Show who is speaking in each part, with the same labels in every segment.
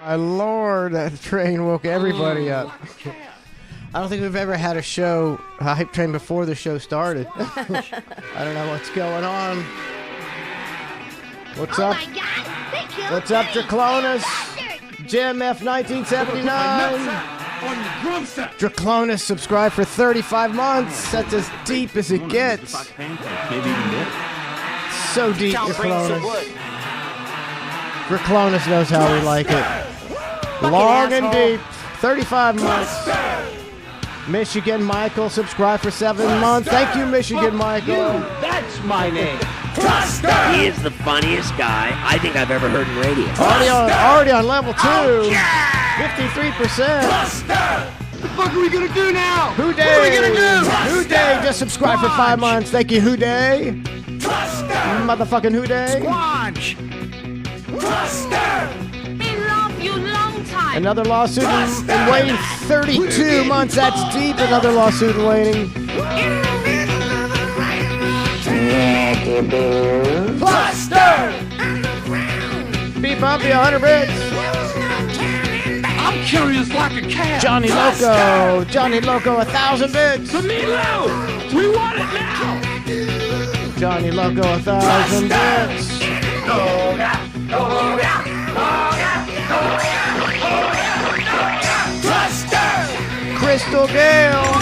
Speaker 1: My Lord, that train woke everybody up. I don't think we've ever had a show, a hype train, before the show started. I don't know what's going on. What's up? What's up, Draclonus? Jim F. 1979. Draclonus subscribed for 35 months. That's as deep as it gets. So deep, Draclonus. Draclonus knows how we like it. Long and deep. 35 months. Michigan Michael subscribed for 7 months. Thank you, Michigan Michael.
Speaker 2: That's my name.
Speaker 3: He is the funniest guy I think I've ever heard in radio.
Speaker 1: Already on level 2.
Speaker 3: Oh, yeah.
Speaker 1: 53%.
Speaker 2: What the fuck are we gonna do now?
Speaker 1: Who Day?
Speaker 2: What are we gonna do?
Speaker 1: Who Day just subscribed for 5 months. Thank you, Who Day. Motherfucking Who Day.
Speaker 2: Squanch.
Speaker 4: We love you long time.
Speaker 1: Another lawsuit in waiting. 32 months. That's deep. Another lawsuit in waiting.
Speaker 2: Cluster.
Speaker 1: Be bumpy, 100 bits.
Speaker 2: I'm curious like a cat.
Speaker 1: Johnny Loco. Johnny Loco, 1,000 bits.
Speaker 2: Camilo. We want it now.
Speaker 1: Johnny Loco, 1,000 bits. Crystal Gale.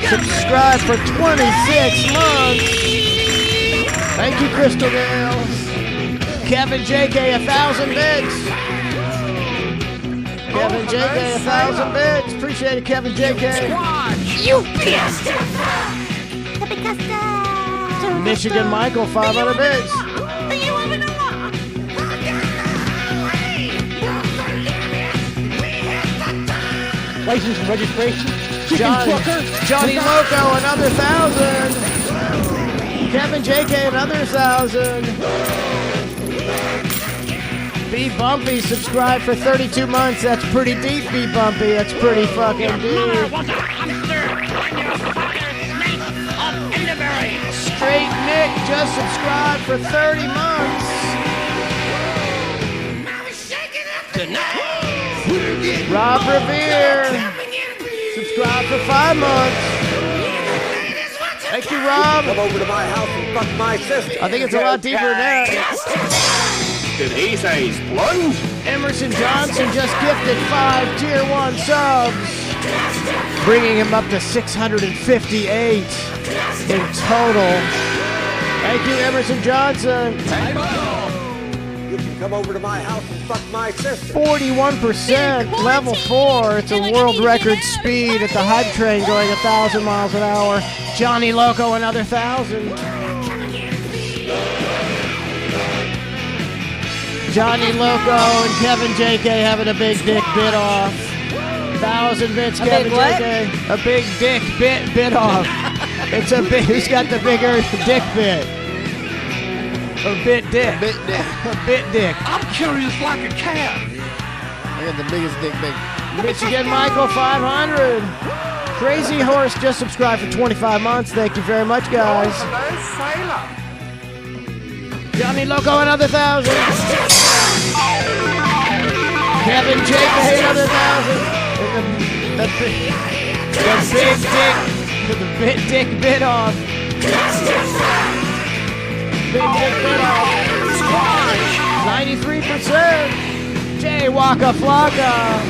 Speaker 1: Subscribe for 26 months. Thank you, Crystal Gale. Kevin JK, 1,000 bits. Kevin JK, 1,000 bits. Appreciate it, Kevin JK.
Speaker 4: You pissed.
Speaker 1: Michigan Michael, 500 bits.
Speaker 2: License and registration.
Speaker 1: Johnny Loco, another 1,000. Kevin JK, another 1,000. B Bumpy subscribed for 32 months. That's pretty deep, B Bumpy. That's pretty fucking deep. Straight Nick just subscribed for 30 months. Rob Revere subscribed for 5 months. Thank you, Rob.
Speaker 5: Come over to my house and fuck my sister.
Speaker 1: I think it's a lot deeper than that.
Speaker 5: Did he say splunge?
Speaker 1: Emerson Johnson just gifted 5 Tier 1 subs, bringing him up to 658 in total. Thank you, Emerson Johnson.
Speaker 5: You can come over to my house and fuck my sister.
Speaker 1: 41%, level 4. It's a world record speed at the hype train going 1,000 miles an hour. Johnny Loco, another 1,000. Johnny Loco and Kevin JK having a big dick bit off. 1,000 bits, Kevin JK. A big dick bit off. It's a big. Who's got the bigger dick bit? A bit dick.
Speaker 6: Bit dick.
Speaker 1: A bit dick.
Speaker 2: I'm curious like a cat.
Speaker 6: I got the biggest dick big.
Speaker 1: Michigan Michael, 500. Crazy Horse just subscribed for 25 months. Thank you very much, guys. Johnny Loco, another 1,000. Kevin JK, another 1,000. The big dick bit off. Big dick bit off. 93%. Jay Waka Flocka.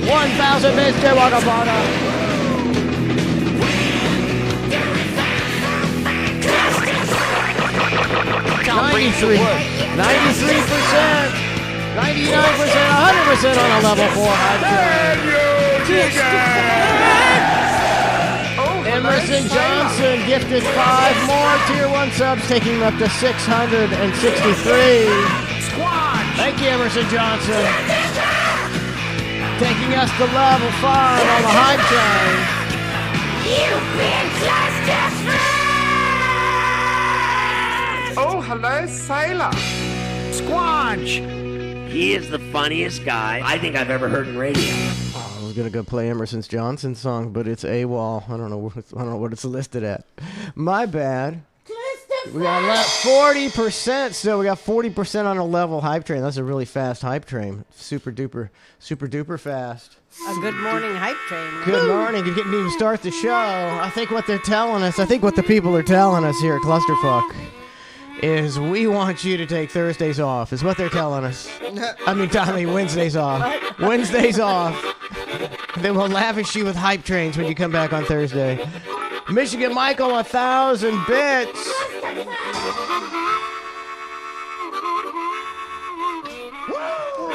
Speaker 1: 1,000 bits, Jay Waka Flocka. 93%, 99%, 100% on a level 4 high Emerson Johnson gifted 5 more Tier 1 subs, taking him up to 663. Thank you, Emerson Johnson. Taking us to level 5 on the hype train.
Speaker 4: You've been ClusterF.
Speaker 2: Oh, hello, sailor. Squanch.
Speaker 3: He is the funniest guy I think I've ever heard in radio.
Speaker 1: I was gonna go play Emerson Johnson's song, but it's AWOL. I don't know what it's listed at. My bad.
Speaker 4: ClusterF.
Speaker 1: We got 40% still. We got 40% on a level hype train. That's a really fast hype train. Super duper fast.
Speaker 7: A good morning hype train.
Speaker 1: Good morning. You didn't even start the show. I think what they're telling us, I think what the people are telling us here at ClusterF is we want you to take Thursdays off, is what they're telling us. I mean, Wednesdays off. Wednesdays off. Then we'll lavish you with hype trains when you come back on Thursday. Michigan Michael, 1,000 bits.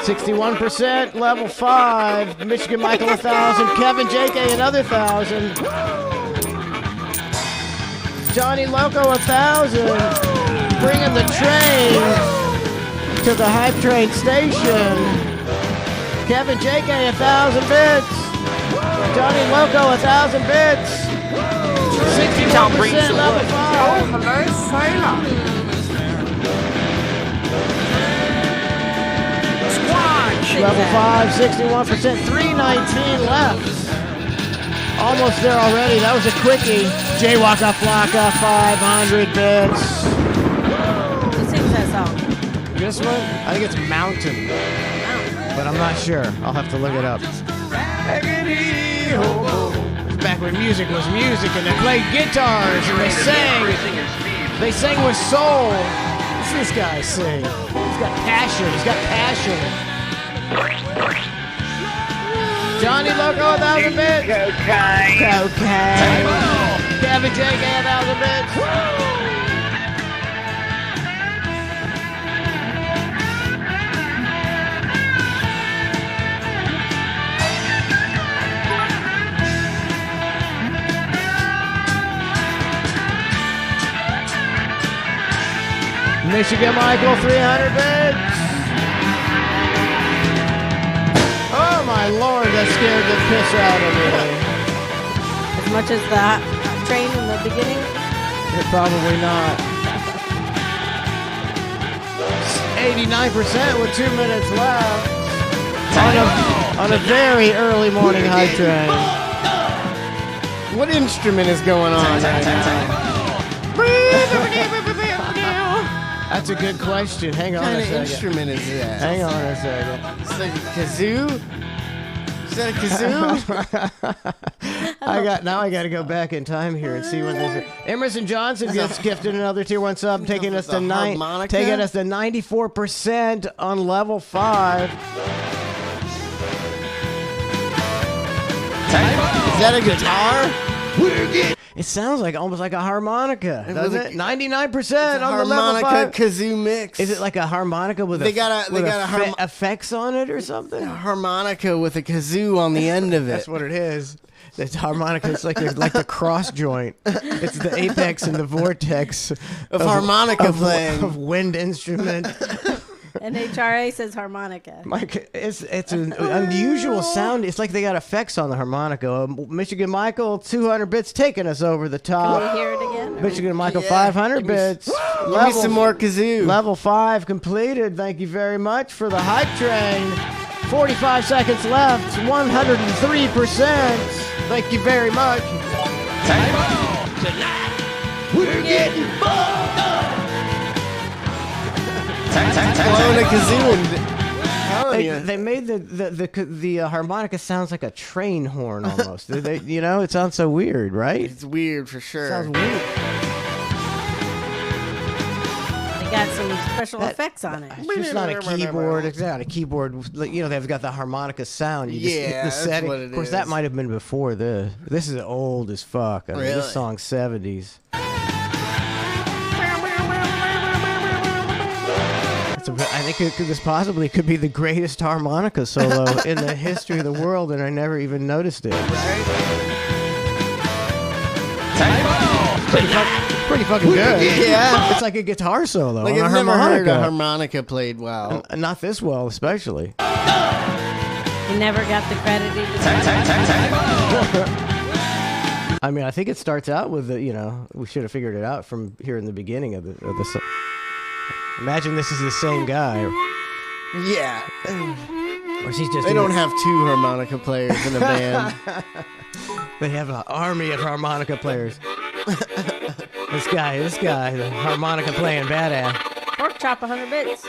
Speaker 1: %, level 5. Michigan Michael, 1,000. Kevin JK, another 1,000. Johnny Loco, 1,000. Bringing the train to the hype train station. Kevin JK, 1,000 bits. Johnny Loco, 1,000 bits. 61% level 5.
Speaker 2: Hello, sailor. Squanch.
Speaker 1: Level 5, 61%. 319 left. Almost there already. That was a quickie. Jaywaka Flocka, 500 bits.
Speaker 7: Who sings that song?
Speaker 1: This one? I think it's Mountain. But I'm not sure. I'll have to look it up. Back when music was music and they played guitars and they sang. They sang with soul. What's this guy sing? He's got passion. He's got passion. Johnny Loco, 1,000 bits. Cocaine. Kevin JK, 1,000 bits. Michigan Michael, 300 bits. Oh my lord, that scared the piss out of me.
Speaker 7: As much as the train in the beginning?
Speaker 1: Probably not. 89% with 2 minutes left. On a very early morning hype train.
Speaker 6: What instrument is going on right now?
Speaker 1: That's a good question. Hang on
Speaker 6: What kind
Speaker 1: a
Speaker 6: of
Speaker 1: second.
Speaker 6: instrument is that?
Speaker 1: Hang on a second.
Speaker 6: It's like a kazoo? Is that a kazoo?
Speaker 1: I got to go back in time here and see what this is. Emerson Johnson gets gifted another tier 1 sub, taking us to
Speaker 6: harmonica?
Speaker 1: taking us to 94% on level 5.
Speaker 6: Is that a guitar?
Speaker 1: It sounds like almost like a harmonica,
Speaker 6: It
Speaker 1: doesn't
Speaker 6: was
Speaker 1: it? 99% on the level
Speaker 6: Harmonica
Speaker 1: 5.
Speaker 6: kazoo mix.
Speaker 1: Is it like a harmonica with effects on it or something?
Speaker 6: a harmonica with a kazoo on the end of it?
Speaker 1: That's what it is. It's harmonica. It's like the cross joint. It's the apex and the vortex
Speaker 6: of harmonica playing.
Speaker 1: of wind instrument.
Speaker 7: NHRA says harmonica.
Speaker 1: Mike, it's an unusual sound. It's like they got effects on the harmonica. Michigan Michael, 200 bits, taking us over the top.
Speaker 7: Can we hear it again?
Speaker 1: Michigan Michael, 500 bits.
Speaker 6: Give me some more kazoo.
Speaker 1: Level 5 completed. Thank you very much for the hype train. 45 seconds left. 103%. Thank you very much.
Speaker 2: We're getting fucked up.
Speaker 6: Blowing a kazoo and
Speaker 1: They made the harmonica sounds like a train horn almost. It sounds so weird, right?
Speaker 6: it's weird for sure.
Speaker 1: Sounds weird.
Speaker 7: They got some special effects on it.
Speaker 1: It's just not a keyboard. It's not a keyboard. They've got the harmonica sound. You just hit the
Speaker 6: that's
Speaker 1: setting.
Speaker 6: what it
Speaker 1: Of course,
Speaker 6: is.
Speaker 1: that might have been before this. This is old as fuck. I mean,
Speaker 6: Really?
Speaker 1: This song's 70s. I think this possibly could be the greatest harmonica solo in the history of the world, and I never even noticed it. Pretty fucking good.
Speaker 6: Yeah.
Speaker 1: It's like a guitar solo
Speaker 6: Like
Speaker 1: on a
Speaker 6: I've never heard
Speaker 1: harmonica.
Speaker 6: a harmonica played well.
Speaker 1: Not this well, especially.
Speaker 7: He never got the credit he deserved.
Speaker 1: I mean, I think it starts out with we should have figured it out from here in the beginning of the song. Imagine this is the same guy.
Speaker 6: Yeah.
Speaker 1: Or is he just
Speaker 6: They don't have two harmonica players in a band.
Speaker 1: They have an army of harmonica players. This guy, the harmonica playing badass.
Speaker 7: Pork chop 100 bits.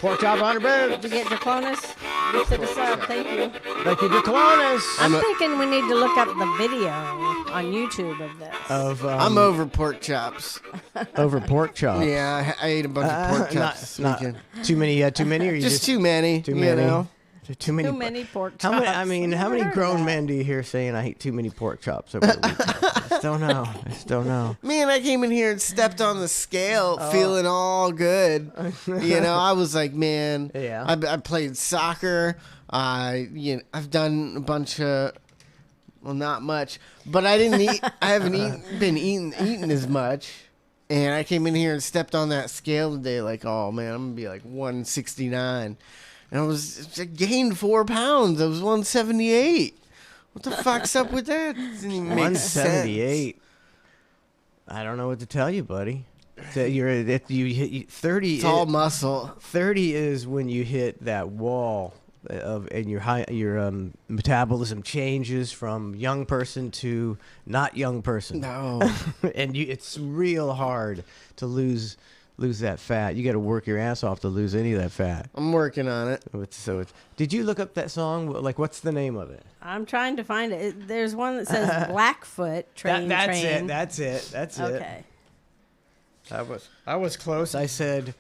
Speaker 1: Pork chop 100
Speaker 7: Did
Speaker 1: bits.
Speaker 7: you get Jaclonis? Gifted a sub. Thank you.
Speaker 1: Thank you, Declonus.
Speaker 7: I'm thinking we need to look up the video on YouTube of this.
Speaker 6: I'm over pork chops.
Speaker 1: over pork chops.
Speaker 6: Yeah, I ate a bunch of pork chops this weekend.
Speaker 1: Too many, or you
Speaker 6: Just too many.
Speaker 1: Too
Speaker 6: you
Speaker 1: many.
Speaker 6: know?
Speaker 1: Too many.
Speaker 7: Too many pork chops.
Speaker 1: How many? I mean, how many
Speaker 7: Never heard of
Speaker 1: grown
Speaker 7: that.
Speaker 1: men do you hear saying I eat too many pork chops over the weekend? I just don't know.
Speaker 6: Man, I came in here and stepped on the scale, feeling all good. I was like, man,
Speaker 1: Yeah.
Speaker 6: I played soccer. I've done a bunch of, well, not much, but I didn't eat. I haven't been eating as much. And I came in here and stepped on that scale today, like, oh man, I'm gonna be like 169. And I gained 4 pounds. I was 178. What the fuck's up with that? Doesn't even make
Speaker 1: 178. I don't know what to tell you, buddy. That you hit 30.
Speaker 6: It's all muscle.
Speaker 1: 30 is when you hit that wall and your metabolism changes from young person to not young person.
Speaker 6: No.
Speaker 1: And it's real hard to lose that fat. You got to work your ass off to lose any of that fat.
Speaker 6: I'm working on it.
Speaker 1: Did you look up that song? Like, what's the name of it?
Speaker 7: I'm trying to find it. There's one that says Blackfoot Train.
Speaker 1: That's
Speaker 7: Train.
Speaker 1: it. That's it.
Speaker 7: Okay.
Speaker 1: I was close. I said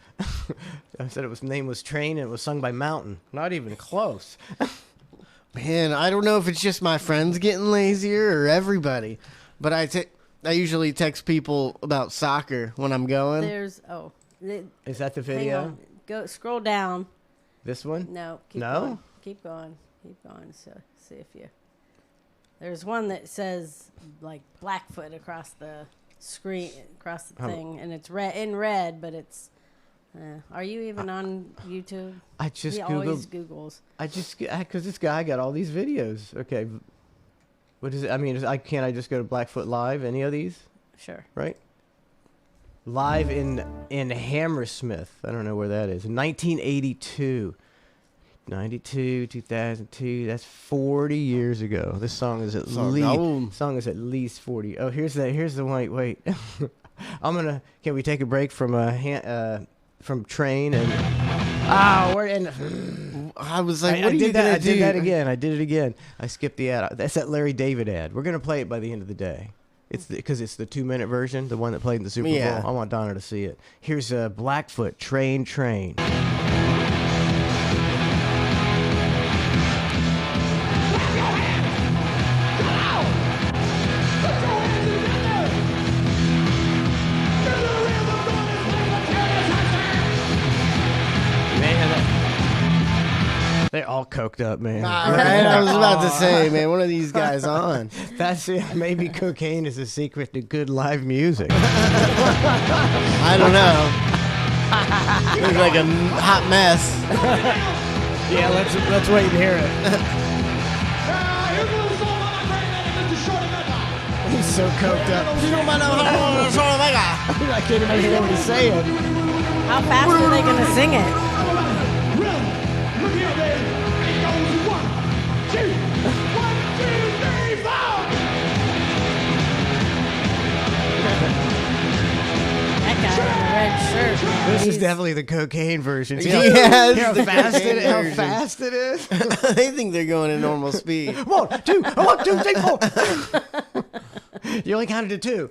Speaker 1: it name was Train and it was sung by Mountain. Not even close.
Speaker 6: Man, I don't know if it's just my friends getting lazier or everybody, but I usually text people about soccer when I'm going.
Speaker 7: There's
Speaker 1: Is that the
Speaker 7: hang
Speaker 1: video?
Speaker 7: on. Go scroll down.
Speaker 1: This one?
Speaker 7: No.
Speaker 1: No?
Speaker 7: Keep going. So see if you. There's one that says like Blackfoot across the screen, across the thing, and it's in red, but it's. Are you even on YouTube?
Speaker 1: I just
Speaker 7: he
Speaker 1: Googled.
Speaker 7: always Googles.
Speaker 1: Because this guy got all these videos. Okay. What is it? I mean, can't I just go to Blackfoot Live? Any of these?
Speaker 7: Sure.
Speaker 1: Right? Live in Hammersmith. I don't know where that is. 1982. 92, 2002. That's 40 years ago. This song is at least 40. Oh, here's the one. Wait. Can we take a break from Train and we're in.
Speaker 6: I was like, what
Speaker 1: I
Speaker 6: are you
Speaker 1: did that.
Speaker 6: gonna
Speaker 1: I
Speaker 6: do?
Speaker 1: did that again. I did it again. I skipped the ad. That's that Larry David ad. We're gonna play it by the end of the day. It's because it's the 2-minute version, the one that played in the Super Bowl. I want Donna to see it. Here's Blackfoot Train. They're all coked up, man.
Speaker 6: Right? I was about to say, man, one of these guys on.
Speaker 1: That's it. Maybe cocaine is the secret to good live music.
Speaker 6: I don't know. Looks like a hot mess.
Speaker 1: Yeah, let's wait and hear it. He's so coked up. I can't even hear what he's saying.
Speaker 7: How fast are they going to sing it? That guy in the red shirt. Man,
Speaker 1: This is definitely the cocaine version. See
Speaker 6: Yes,
Speaker 1: how
Speaker 6: the
Speaker 1: fast
Speaker 6: cocaine
Speaker 1: it? How
Speaker 6: version.
Speaker 1: fast it is?
Speaker 6: They think they're going at normal speed.
Speaker 1: 1, 2, 3, 4. You only counted to 2.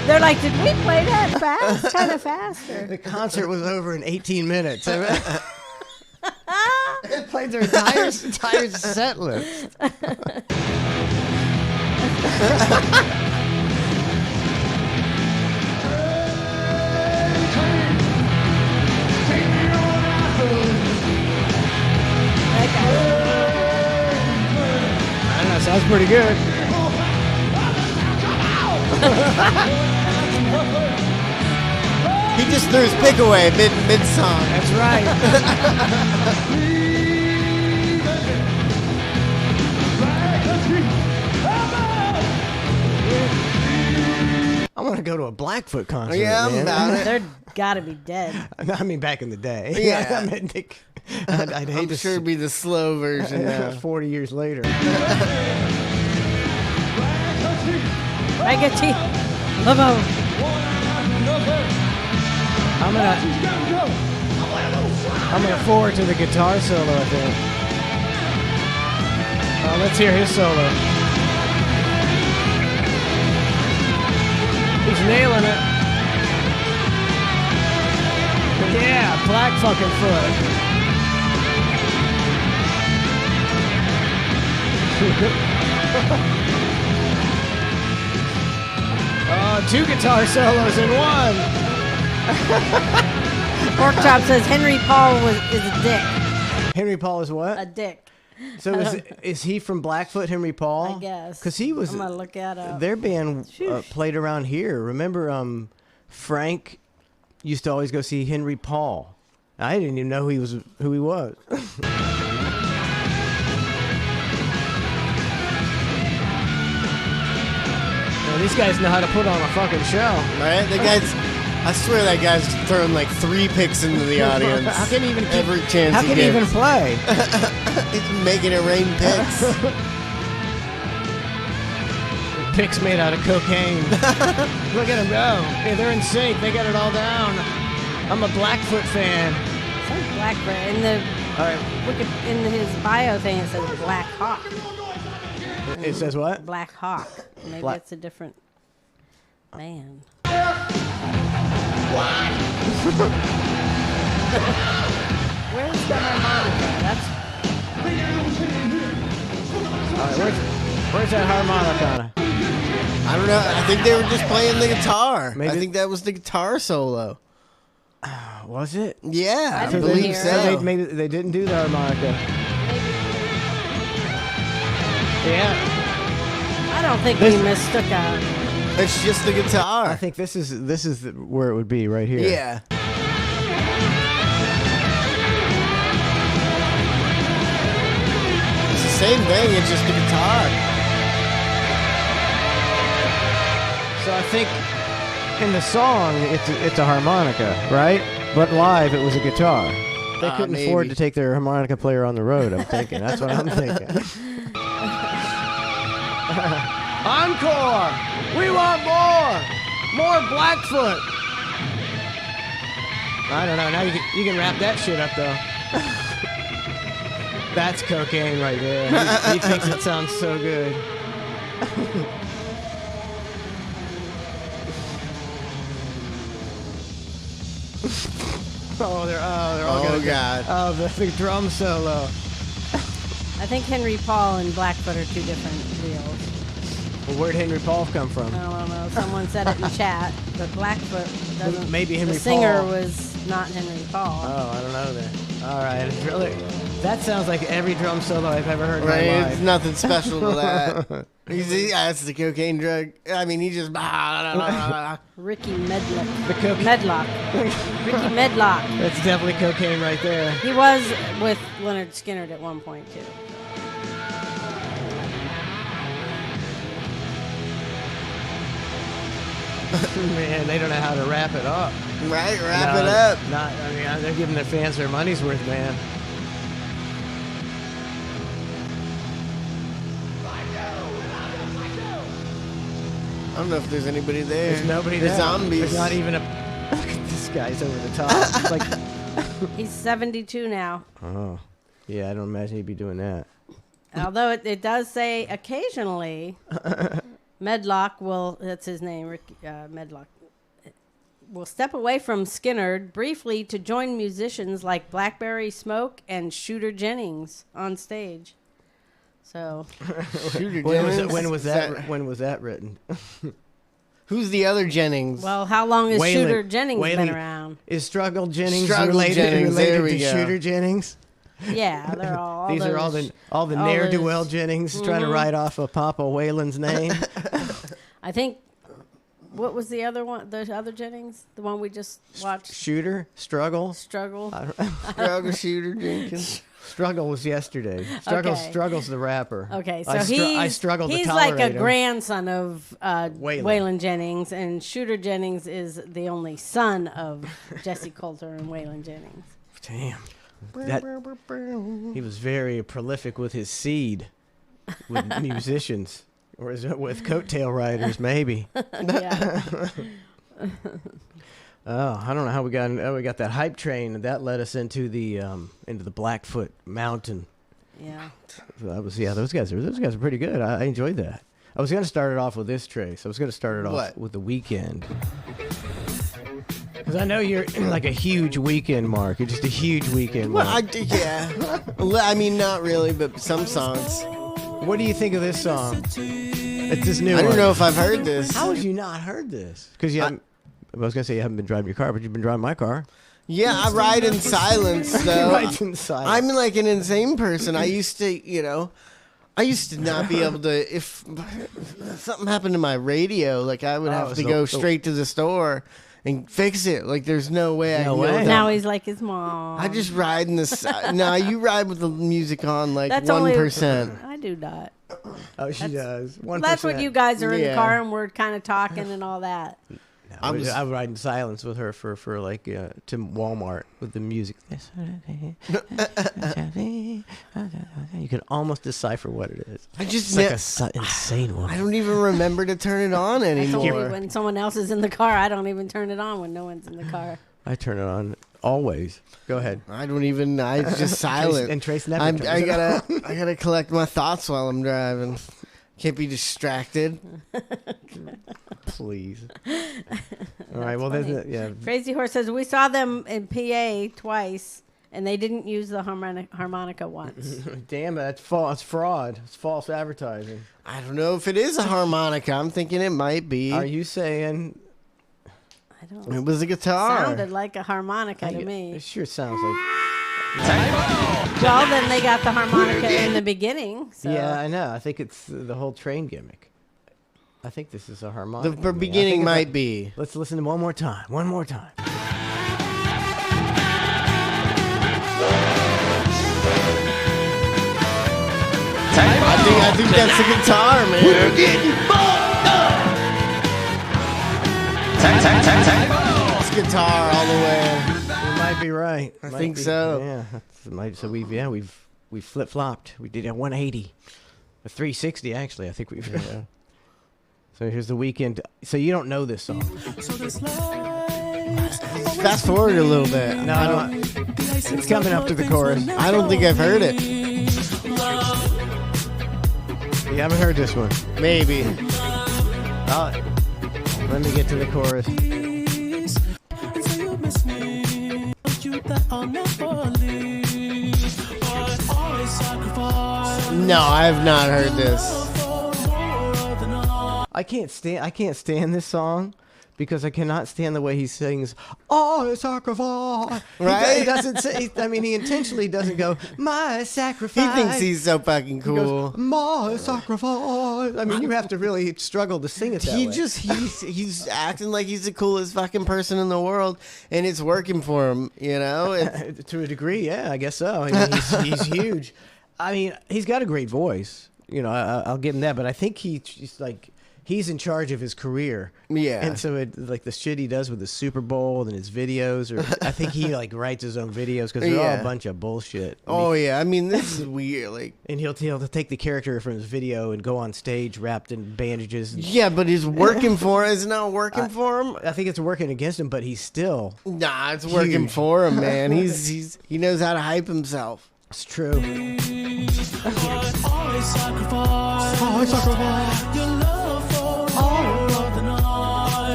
Speaker 7: They're like, did we play that fast? Kind of faster.
Speaker 1: The concert was over in 18 minutes. Played their entire set list. I don't know, sounds pretty good.
Speaker 6: He just threw his pick away mid-song.
Speaker 1: That's right. I want to go to a Blackfoot concert.
Speaker 6: Yeah, I'm
Speaker 1: man.
Speaker 6: about it.
Speaker 7: They're got to be dead.
Speaker 1: I mean, back in the day.
Speaker 6: Yeah.
Speaker 1: I mean, I'd hate
Speaker 6: I'm
Speaker 1: to
Speaker 6: sure it'd be the slow version now.
Speaker 1: 40 years later.
Speaker 7: Raggedy. Lobo.
Speaker 1: I'm gonna forward to the guitar solo, I think. Let's hear his solo. He's nailing it. Yeah, black fucking foot. Two guitar solos in one.
Speaker 7: Porkchop says Henry Paul is a dick.
Speaker 1: Henry Paul is what?
Speaker 7: A dick.
Speaker 1: So is he from Blackfoot, Henry Paul?
Speaker 7: I guess.
Speaker 1: Because he was.
Speaker 7: I'm gonna look that up.
Speaker 1: Their band played around here. Remember, Frank used to always go see Henry Paul. I didn't even know who he was. Man, these guys know how to put on a fucking show.
Speaker 6: Right? The guys, I swear that guy's throwing like 3 picks into the audience.
Speaker 1: How can he even
Speaker 6: every chance
Speaker 1: How
Speaker 6: he
Speaker 1: can he
Speaker 6: gets.
Speaker 1: even play?
Speaker 6: He's making it rain picks.
Speaker 1: Picks made out of cocaine. Look at them go. Hey, they're in sync. They got it all down. I'm a Blackfoot fan.
Speaker 7: It says Blackfoot in the in his bio thing. It says Black Hawk.
Speaker 1: It says what?
Speaker 7: Black Hawk. Maybe
Speaker 1: Black-
Speaker 7: it's a different man. Where's the harmonica? That's
Speaker 1: All right, where's that harmonica?
Speaker 6: I don't know. I think they were just playing the guitar.
Speaker 1: Maybe-
Speaker 6: I think that was the guitar solo.
Speaker 1: Was it?
Speaker 6: Yeah, I
Speaker 7: didn't
Speaker 6: believe
Speaker 7: hear
Speaker 6: so.
Speaker 7: it.
Speaker 1: Maybe they didn't do the harmonica. Yeah,
Speaker 7: I don't think we mistook a.
Speaker 6: It's just the guitar.
Speaker 1: I think this is where it would be right here.
Speaker 6: Yeah. It's the same thing. It's just the guitar.
Speaker 1: So I think in the song it's a harmonica, right? But live it was a guitar. They couldn't afford
Speaker 6: maybe.
Speaker 1: to take their harmonica player on the road. I'm thinking. That's what I'm thinking. Encore! We want more Blackfoot. I don't know. Now you can wrap that shit up though. That's cocaine right there. He thinks it sounds so good. They're all
Speaker 6: Oh,
Speaker 1: gonna
Speaker 6: God.
Speaker 1: Oh, the drum solo.
Speaker 7: I think Henry Paul and Blackfoot are two different deals.
Speaker 1: Well, where'd Henry Paul come from?
Speaker 7: I don't know. Someone said it in chat, but Blackfoot doesn't.
Speaker 1: Maybe Henry
Speaker 7: the singer
Speaker 1: Paul.
Speaker 7: was not Henry Paul.
Speaker 1: Oh, I don't know that. All right, it's really. That sounds like every drum solo I've ever heard in
Speaker 6: Right?
Speaker 1: my
Speaker 6: It's
Speaker 1: life.
Speaker 6: nothing special to that. That's the cocaine drug. I mean, he just.
Speaker 7: Ricky Medlock.
Speaker 1: The coke-
Speaker 7: Medlock. Ricky Medlock.
Speaker 1: That's definitely cocaine right there.
Speaker 7: He was with Leonard Skinner at one point too.
Speaker 1: Man, they don't know how to wrap it up.
Speaker 6: Right? Wrap
Speaker 1: No,
Speaker 6: it up.
Speaker 1: I mean, they're giving their fans their money's worth, man.
Speaker 6: I don't know if there's anybody there.
Speaker 1: There's nobody
Speaker 6: There's
Speaker 1: there.
Speaker 6: zombies.
Speaker 1: There's not even a. Look at this guy's over the top. It's like,
Speaker 7: He's 72 now.
Speaker 1: oh, yeah, I don't imagine he'd be doing that.
Speaker 7: Although it does say occasionally, Medlock will, that's his name, Ricky Medlock, will step away from Skinner briefly to join musicians like Blackberry Smoke and Shooter Jennings on stage. So,
Speaker 6: Shooter
Speaker 1: When was,
Speaker 6: Jennings?
Speaker 1: when was
Speaker 6: Is
Speaker 1: that? When was that written?
Speaker 6: Who's the other Jennings?
Speaker 7: well, how long has
Speaker 1: Waylon-
Speaker 7: Shooter Jennings been
Speaker 1: Waylon-
Speaker 7: around?
Speaker 1: Is Struggle Jennings
Speaker 6: Struggle
Speaker 1: related,
Speaker 6: Jennings, there we
Speaker 1: to
Speaker 6: go.
Speaker 1: Shooter Jennings?
Speaker 7: Yeah, they're all.
Speaker 1: These are all the
Speaker 7: all
Speaker 1: ne'er do well
Speaker 7: those-
Speaker 1: Jennings trying to write off of Papa Whalen's name.
Speaker 7: I think. What was the other one? The other Jennings, the one we just watched.
Speaker 1: Shooter, Struggle.
Speaker 7: Struggle.
Speaker 6: Struggle Shooter Jenkins.
Speaker 1: Struggle was yesterday.
Speaker 7: Okay.
Speaker 1: Struggle's the rapper.
Speaker 7: Okay, so
Speaker 1: I struggled to
Speaker 7: he's
Speaker 1: tolerate
Speaker 7: like a
Speaker 1: him.
Speaker 7: grandson of
Speaker 1: Waylon.
Speaker 7: Waylon Jennings, and Shooter Jennings is the only son of Jesse Coulter and Waylon Jennings.
Speaker 1: Damn. He was very prolific with his seed, with musicians, or is it with coattail riders, maybe.
Speaker 7: Yeah.
Speaker 1: Oh, I don't know how we got that hype train, and that led us into the Blackfoot Mountain.
Speaker 7: Yeah.
Speaker 1: That was those guys are pretty good. I enjoyed that. I was gonna start it off with this, Trace. I was gonna start it off with The Weeknd. Because I know you're like a huge Weeknd mark. You're just a huge Weeknd mark.
Speaker 6: Well, I mean, not really, but some songs.
Speaker 1: What do you think of this song? It's this new one.
Speaker 6: I don't know if I've heard this.
Speaker 1: How have you not heard this? Because you haven't. I was gonna say you haven't been driving your car, but you've been driving my car.
Speaker 6: Yeah, I ride in silence, though.
Speaker 1: Ride in silence.
Speaker 6: I'm like an insane person. I used to not be able to, if something happened to my radio, like I would have to go straight to the store and fix it. Like there's no way I can go.
Speaker 7: Now he's like his mom.
Speaker 6: I just ride in the. No, you ride with the music on like
Speaker 7: That's
Speaker 6: 1%.
Speaker 7: I do not.
Speaker 1: Oh, she does. 1%.
Speaker 7: That's when you guys are in the car and we're kind of talking and all that.
Speaker 1: I would ride in silence with her for like to Walmart with the music. You can almost decipher what it is. It's like an insane one.
Speaker 6: I don't even remember to turn it on anymore.
Speaker 7: When someone else is in the car, I don't even turn it on when no one's in the car.
Speaker 1: I turn it on always. Go ahead.
Speaker 6: It's just silent.
Speaker 1: And Trace never.
Speaker 6: I gotta collect my thoughts while I'm driving. Can't be distracted.
Speaker 1: Please. All right. Well, yeah.
Speaker 7: Crazy Horse says we saw them in PA twice, and they didn't use the harmonica once.
Speaker 1: Damn it! It's fraud. It's false advertising.
Speaker 6: I don't know if it is a harmonica. I'm thinking it might be.
Speaker 1: Are you saying?
Speaker 7: I don't.
Speaker 6: It was a guitar.
Speaker 7: Sounded like a harmonica to me.
Speaker 1: It sure sounds like.
Speaker 7: Well, then they got the harmonica in the beginning. So.
Speaker 1: Yeah, I know. I think it's the whole train gimmick. I think this is a harmonica.
Speaker 6: The beginning might be.
Speaker 1: Let's listen to one more time. One more time.
Speaker 6: I think that's the guitar, man.
Speaker 2: We're getting fucked up.
Speaker 6: It's guitar all the way.
Speaker 1: You might be right.
Speaker 6: I think so.
Speaker 1: Yeah. So we've flip flopped. We did a 180, a 360 actually. I think we've. Yeah. So here's The Weeknd. So you don't know this song.
Speaker 6: Fast forward a little bit.
Speaker 1: No, I don't. It's coming up to the chorus.
Speaker 6: I don't think I've heard it.
Speaker 1: You haven't heard this one?
Speaker 6: Maybe.
Speaker 1: Let me get to the chorus.
Speaker 6: No, I have not heard this.
Speaker 1: I can't stand this song because I cannot stand the way he sings. Oh, sacrifice!
Speaker 6: Right?
Speaker 1: He doesn't say. I mean, he intentionally doesn't go my sacrifice.
Speaker 6: He thinks he's so fucking cool.
Speaker 1: He goes, my sacrifice. I mean, you have to really struggle to sing it that way.
Speaker 6: He's acting like he's the coolest fucking person in the world, and it's working for him. You know,
Speaker 1: to a degree, yeah, I guess so. I mean, he's huge. I mean, he's got a great voice. You know, I'll give him that. But I think he's like. He's in charge of his career. Yeah. And so like the shit he does with the Super Bowl and his videos, or I think he like writes his own videos because they're all a bunch of bullshit.
Speaker 6: I mean, this is weird. Like,
Speaker 1: and he'll take the character from his video and go on stage wrapped in bandages.
Speaker 6: Yeah, but he's working for it. It's not working for him.
Speaker 1: I think it's working against him, but he's still
Speaker 6: it's working for him, man. He knows how to hype himself.
Speaker 1: It's true.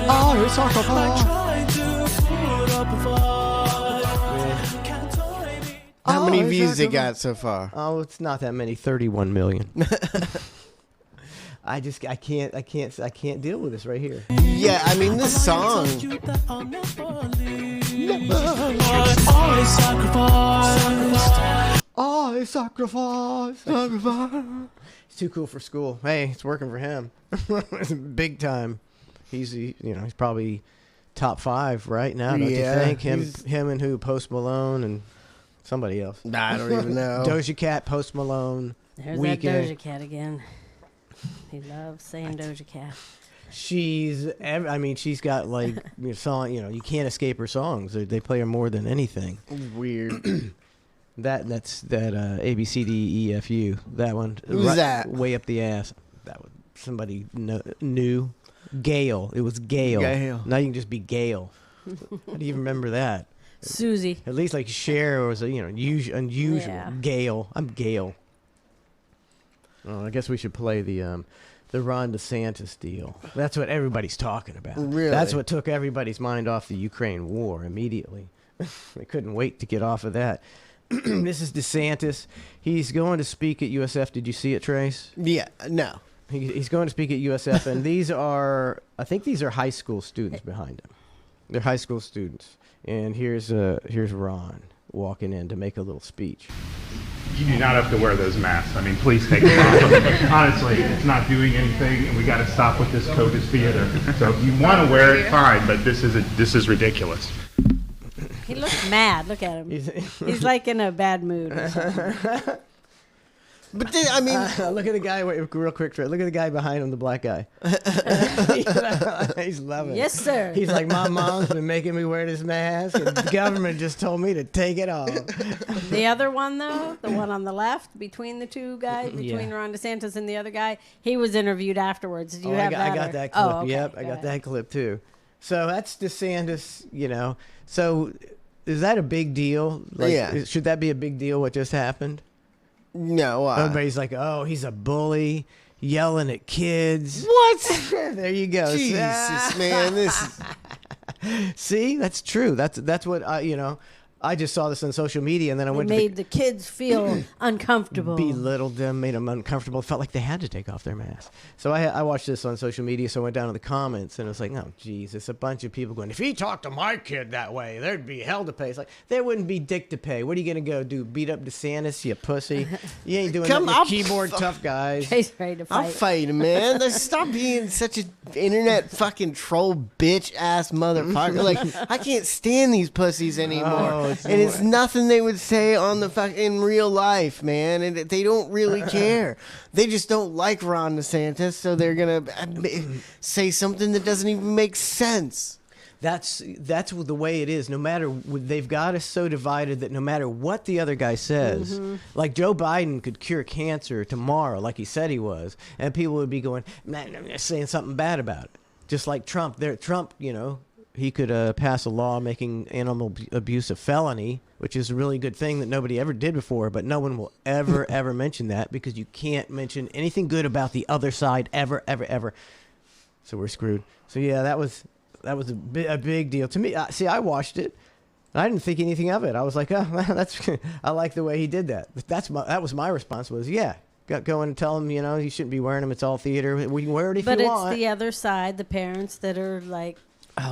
Speaker 1: Always sacrifice.
Speaker 6: How many views they got so far?
Speaker 1: Oh, it's not that many. 31 million. I can't deal with this right here.
Speaker 6: Yeah, I mean this song.
Speaker 1: I sacrifice. It's too cool for school. Hey, it's working for him. Big time. He's probably top 5 right now, don't you think? Him and who? Post Malone and somebody else.
Speaker 6: I don't even know.
Speaker 1: Doja Cat, Post Malone.
Speaker 7: There's that Doja Cat again. He loves saying Doja Cat.
Speaker 1: She's got like song. You can't escape her songs. They play her more than anything.
Speaker 6: Weird.
Speaker 1: That's A B C D E F U. That one.
Speaker 6: Who's that?
Speaker 1: Way up the ass. That was somebody new. Gale. It was Gale.
Speaker 6: Gale.
Speaker 1: Now you can just be Gale. How do you remember that?
Speaker 7: Susie.
Speaker 1: At least like Cher was a unusual.
Speaker 7: Yeah.
Speaker 1: Gale. I'm Gale. Oh, I guess we should play the Ron DeSantis deal. That's what everybody's talking about.
Speaker 6: Really?
Speaker 1: That's what took everybody's mind off the Ukraine war immediately. They couldn't wait to get off of that. This is DeSantis. He's going to speak at USF. Did you see it, Trace?
Speaker 6: Yeah, no.
Speaker 1: He's going to speak at USF, and I think these are high school students behind him. They're high school students. And here's Ron walking in to make a little speech.
Speaker 8: You do not have to wear those masks. I mean, please take them off. Honestly, it's not doing anything, and we got to stop with this COVID theater. So if you want to wear it, fine, but this is ridiculous.
Speaker 7: He looks mad. Look at him. He's like in a bad mood or something.
Speaker 6: But then, I mean,
Speaker 1: look at the guy. Wait, real quick, Trey. Look at the guy behind him, the black guy. He's loving it.
Speaker 7: Yes, sir.
Speaker 1: He's like, my mom's been making me wear this mask, and the government just told me to take it off.
Speaker 7: The other one, though, the one on the left, between the two guys, between Ron DeSantis and the other guy, he was interviewed afterwards. Did you have that?
Speaker 1: I got that clip.
Speaker 7: Oh, okay.
Speaker 1: Yep, I got that clip too. So that's DeSantis, So is that a big deal? Like,
Speaker 6: Yeah.
Speaker 1: Should that be a big deal, what just happened?
Speaker 6: no.
Speaker 1: Everybody's like, oh, he's a bully, yelling at kids.
Speaker 6: What?
Speaker 1: There you go.
Speaker 6: Jesus, man. This is...
Speaker 1: See, that's true. That's what I just saw this on social media, and then I
Speaker 7: It
Speaker 1: went
Speaker 7: made the kids feel uncomfortable.
Speaker 1: belittled them, made them uncomfortable. It felt like they had to take off their mask. So I watched this on social media, so I went down to the comments, and it was like, oh, geez, it's a bunch of people going, if he talked to my kid that way, there'd be hell to pay. It's like, there wouldn't be dick to pay. What are you going to go do, beat up DeSantis, you pussy? You ain't doing that, you keyboard tough guys.
Speaker 7: He's ready to fight.
Speaker 6: I'll fight him, man. Stop being such an internet fucking troll bitch ass motherfucker. Like, I can't stand these pussies anymore. And it's nothing they would say on the in real life, man. And they don't really care. They just don't like Ron DeSantis, so they're gonna say something that doesn't even make sense.
Speaker 1: That's the way it is. No matter, they've got us so divided that no matter what the other guy says, like Joe Biden could cure cancer tomorrow, like he said he was, and people would be going, man, I'm just saying something bad about it. Just like Trump. Trump, he could pass a law making animal abuse a felony, which is a really good thing that nobody ever did before, but no one will ever, ever mention that because you can't mention anything good about the other side ever, ever, ever. So we're screwed. So yeah, that was a big deal to me. See, I watched it. I didn't think anything of it. I was like, oh, that's I like the way he did that. That was my response was, yeah. Go and tell him, you shouldn't be wearing them. It's all theater. We can wear it if you want.
Speaker 7: But it's the other side, the parents that are like,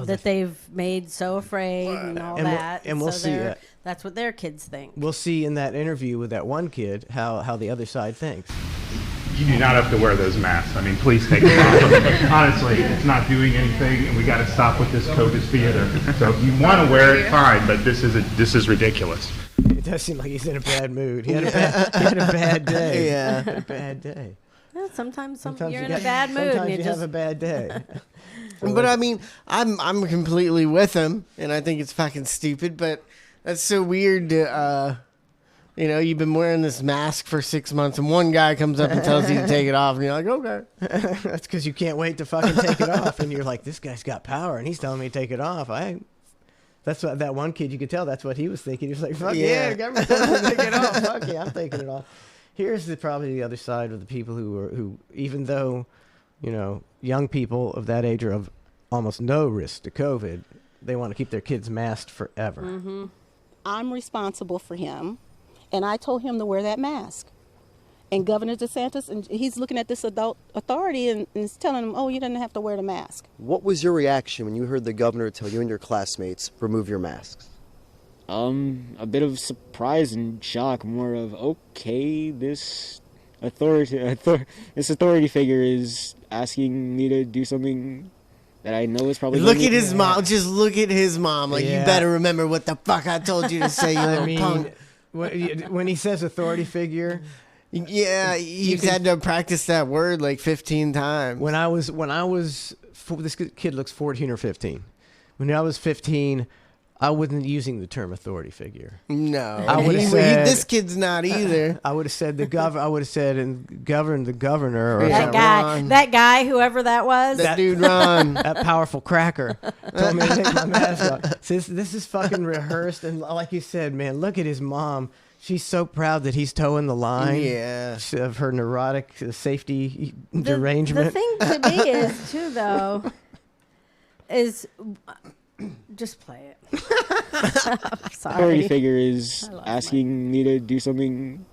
Speaker 7: that they've made so afraid and all that.
Speaker 1: And we'll see that.
Speaker 7: That's what their kids think.
Speaker 1: We'll see in that interview with that one kid how the other side thinks.
Speaker 8: You do not have to wear those masks. I mean, please take them off. Honestly, it's not doing anything, and we got to stop with this COVID theater. So if you want to wear it, fine, but this is ridiculous.
Speaker 1: It does seem like he's in a bad mood. He had a bad day.
Speaker 6: Yeah.
Speaker 1: He had a bad day.
Speaker 7: Yeah, sometimes you're in a bad mood.
Speaker 1: Sometimes
Speaker 7: and
Speaker 1: you have a bad day.
Speaker 6: But I mean, I'm completely with him, and I think it's fucking stupid. But that's so weird to, you've been wearing this mask for 6 months, and one guy comes up and tells you to take it off, and you're like, okay.
Speaker 1: That's because you can't wait to fucking take it off, and you're like, this guy's got power, and he's telling me to take it off. That's what that one kid, you could tell that's what he was thinking. He was like, fuck yeah, the government tells me to take it off. Fuck yeah, I'm taking it off. Here's probably the other side of the people who even though, young people of that age are of almost no risk to COVID, they want to keep their kids masked forever.
Speaker 9: Mm-hmm. I'm responsible for him, and I told him to wear that mask. And Governor DeSantis, and he's looking at this adult authority and is telling him, oh, you didn't have to wear the mask.
Speaker 10: What was your reaction when you heard the governor tell you and your classmates, remove your masks?
Speaker 11: A bit of surprise and shock, more of, okay, this authority figure is asking me to do something that I know is probably...
Speaker 6: Look at his mom. Just look at his mom. Like, you better remember what the fuck I told you to say, you little punk.
Speaker 1: When he says authority figure...
Speaker 6: Yeah, he's had to practice that word like 15 times.
Speaker 1: When I was, this kid looks 14 or 15. When I was 15, I wasn't using the term authority figure.
Speaker 6: No,
Speaker 1: I would have said
Speaker 6: this kid's not either.
Speaker 1: I would have said I would have said and govern the governor or
Speaker 7: That guy, whoever that was.
Speaker 6: That dude, Ron,
Speaker 1: that powerful cracker, told me to take my mask off. Says this is fucking rehearsed, and like you said, man, look at his mom. She's so proud that he's towing the line.
Speaker 6: Yeah,
Speaker 1: of her neurotic safety derangement.
Speaker 7: The thing to me is too, though, is. Just play it. Sorry.
Speaker 11: Authority figure is asking me to do something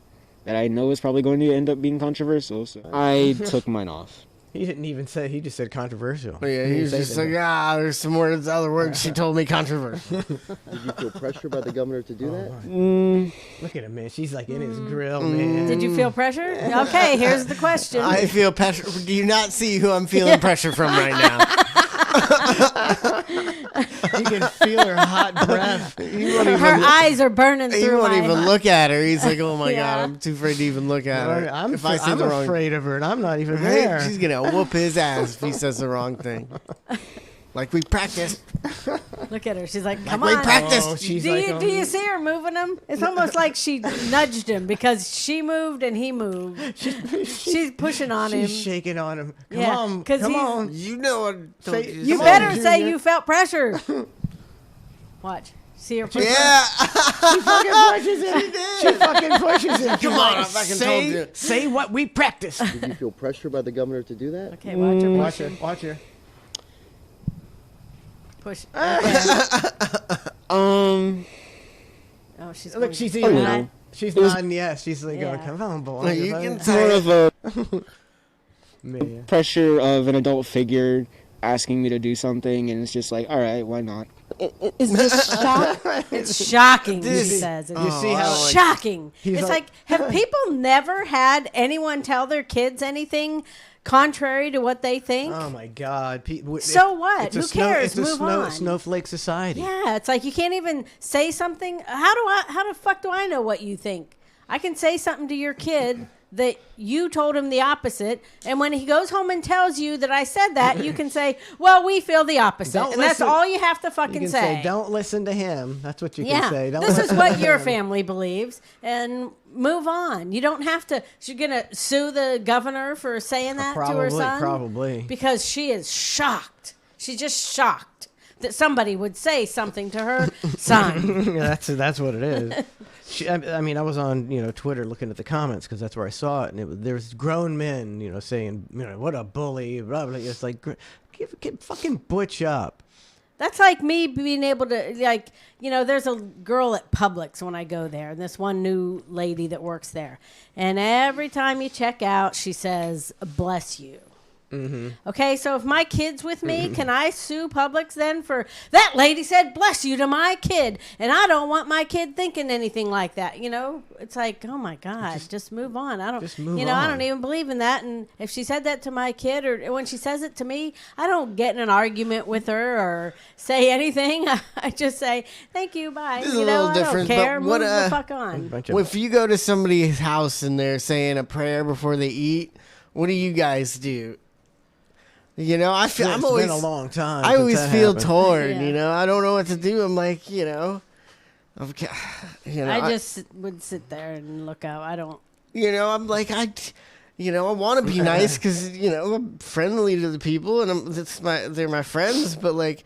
Speaker 11: that I know is probably going to end up being controversial. So I took mine off.
Speaker 1: He didn't even say. He just said controversial.
Speaker 6: Yeah, he was just like, there's some words, other words. She told me controversial.
Speaker 10: Did you feel pressure by the governor to do that?
Speaker 1: Look at him, man. She's like in his grill, man.
Speaker 7: Did you feel pressure? Okay, here's the question.
Speaker 6: I feel pressure. Do you not see who I'm feeling pressure from right now?
Speaker 1: You can feel her hot breath.
Speaker 7: Her eyes are burning through.
Speaker 6: He won't
Speaker 7: my
Speaker 6: even
Speaker 7: heart.
Speaker 6: look at her. He's like, oh my
Speaker 7: Yeah.
Speaker 6: God, I'm too afraid to even look at her.
Speaker 1: I'm
Speaker 6: the wrong
Speaker 1: afraid of her, and I'm not even
Speaker 6: Right?
Speaker 1: there.
Speaker 6: She's gonna whoop his ass if he says the wrong thing. Like we practiced.
Speaker 7: Look at her. She's like, come
Speaker 6: we
Speaker 7: on.
Speaker 6: practiced.
Speaker 1: Oh, she's
Speaker 7: Do
Speaker 1: like,
Speaker 7: you, do you see her moving him? It's almost like she nudged him because she moved and he moved. She's pushing on him.
Speaker 1: She's shaking on him. Come
Speaker 7: Yeah,
Speaker 1: on,
Speaker 7: 'cause
Speaker 1: come
Speaker 7: he's-
Speaker 1: on.
Speaker 6: You know what?
Speaker 7: You better say you felt pressure. Watch. See her push him?
Speaker 6: Yeah.
Speaker 1: She fucking pushes him. She fucking pushes him.
Speaker 6: Come on, I fucking told you.
Speaker 1: Say what we practiced.
Speaker 10: Did you feel pressure by the governor to do that?
Speaker 7: Okay, watch her.
Speaker 1: Watch her. Watch her.
Speaker 7: Push.
Speaker 11: Um,
Speaker 7: Oh, she's
Speaker 1: Look,
Speaker 7: going-
Speaker 1: she's
Speaker 11: Oh,
Speaker 1: even.
Speaker 11: no.
Speaker 1: She's
Speaker 11: It was-
Speaker 1: nodding yes. She's like,
Speaker 7: Yeah.
Speaker 1: going, come on, boy.
Speaker 6: Well, you can
Speaker 11: more
Speaker 6: say
Speaker 11: of a
Speaker 1: Man.
Speaker 11: pressure of an adult figure asking me to do something, and it's just like, all right, why not?
Speaker 9: Is this shock?
Speaker 7: It's shocking, she
Speaker 6: This-
Speaker 7: says.
Speaker 1: You see how like,
Speaker 7: Shocking.
Speaker 1: He's
Speaker 7: It's
Speaker 1: like-
Speaker 7: like, have people never had anyone tell their kids anything contrary to what they think?
Speaker 1: oh my God.
Speaker 7: So what? Who cares?
Speaker 1: It's a
Speaker 7: Move on.
Speaker 1: snowflake society.
Speaker 7: Yeah, it's like you can't even say something. How the fuck do I know what you think? I can say something to your kid that you told him the opposite, and when he goes home and tells you that I said that, you can say, well, we feel the opposite.
Speaker 1: Don't
Speaker 7: And that's
Speaker 1: listen-
Speaker 7: all you have to
Speaker 1: You
Speaker 7: fucking
Speaker 1: can say, don't listen to him. That's what you
Speaker 7: yeah,
Speaker 1: can say. Don't
Speaker 7: this is
Speaker 1: listen
Speaker 7: what
Speaker 1: to
Speaker 7: your
Speaker 1: him.
Speaker 7: family believes, and move on. You don't have to. You're gonna sue the governor for saying that to her son,
Speaker 1: Probably.
Speaker 7: because she is shocked. She's just shocked that somebody would say something to her son.
Speaker 1: that's what it is. I mean, I was on Twitter looking at the comments because that's where I saw it, and there's grown men saying what a bully. Blah, blah. It's like give fucking butch up.
Speaker 7: That's like me being able to, there's a girl at Publix when I go there, and this one new lady that works there. And every time you check out, she says, bless you. Mm-hmm. Okay, so if my kid's with me, can I sue Publix then for that lady said bless you to my kid, and I don't want my kid thinking anything like that. It's like, oh my God, just move on. I don't,
Speaker 1: just move
Speaker 7: I
Speaker 1: on.
Speaker 7: don't even believe in that. And if she said that to my kid, or when she says it to me, I don't get in an argument with her or say anything. I just say thank you, bye.
Speaker 6: This is a little different,
Speaker 7: I don't care.
Speaker 6: but what,
Speaker 7: Move the fuck on.
Speaker 6: If you go to somebody's house and they're saying a prayer before they eat, what do you guys do? I feel
Speaker 1: It's been a long time.
Speaker 6: I
Speaker 1: since
Speaker 6: always
Speaker 1: that
Speaker 6: feel
Speaker 1: happened.
Speaker 6: torn.
Speaker 7: Yeah.
Speaker 6: I don't know what to do. I'm like, okay,
Speaker 7: I just would sit there and look out. I don't.
Speaker 6: I'm like, I want to be nice because I'm friendly to the people and they're my friends, but like,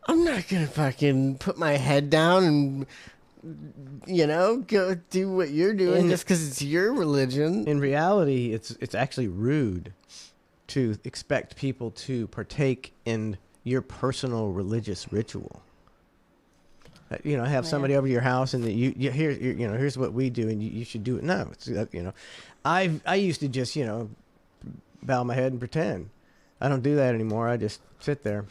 Speaker 6: I'm not gonna fucking put my head down and go do what you're doing just because it's your religion.
Speaker 1: In reality, it's actually rude to expect people to partake in your personal religious ritual. Have somebody over to your house and here's what we do and you should do it. No, it's I used to just bow my head and pretend. I don't do that anymore. I just sit there.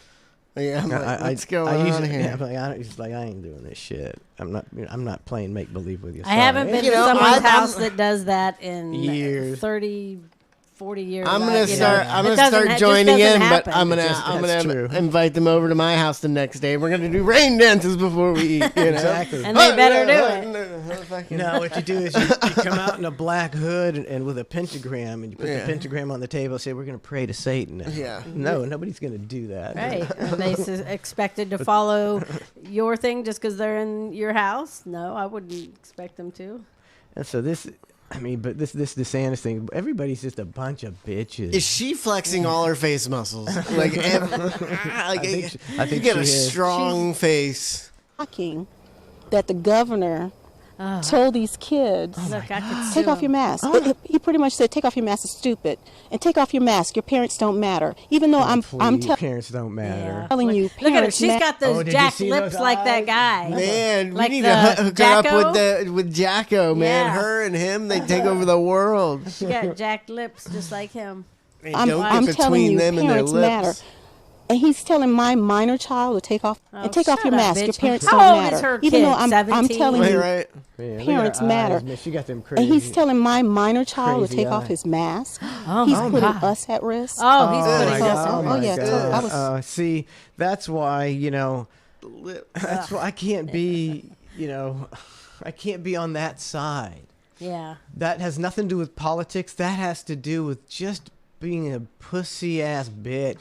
Speaker 6: Yeah, I'm like, let's go on here.
Speaker 1: Yeah, I ain't doing this shit. I'm not playing make believe with you.
Speaker 7: I haven't been to someone's house that does that in
Speaker 1: years.
Speaker 7: 35 40 years.
Speaker 6: I'm gonna
Speaker 7: you
Speaker 6: start.
Speaker 7: know,
Speaker 6: I'm
Speaker 7: it
Speaker 6: gonna
Speaker 7: doesn't
Speaker 6: start
Speaker 7: just
Speaker 6: joining
Speaker 7: doesn't
Speaker 6: in, but
Speaker 7: happen.
Speaker 6: I'm
Speaker 1: That's
Speaker 6: gonna
Speaker 1: true.
Speaker 6: invite them over to my house the next day. We're gonna do rain dances before we eat. You know?
Speaker 1: Exactly.
Speaker 7: And they better do it.
Speaker 1: No, what you do is you come out in a black hood and with a pentagram, and you put the pentagram on the table and say, we're going to pray to Satan.
Speaker 6: Yeah.
Speaker 1: No, nobody's going to do that.
Speaker 7: Right. Are they expected to follow your thing just because they're in your house? No, I wouldn't expect them to.
Speaker 1: And so this DeSantis thing, everybody's just a bunch of bitches.
Speaker 6: Is she flexing all her face muscles? Like,
Speaker 1: I think
Speaker 6: you get
Speaker 1: she
Speaker 6: a
Speaker 1: is.
Speaker 6: strong face.
Speaker 9: Shocking that the governor told these kids,
Speaker 7: Look, I could
Speaker 9: take
Speaker 7: sue
Speaker 9: off your
Speaker 7: him.
Speaker 9: mask. He pretty much said, take off your mask, it's stupid. And take off your mask, your parents don't matter. Even though I'm
Speaker 1: parents don't matter.
Speaker 9: telling you,
Speaker 7: Look at her.
Speaker 9: parents
Speaker 7: She's got those
Speaker 1: did you
Speaker 7: jacked
Speaker 1: see
Speaker 7: lips
Speaker 1: those
Speaker 7: like that
Speaker 1: eyes?
Speaker 7: guy.
Speaker 6: Man,
Speaker 7: Like
Speaker 6: we need
Speaker 7: the
Speaker 6: to hook her up
Speaker 7: Jacko?
Speaker 6: with Jacko, man.
Speaker 7: Yeah.
Speaker 6: Her and him, they take over the world.
Speaker 7: She got jacked lips just like him.
Speaker 6: Hey,
Speaker 9: I'm
Speaker 6: don't get
Speaker 9: telling
Speaker 6: between
Speaker 9: you,
Speaker 6: them and their
Speaker 9: parents
Speaker 6: lips.
Speaker 9: matter. And he's telling my minor child to take off
Speaker 7: Oh,
Speaker 9: and take off
Speaker 7: shut
Speaker 9: your
Speaker 7: up,
Speaker 9: mask.
Speaker 7: bitch.
Speaker 9: Your parents
Speaker 7: How
Speaker 9: don't
Speaker 7: old
Speaker 9: matter.
Speaker 7: is her
Speaker 9: Even
Speaker 7: kid?
Speaker 9: though I'm
Speaker 7: 17?
Speaker 9: telling
Speaker 6: Right,
Speaker 9: you,
Speaker 6: right.
Speaker 1: Man, look at
Speaker 9: parents
Speaker 1: her
Speaker 9: matter.
Speaker 1: eyes, man. She got them crazy.
Speaker 9: And he's telling my minor child to
Speaker 1: Crazy
Speaker 9: take off
Speaker 1: eye.
Speaker 9: his mask.
Speaker 7: Oh,
Speaker 9: He's
Speaker 7: my
Speaker 9: putting
Speaker 7: God.
Speaker 9: us at risk.
Speaker 7: Oh, he's
Speaker 6: Oh,
Speaker 7: putting
Speaker 6: my
Speaker 7: us
Speaker 6: God.
Speaker 7: on.
Speaker 6: Oh, my
Speaker 9: yeah.
Speaker 6: God.
Speaker 9: I was,
Speaker 1: See, that's why, that's why I can't be, I can't be on that side.
Speaker 7: Yeah.
Speaker 1: That has nothing to do with politics. That has to do with just being a pussy ass bitch.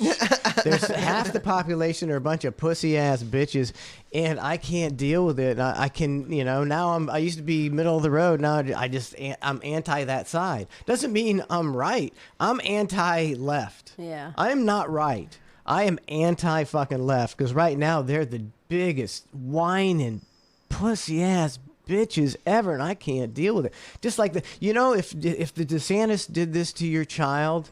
Speaker 1: There's half the population are a bunch of pussy ass bitches, and I can't deal with it. I can, now I used to be middle of the road. Now I'm anti that side. Doesn't mean I'm right. I'm anti left.
Speaker 7: Yeah.
Speaker 1: I am not right. I am anti fucking left because right now they're the biggest whining pussy ass bitches ever, and I can't deal with it. Just like if the DeSantis did this to your child,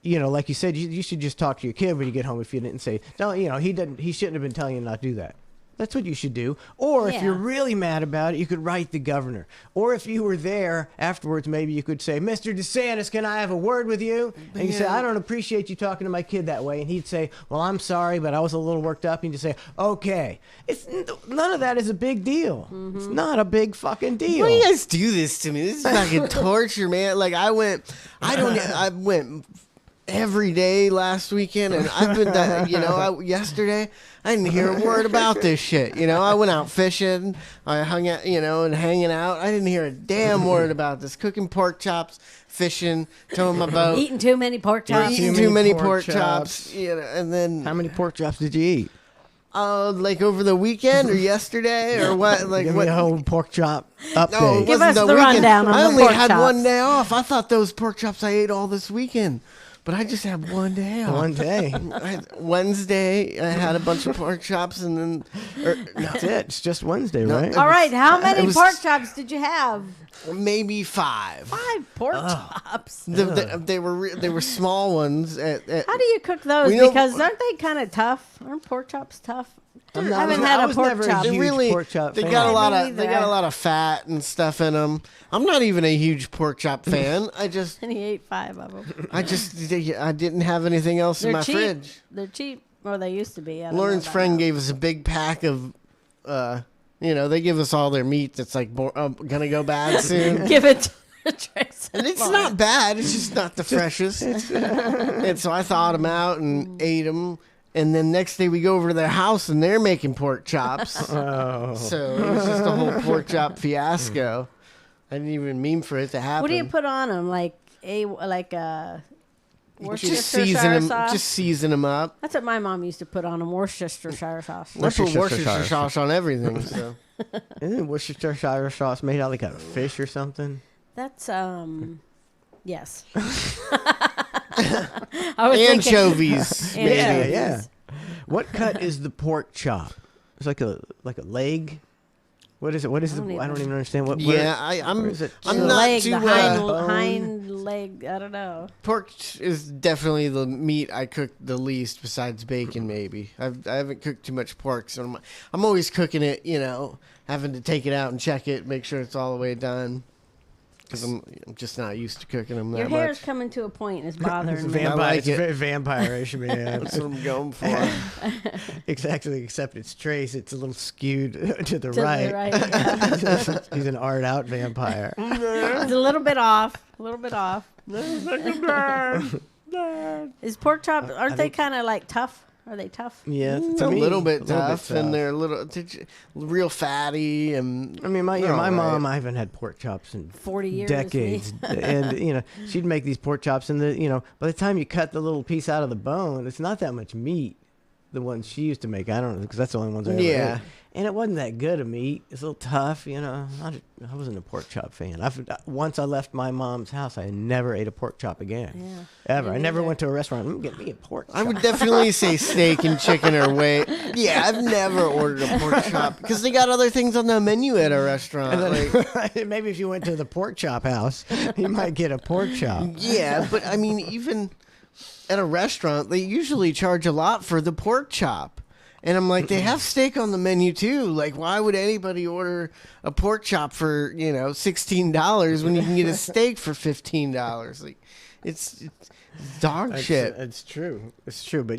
Speaker 1: like you said, you should just talk to your kid when you get home. If you didn't say, no, he shouldn't have been telling you not to do that. That's what you should do. Or if
Speaker 7: Yeah.
Speaker 1: you're really mad about it, you could write the governor. Or if you were there afterwards, maybe you could say, Mr. DeSantis, can I have a word with you? And you say, I don't appreciate you talking to my kid that way. And he'd say, well, I'm sorry, but I was a little worked up. And you say, okay. None of that is a big deal. It's not a big fucking deal.
Speaker 6: Why do you guys do this to me? This is fucking torture, man. Like I went every day last weekend, and I've been yesterday I didn't hear a word about this shit. I went out fishing, I hung out, and hanging out. I didn't hear a damn word about this. Cooking pork chops, fishing, towing my boat,
Speaker 7: Eating too many pork chops.
Speaker 6: eating too many pork chops. And then
Speaker 1: How many pork chops did you eat?
Speaker 6: like over the weekend or yesterday or what? Like
Speaker 1: Give
Speaker 6: what?
Speaker 1: me a whole pork chop update.
Speaker 6: No, it
Speaker 7: Give
Speaker 6: wasn't
Speaker 7: us
Speaker 6: the
Speaker 7: the
Speaker 6: weekend.
Speaker 7: rundown on
Speaker 6: I
Speaker 7: the
Speaker 6: only
Speaker 7: pork
Speaker 6: had
Speaker 7: chops.
Speaker 6: one day off. I thought those pork chops I ate all this weekend, but I just had one day off.
Speaker 1: One day.
Speaker 6: Wednesday, I had a bunch of pork chops, and then
Speaker 1: That's it. It's just Wednesday,
Speaker 6: No.
Speaker 1: right?
Speaker 7: All right, how many
Speaker 6: It was-
Speaker 7: pork chops did you have?
Speaker 6: maybe 5.
Speaker 7: 5 pork chops.
Speaker 6: They were small ones.
Speaker 7: How do you cook those?
Speaker 6: We know-
Speaker 7: Because aren't they kind of tough? Aren't pork chops tough? I
Speaker 1: I
Speaker 7: haven't
Speaker 1: was-
Speaker 7: had
Speaker 1: I
Speaker 7: a
Speaker 1: was
Speaker 7: pork
Speaker 1: never a
Speaker 7: chop.
Speaker 1: huge
Speaker 6: They really,
Speaker 1: pork chop
Speaker 6: they
Speaker 1: fan.
Speaker 6: got a lot
Speaker 7: Me
Speaker 6: of they
Speaker 7: neither.
Speaker 6: got a lot of fat and stuff in them. I'm not even a huge pork chop fan. I
Speaker 7: And he ate 5 of them.
Speaker 6: I didn't have anything else in
Speaker 7: They're
Speaker 6: my
Speaker 7: cheap.
Speaker 6: fridge.
Speaker 7: They're cheap. Or they used to be. I don't know
Speaker 6: Lauren's
Speaker 7: about
Speaker 6: friend
Speaker 7: now.
Speaker 6: gave us a big pack of, they give us all their meat that's like gonna go bad soon.
Speaker 7: Give it to Trace.
Speaker 6: And it's not bad. It's just not the freshest. And so I thawed them out and ate them. And then next day we go over to their house and they're making pork chops.
Speaker 1: Oh.
Speaker 6: So it was just a whole pork chop fiasco. I didn't even mean for it to happen.
Speaker 7: What do you put on them? Like Worcestershire sauce?
Speaker 6: Just season them up.
Speaker 7: That's what my mom used to put on them. Worcestershire sauce.
Speaker 6: I put Worcestershire sauce on everything. So
Speaker 1: Isn't Worcestershire sauce made out like a fish or something?
Speaker 7: That's yes. I was thinking-
Speaker 6: anchovies.
Speaker 1: Yeah,
Speaker 7: Anchovies.
Speaker 1: yeah. What cut is the pork chop? It's like a leg. What is it? What is
Speaker 7: I don't
Speaker 1: I don't
Speaker 7: even-
Speaker 1: even understand what.
Speaker 6: Yeah,
Speaker 1: where
Speaker 6: I'm
Speaker 1: is it?
Speaker 6: I'm
Speaker 7: the
Speaker 6: not
Speaker 7: leg,
Speaker 6: too
Speaker 7: the
Speaker 1: bone.
Speaker 7: hind leg. I don't know.
Speaker 6: pork is definitely the meat I cook the least besides bacon. Maybe I haven't cooked too much pork, so I'm always cooking it. Having to take it out and check it, make sure it's all the way done. Because I'm just not used to cooking them that
Speaker 7: Your hair's
Speaker 6: much.
Speaker 7: coming to a point and it's bothering me.
Speaker 6: I like
Speaker 1: It's
Speaker 6: it.
Speaker 1: very vampire-ish, man.
Speaker 6: That's what I'm going for.
Speaker 1: Exactly, except it's Trace. It's a little skewed to the
Speaker 7: To
Speaker 1: right.
Speaker 7: the right, yeah.
Speaker 1: He's an art out vampire.
Speaker 7: It's a little bit off. A little bit off. Is pork chop? Aren't they kind of like tough? Are they tough?
Speaker 1: Yeah,
Speaker 6: It's a little bit tough, and they're real fatty. And
Speaker 1: I mean, my mom, I haven't had pork chops in
Speaker 7: 40 years,
Speaker 1: decades, and she'd make these pork chops, and by the time you cut the little piece out of the bone, it's not that much meat. The ones she used to make, I don't know, because that's the only ones I ever ate. And it wasn't that good of meat. It's a little tough, I wasn't a pork chop fan. Once I left my mom's house, I never ate a pork chop again.
Speaker 7: Yeah.
Speaker 1: Ever. I never went to a restaurant. Get me a pork chop.
Speaker 6: I would definitely say steak and chicken are way. Yeah, I've never ordered a pork chop because they got other things on the menu at a restaurant.
Speaker 1: Then, maybe if you went to the pork chop house, you might get a pork chop.
Speaker 6: Yeah, but I mean, even at a restaurant, they usually charge a lot for the pork chop. And I'm like, they have steak on the menu too. Like, why would anybody order a pork chop for, $16 when you can get a steak for $15? Like, it's dog shit.
Speaker 1: It's true. It's true. But,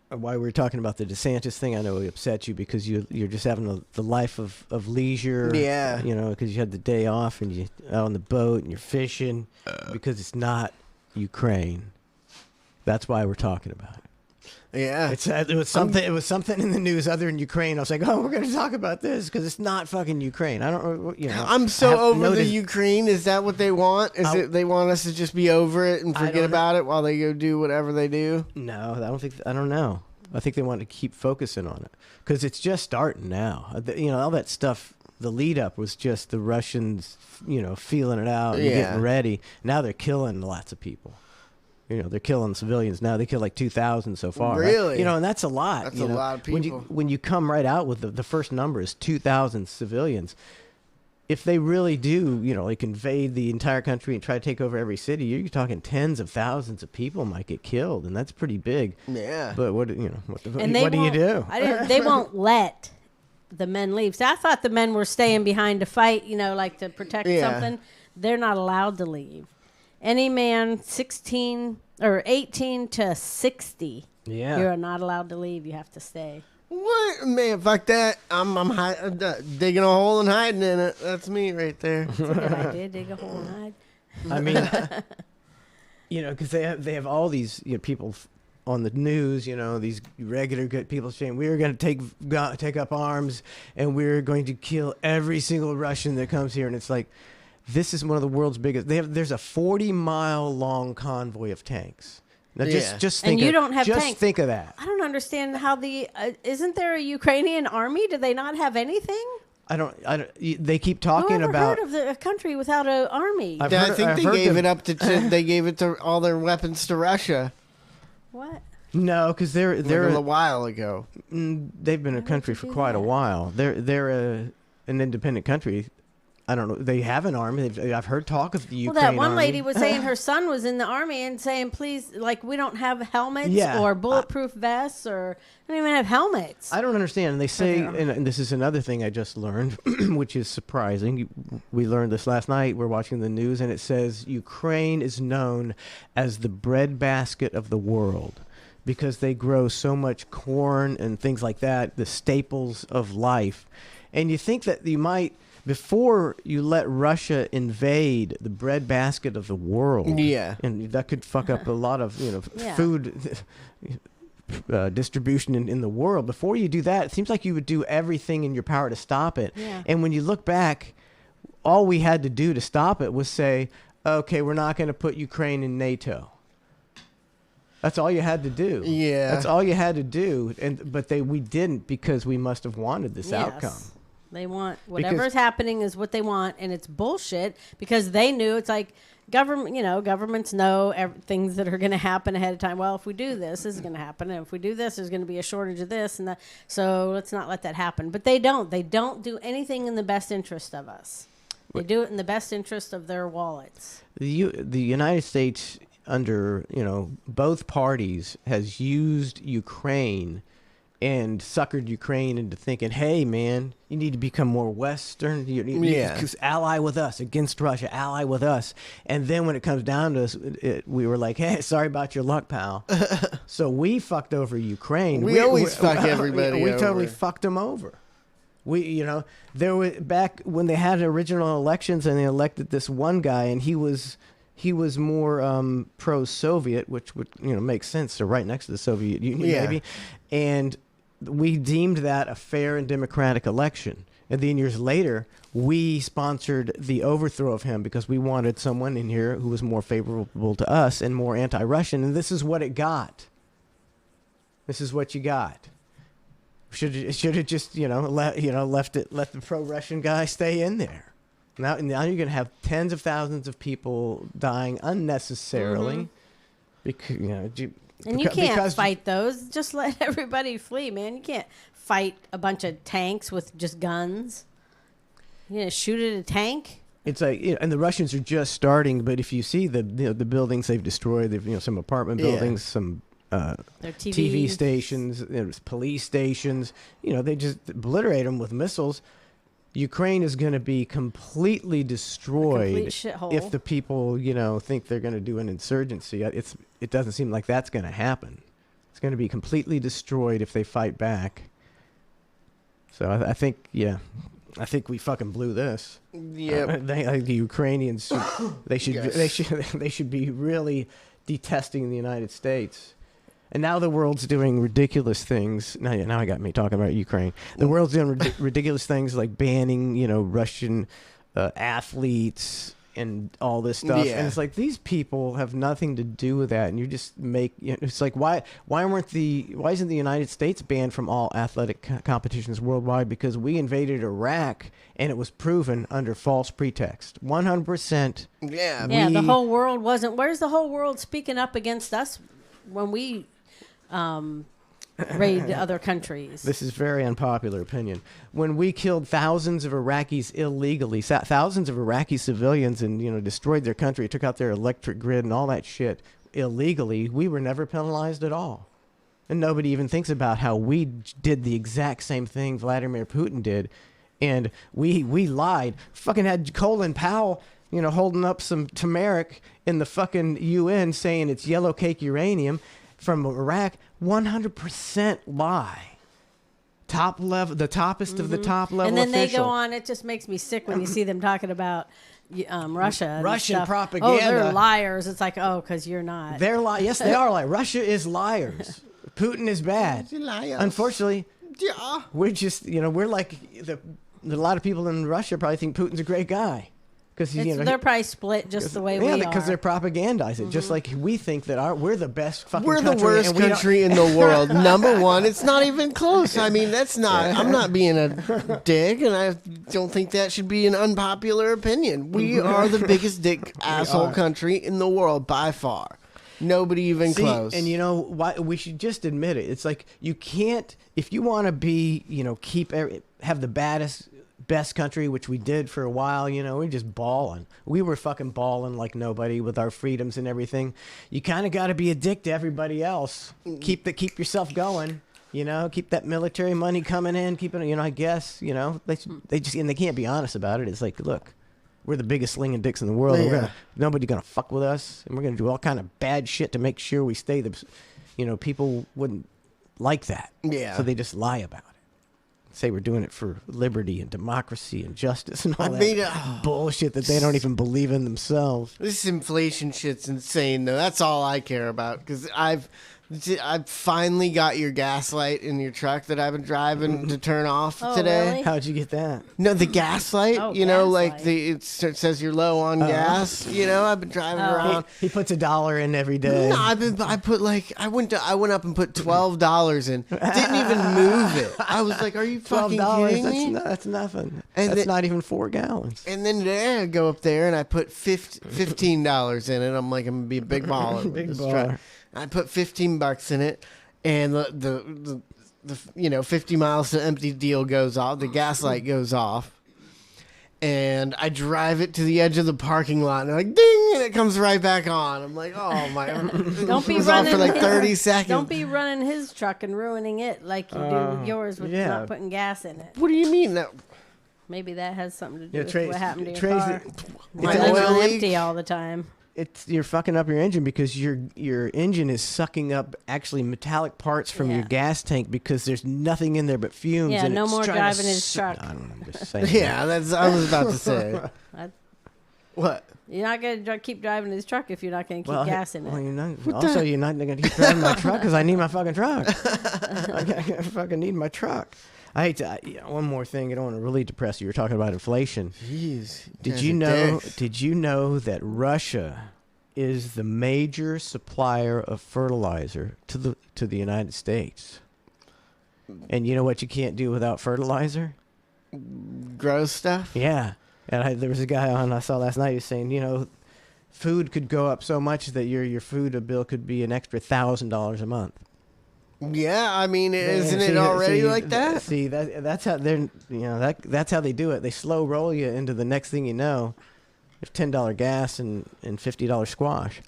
Speaker 1: why we were talking about the DeSantis thing, I know it upset you because you're just having the life of leisure.
Speaker 6: Yeah.
Speaker 1: Because you had the day off and you're out on the boat and you're fishing because it's not Ukraine. That's why we're talking about it.
Speaker 6: Yeah,
Speaker 1: it was something. It was something in the news other than Ukraine. I was like, we're going to talk about this because it's not fucking Ukraine. I don't,
Speaker 6: I'm so over the Ukraine. Is that what they want? Is it they want us to just be over it and forget about it while they go do whatever they do?
Speaker 1: No, I don't know. I think they want to keep focusing on it because it's just starting now. All that stuff. The lead up was just the Russians, feeling it out and getting ready. Now they're killing lots of people. They're killing civilians now. They kill like 2,000 so far.
Speaker 6: Really?
Speaker 1: Right? And that's a lot.
Speaker 6: That's a lot of people.
Speaker 1: When you come right out with the first number is 2,000 civilians. If they really do, like invade the entire country and try to take over every city, you're talking tens of thousands of people might get killed, and that's pretty big.
Speaker 6: Yeah.
Speaker 1: But what do you do?
Speaker 7: They won't let the men leave. So I thought the men were staying behind to fight, like to protect something. They're not allowed to leave. Any man 18 to 60, you're not allowed to leave. You have to stay.
Speaker 6: What? Man, fuck that. I'm digging a hole and hiding in it. That's me right there.
Speaker 7: That's a good idea. Dig a hole and hide.
Speaker 1: I mean, because they have all these people on the news, these regular good people saying we're going to take up arms and we're going to kill every single Russian that comes here, and it's like, this is one of the world's biggest. There's a 40-mile long convoy of tanks. Now just think.
Speaker 7: And you don't have tanks.
Speaker 1: Just think of that.
Speaker 7: I don't understand how isn't there a Ukrainian army? Do they not have anything?
Speaker 1: I don't. They keep talking
Speaker 7: Whoever
Speaker 1: about.
Speaker 7: heard of a country without an army?
Speaker 6: I think they gave it up to. They gave it to all their weapons to Russia.
Speaker 7: What?
Speaker 1: No, because they're
Speaker 6: a while ago.
Speaker 1: They've been a country for quite a while. They're an independent country. I don't know. They have an army. I've heard talk of the Ukraine
Speaker 7: Well, that one
Speaker 1: army.
Speaker 7: lady was saying her son was in the army and saying, please, like, we don't have helmets or bulletproof vests or we don't even have helmets.
Speaker 1: I don't understand. And they say, and this is another thing I just learned, which is surprising. We learned this last night. We're watching the news, and it says Ukraine is known as the breadbasket of the world because they grow so much corn and things like that, the staples of life. And you think that you might... Before you let Russia invade the breadbasket of the world, and that could fuck up a lot of food distribution in the world. Before you do that, it seems like you would do everything in your power to stop it.
Speaker 7: Yeah.
Speaker 1: And when you look back, all we had to do to stop it was say, "Okay, we're not going to put Ukraine in NATO." That's all you had to do.
Speaker 6: Yeah,
Speaker 1: that's all you had to do. But we didn't because we must have wanted this outcome.
Speaker 7: They want whatever's happening is what they want, and it's bullshit because they knew it's like governments know things that are going to happen ahead of time. Well, if we do this, this is going to happen, and if we do this, there's going to be a shortage of this and that. So let's not let that happen. But they don't. They don't do anything in the best interest of us. They do it in the best interest of their wallets.
Speaker 1: The United States, under both parties, has used Ukraine and suckered Ukraine into thinking, hey, man, you need to become more Western. You need to ally with us against Russia, ally with us. And then when it comes down to us, we were like, hey, sorry about your luck, pal. So we fucked over Ukraine.
Speaker 6: We always fuck everybody
Speaker 1: We
Speaker 6: over.
Speaker 1: totally fucked them over. There was back when they had original elections and they elected this one guy, and he was more pro-Soviet, which would make sense. They're right next to the Soviet Union, maybe, and we deemed that a fair and democratic election. And then years later, we sponsored the overthrow of him because we wanted someone in here who was more favorable to us and more anti-Russian. And this is what it got. This is what you got. Should have just let the pro-Russian guy stay in there. Now you're gonna have tens of thousands of people dying unnecessarily because
Speaker 7: you can't fight those. Just let everybody flee, man. You can't fight a bunch of tanks with just guns. You gonna shoot at a tank?
Speaker 1: It's like, and the Russians are just starting. But if you see the buildings they've destroyed, they've some apartment buildings, some TV stations, police stations. They just obliterate them with missiles. Ukraine is going to be completely destroyed if the people think they're going to do an insurgency. It doesn't seem like that's going to happen. It's going to be completely destroyed if they fight back. So I think we fucking blew this.
Speaker 6: Yeah,
Speaker 1: the Ukrainians they should be really detesting the United States. And now the world's doing ridiculous things. Now I got me talking about Ukraine. The world's doing ridiculous things like banning, Russian athletes and all this stuff.
Speaker 6: Yeah.
Speaker 1: And it's like these people have nothing to do with that. And you just make it's like why isn't the United States banned from all athletic competitions worldwide? Because we invaded Iraq and it was proven under false pretext. 100%.
Speaker 6: Yeah.
Speaker 7: The whole world wasn't. Where's the whole world speaking up against us when we raid other countries?
Speaker 1: This is very unpopular opinion. When we killed thousands of Iraqis illegally, thousands of Iraqi civilians, and destroyed their country, took out their electric grid and all that shit illegally, we were never penalized at all. And nobody even thinks about how we did the exact same thing Vladimir Putin did, and we lied. Fucking had Colin Powell, holding up some turmeric in the fucking UN saying it's yellow cake uranium from Iraq. 100% lie. Top level, the toppest of the top level.
Speaker 7: And then
Speaker 1: official.
Speaker 7: they go on. It just makes me sick when you see them talking about Russia. And
Speaker 1: Russian
Speaker 7: stuff.
Speaker 1: propaganda.
Speaker 7: Oh, they're liars. It's like, because you're not.
Speaker 1: They're yes, they are liars. Russia is liars. Putin is bad. Unfortunately, we're just we're like a lot of people in Russia probably think Putin's a great guy. Because
Speaker 7: they're probably split just the way we are.
Speaker 1: Yeah, because they're propagandizing. Just like we think that we're the best fucking country.
Speaker 6: We're the worst country in the world. Number one. It's not even close. I mean, that's not. I'm not being a dick, and I don't think that should be an unpopular opinion. We are the biggest dick asshole country in the world by far. Nobody even close.
Speaker 1: And why we should just admit it. It's like you can't if you want to be have the best country, which we did for a while, we're just balling. We were fucking balling like nobody with our freedoms and everything. You kind of got to be a dick to everybody else. Keep yourself going. Keep that military money coming in. Keep it. I guess. They can't be honest about it. It's like, look, we're the biggest slinging dicks in the world.
Speaker 6: Yeah.
Speaker 1: Nobody's gonna fuck with us, and we're gonna do all kind of bad shit to make sure we stay. People wouldn't like that.
Speaker 6: Yeah.
Speaker 1: So they just lie about it. Say we're doing it for liberty and democracy and justice and all that bullshit that they don't even believe in themselves.
Speaker 6: This inflation shit's insane, though. That's all I care about, because I've finally got your gas light in your truck that I've been driving to turn off today.
Speaker 7: Really?
Speaker 1: How'd you get that?
Speaker 6: No, the gas light.
Speaker 7: Gas light.
Speaker 6: It says you're low on gas. I've been driving around.
Speaker 1: He puts $1 in every day.
Speaker 6: No, I went up and put $12 in. Didn't even move it. I was like, "Are you fucking kidding me?"
Speaker 1: That's nothing.
Speaker 6: And
Speaker 1: that's not even 4 gallons.
Speaker 6: And then today I go up there and I put $15 in it. I'm like, I'm gonna be a big baller.
Speaker 1: Big
Speaker 6: with this
Speaker 1: baller.
Speaker 6: truck. I put $15 in it, and the 50 miles to empty deal goes off. The gas light goes off, and I drive it to the edge of the parking lot, and I'm like, ding, and it comes right back on. I'm like, oh my!
Speaker 7: Don't be
Speaker 6: it was
Speaker 7: running
Speaker 6: on for like 30 seconds.
Speaker 7: Don't be running his truck and ruining it like you do with yours with not putting gas in it.
Speaker 6: What do you mean?
Speaker 7: Maybe that has something to do with
Speaker 1: Trace-
Speaker 7: what happened to your
Speaker 1: Trace-
Speaker 7: car.
Speaker 6: My
Speaker 7: Running
Speaker 6: oil
Speaker 7: on
Speaker 6: leak?
Speaker 7: empty all the time.
Speaker 1: you're fucking up your engine because your engine is sucking up actually metallic parts from your gas tank because there's nothing in there but fumes.
Speaker 7: Yeah,
Speaker 1: and
Speaker 7: no
Speaker 1: it's
Speaker 7: more
Speaker 1: trying to
Speaker 7: driving his truck.
Speaker 1: I don't know. I'm just saying.
Speaker 6: Yeah, that's. I was about to say. What?
Speaker 7: You're not going to keep driving his truck if you're not going to keep gas in it.
Speaker 1: Well, you're not going to keep driving my truck because I need my fucking truck. I fucking need my truck. I hate to. One more thing. I don't want to really depress you. You're talking about inflation.
Speaker 6: Jeez.
Speaker 1: Did you know that Russia is the major supplier of fertilizer to the United States? And you know what you can't do without fertilizer?
Speaker 6: Grow stuff?
Speaker 1: Yeah. And there was a guy on I saw last night who's saying, food could go up so much that your food bill could be an extra $1,000 a month.
Speaker 6: Yeah, I mean, isn't it already like that?
Speaker 1: See, that's how they're, that's how they do it. They slow roll you into the next thing you know, there's $10 gas and $50 squash.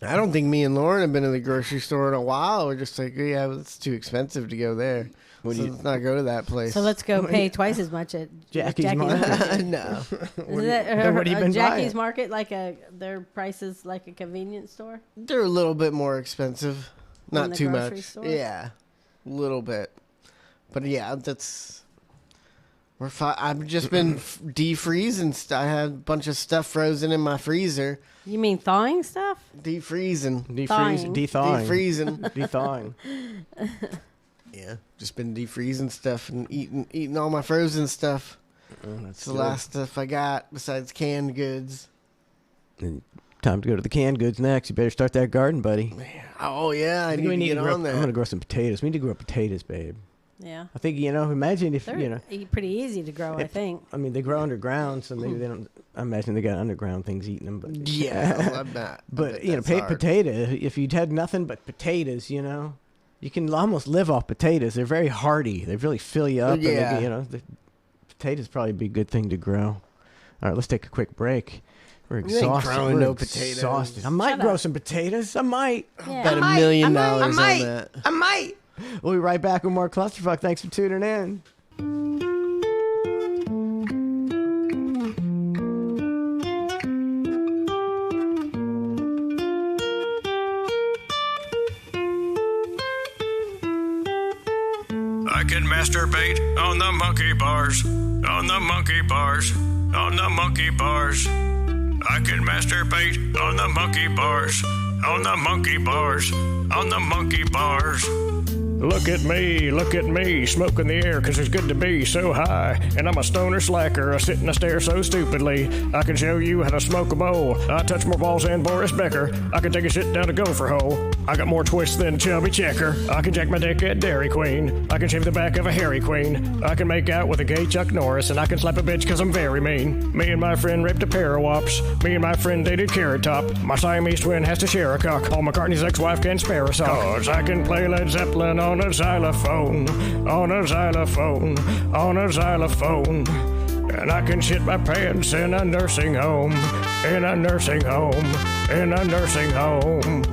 Speaker 6: I don't think me and Lauren have been to the grocery store in a while. We're just like, yeah, it's too expensive to go there. Let's not go to that place.
Speaker 7: So let's go pay twice as much at
Speaker 1: Jackie's Market.
Speaker 6: No.
Speaker 7: Is that
Speaker 1: what have you been
Speaker 7: Jackie's
Speaker 1: buying?
Speaker 7: Market their prices like a convenience store?
Speaker 6: They're a little bit more expensive. Not
Speaker 7: the
Speaker 6: too
Speaker 7: grocery
Speaker 6: much.
Speaker 7: store?
Speaker 6: Yeah, a little bit. But yeah, we're fine. I've just been defreezing. I had a bunch of stuff frozen in my freezer.
Speaker 7: You mean thawing stuff?
Speaker 6: Defreezing.
Speaker 7: Thawing.
Speaker 6: Defreezing.
Speaker 1: Thawing.
Speaker 6: Yeah, just been defreezing stuff and eating all my frozen stuff. That's the last stuff I got besides canned goods.
Speaker 1: And time to go to the canned goods next. You better start that garden, buddy.
Speaker 6: Oh yeah, I need to get on that.
Speaker 1: I'm gonna grow some potatoes. We need to grow potatoes, babe.
Speaker 7: Yeah.
Speaker 1: I think imagine if
Speaker 7: They're pretty easy to grow. I think.
Speaker 1: I mean, they grow underground, so maybe they don't. I imagine they got underground things eating them. But
Speaker 6: yeah, I'm not.
Speaker 1: But potato. If you'd had nothing but potatoes, you can almost live off potatoes. They're very hardy. They really fill you up.
Speaker 6: Yeah.
Speaker 1: And the potatoes probably be a good thing to grow. All right, let's take a quick break. We're exhausted.
Speaker 6: Growing no potatoes.
Speaker 1: Exhausted. I might grow some potatoes. I might.
Speaker 7: Yeah.
Speaker 6: Bet $1 million on that.
Speaker 1: I might. We'll be right back with more ClusterFuck. Thanks for tuning in.
Speaker 12: I can masturbate on the monkey bars, on the monkey bars, on the monkey bars. I can masturbate on the monkey bars, on the monkey bars, on the monkey bars. Look at me, smoking the air 'cause it's good to be so high. And I'm a stoner slacker, I sit and I stare so stupidly. I can show you how to smoke a bowl. I touch more balls than Boris Becker. I can take a shit down a gopher hole. I got more twists than a chubby checker. I can jack my dick at Dairy Queen. I can shave the back of a hairy queen. I can make out with a gay Chuck Norris. And I can slap a bitch 'cause I'm very mean. Me and my friend ripped a pair of wops. Me and my friend dated Carrot Top. My Siamese twin has to share a cock. Paul McCartney's ex-wife can spare a sock. 'Cause I can play Led Zeppelin on a xylophone, on a xylophone, on a xylophone. And I can shit my pants in a nursing home, in a nursing home, in a nursing home.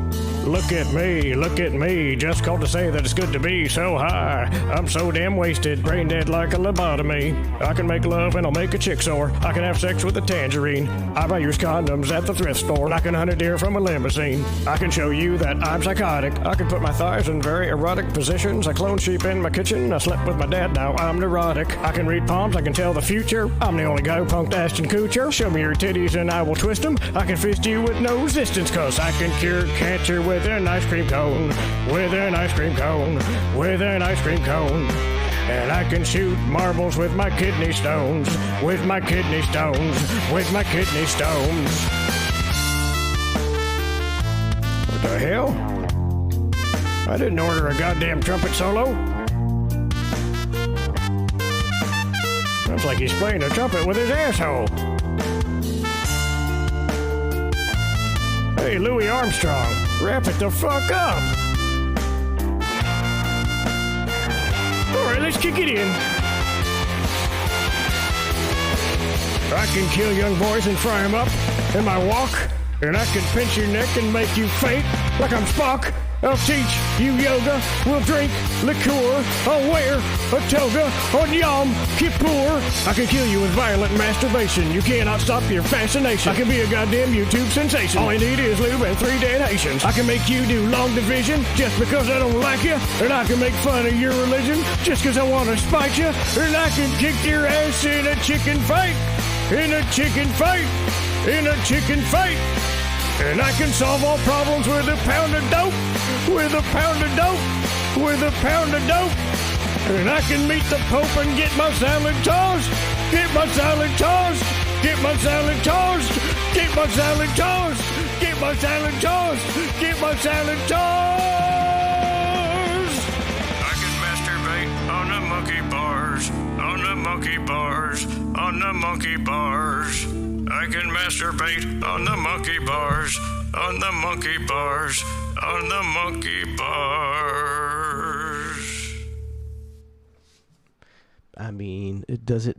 Speaker 12: Look at me, just called to say that it's good to be so high. I'm so damn wasted, brain dead like a lobotomy. I can make love and I'll make a chick sore. I can have sex with a tangerine. I buy used condoms at the thrift store. I can hunt a deer from a limousine. I can show you that I'm psychotic. I can put my thighs in very erotic positions. I clone sheep in my kitchen. I slept with my dad, now I'm neurotic. I can read palms, I can tell the future. I'm the only guy who punked Ashton Kutcher. Show me your titties and I will twist them. I can fist you with no resistance 'cause I can cure cancer with an ice cream cone, with an ice cream cone, with an ice cream cone. And I can shoot marbles with my kidney stones, with my kidney stones, with my kidney stones. What the hell? I didn't order a goddamn trumpet solo. Sounds like he's playing a trumpet with his asshole. Hey, Louis Armstrong, wrap it the fuck up. All right, let's kick it in. I can kill young boys and fry them up in my walk, and I can pinch your neck and make you faint like I'm Spock.
Speaker 13: I'll teach you yoga. We'll drink liqueur. I'll wear a toga on Yom Kippur. I can kill you with violent masturbation. You cannot stop your fascination. I can be a goddamn YouTube sensation. All I need is lube and 3 dead Haitians. I can make you do long division just because I don't like you. And I can make fun of your religion just because I want to spite you. And I can kick your ass in a chicken fight. In a chicken fight. In a chicken fight. And I can solve all problems with a pound of dope. With a pound of dope. With a pound of dope. And I can meet the Pope and get my salad tossed. Get my salad tossed. Get my salad tossed. Get my salad tossed. Get my salad tossed. Get my salad tossed.
Speaker 12: I can masturbate on the monkey bars. On the monkey bars. On the monkey bars. I can masturbate on the monkey bars. On the monkey bars. On the monkey bars.
Speaker 1: I mean, does it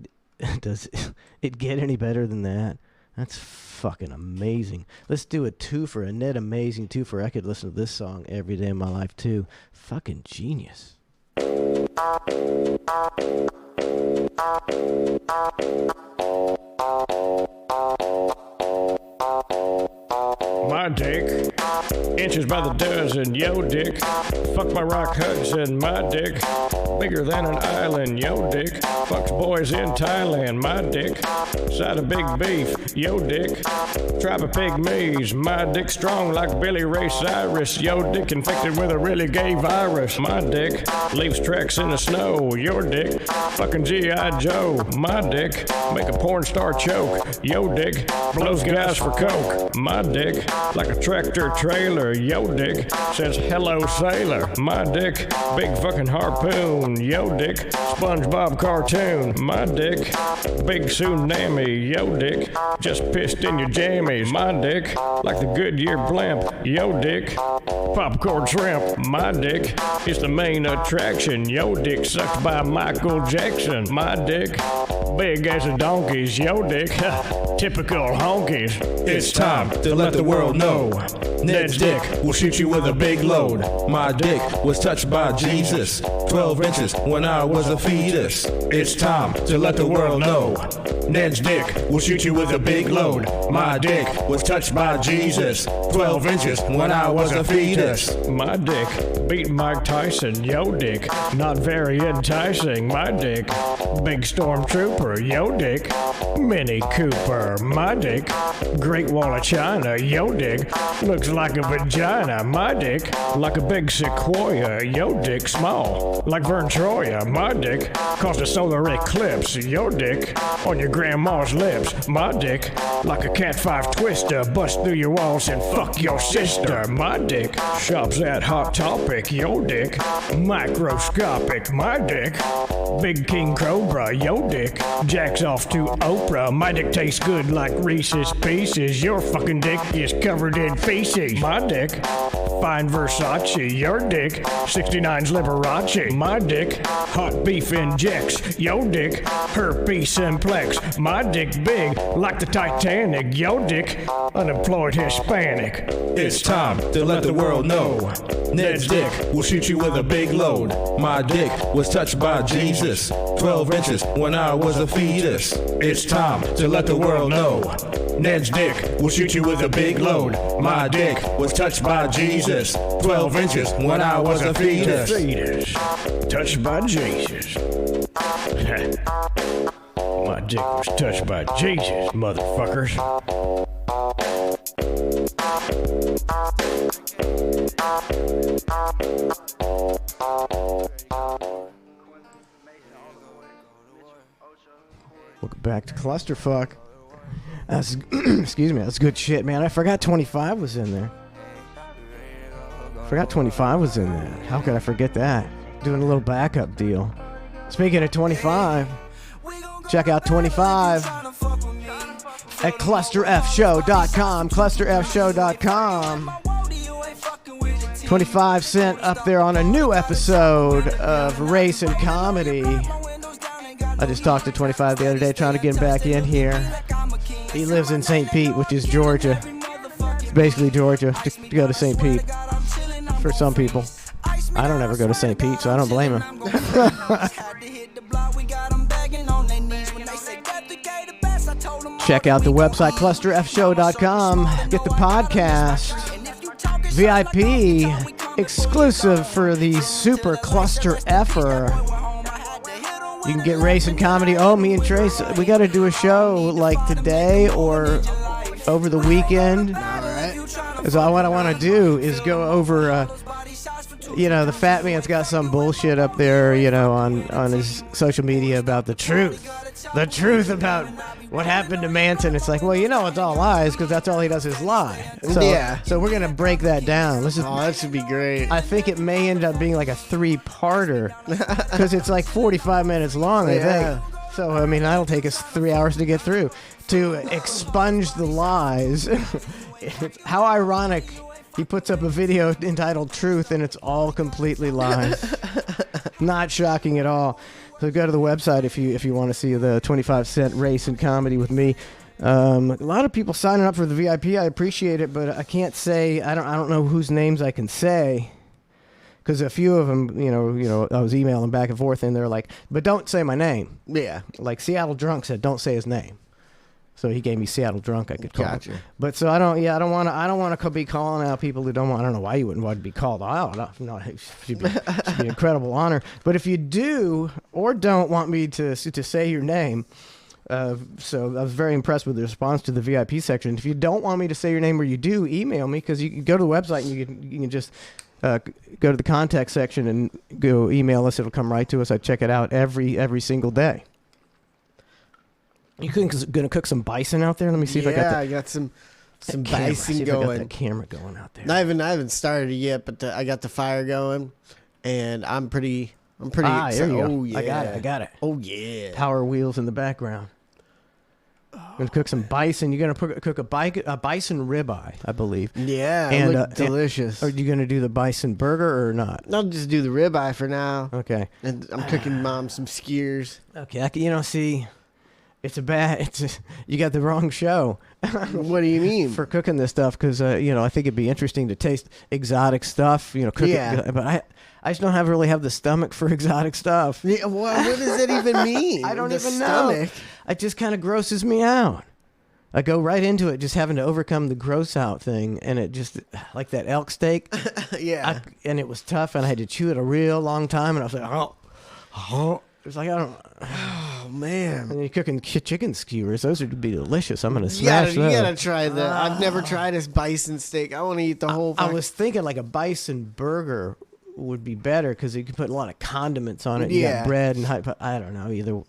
Speaker 1: get any better than that? That's fucking amazing. Let's do a twofer, a net amazing twofer. I could listen to this song every day of my life too. Fucking genius.
Speaker 13: My dick, inches by the dozen, yo dick. Fuck my Rock Hudson, my dick. Bigger than an island, yo dick. Fucks boys in Thailand, my dick. Side of big beef, yo dick. Tribe of pygmies, my dick strong like Billy Ray Cyrus. Yo dick infected with a really gay virus. My dick leaves tracks in the snow, your dick. Fucking G.I. Joe, my dick. Make a porn star choke, yo dick. Blows guys for coke, my dick. Like a tractor trailer, yo dick. Says hello sailor, my dick. Big fucking harpoon, yo dick. SpongeBob cartoon, my dick. Big tsunami, yo dick. Just pissed in your jammies, my dick. Like the Goodyear blimp, yo dick. Popcorn shrimp, my dick. It's the main attraction, yo dick. Sucked by Michael Jackson, my dick. Big as a donkey's, yo dick. Typical honkies.
Speaker 14: It's time to let the world know. Ned's dick will shoot you with a big load. My dick was touched by Jesus, 12 inches when I was a fetus. It's time to let the world know. Ned's dick will shoot you with a big load. My dick was touched by Jesus, 12 inches when I was a fetus.
Speaker 13: My dick beat Mike Tyson, yo dick. Not very enticing, my dick. Big stormtrooper, yo dick. Mini Cooper, my dick. Great Wall of China, yo dick. Looks like a vagina, my dick. Like a big sequoia, yo dick. Small, like Vern Troyer, my dick. Caused a solar eclipse, yo dick. On your grandma's lips, my dick. Like a Cat 5 twister, bust through your walls and fuck your sister, my dick. Shops at Hot Topic, yo dick. Microscopic, my dick. Big King Cobra, yo dick. Jacks off to Oprah, my dick tastes good like Reese's Pieces. Your fucking dick is covered in feces, my dick. Fine Versace, your dick. 69's Liberace, my dick. Hot beef injects, yo dick. Herpes simplex, my dick big like the Titanic, yo dick. Unemployed Hispanic.
Speaker 14: It's time to let the world know. Ned's dick will shoot you with a big load. My dick was touched by Jesus, 12 inches when I was a fetus. It's time to let the world know. Ned's dick will shoot you with a big load. My dick was touched by Jesus, 12 inches when I was a fetus.
Speaker 13: Touched by Jesus. My dick was touched by Jesus, motherfuckers.
Speaker 1: Welcome back to Clusterfuck. That's excuse me, that's good shit, man. I forgot 25 was in there. Forgot 25 was in there. How could I forget that? Doing a little backup deal. Speaking of 25, check out 25 at ClusterFshow.com. ClusterFshow.com. 25 Cent up there on a new episode of Race and Comedy. I just talked to 25 the other day trying to get him back in here. He lives in St. Pete, which is Georgia. It's basically Georgia to go to St. Pete. for some people. I don't ever go to St. Pete, so I don't blame him. Check out the website, ClusterFshow.com. Get the podcast. VIP exclusive for the Super Cluster Effer. You can get race and comedy. Oh, me and Trace, we got to do a show like today or over the weekend.
Speaker 6: All right.
Speaker 1: So what I want to do is go over, the fat man's got some bullshit up there, on his social media about the truth. The truth about what happened to Manson. It's like, well, it's all lies because that's all he does is lie. So,
Speaker 6: yeah.
Speaker 1: So we're going to break that down.
Speaker 6: That should be great.
Speaker 1: I think it may end up being like a 3-parter because it's like 45 minutes long, I think. So, that'll take us 3 hours to get through. To expunge the lies. How ironic. He puts up a video entitled Truth, and it's all completely lies. Not shocking at all. So go to the website if you want to see the 25-cent race and comedy with me. A lot of people signing up for the VIP. I appreciate it, but I can't say. I don't know whose names I can say. Because a few of them, I was emailing back and forth, and they're like, "But don't say my name."
Speaker 6: Yeah.
Speaker 1: Like Seattle Drunk said, "Don't say his name." So he gave me Seattle Drunk. I could call
Speaker 6: Gotcha.
Speaker 1: him. But so I don't want to be calling out people who don't want. I don't know why you wouldn't want to be called out. No, it should be an incredible honor. But if you do or don't want me to say your name, so I was very impressed with the response to the VIP section. If you don't want me to say your name, or you do, email me, because you can go to the website and you can just go to the contact section and go email us. It'll come right to us. I check it out every single day. You gonna cook some bison out there? Let me see if I got that.
Speaker 6: I got some
Speaker 1: camera.
Speaker 6: bison
Speaker 1: See if
Speaker 6: going.
Speaker 1: I got that camera going out there.
Speaker 6: I haven't started it yet, but I got the fire going, and I'm pretty excited.
Speaker 1: There you go.
Speaker 6: Oh yeah,
Speaker 1: I got it.
Speaker 6: Oh yeah.
Speaker 1: Power wheels in the background. Gonna cook some bison. You're gonna cook a bison ribeye, I believe.
Speaker 6: Yeah,
Speaker 1: and
Speaker 6: look delicious.
Speaker 1: Are you gonna do the bison burger or not?
Speaker 6: I'll just do the ribeye for now.
Speaker 1: Okay.
Speaker 6: And I'm cooking Mom some skewers.
Speaker 1: Okay, see. You got the wrong show.
Speaker 6: What do you mean?
Speaker 1: For cooking this stuff, because I think it'd be interesting to taste exotic stuff. Cook it, but I just don't really have the stomach for exotic stuff.
Speaker 6: Yeah, what does that even mean?
Speaker 1: I don't
Speaker 6: the
Speaker 1: even
Speaker 6: stomach.
Speaker 1: know. It just kind of grosses me out. I go right into it, just having to overcome the gross out thing, and it just like that elk steak.
Speaker 6: Yeah,
Speaker 1: and it was tough, and I had to chew it a real long time, and I was like, oh. It's like, I don't.
Speaker 6: Oh man!
Speaker 1: And you're cooking chicken skewers; those would be delicious. I'm gonna smash
Speaker 6: You
Speaker 1: those.
Speaker 6: gotta try that. I've never tried this bison steak. I want to eat the whole.
Speaker 1: I was thinking like a bison burger would be better because you could put a lot of condiments on it. You got bread and I don't know either.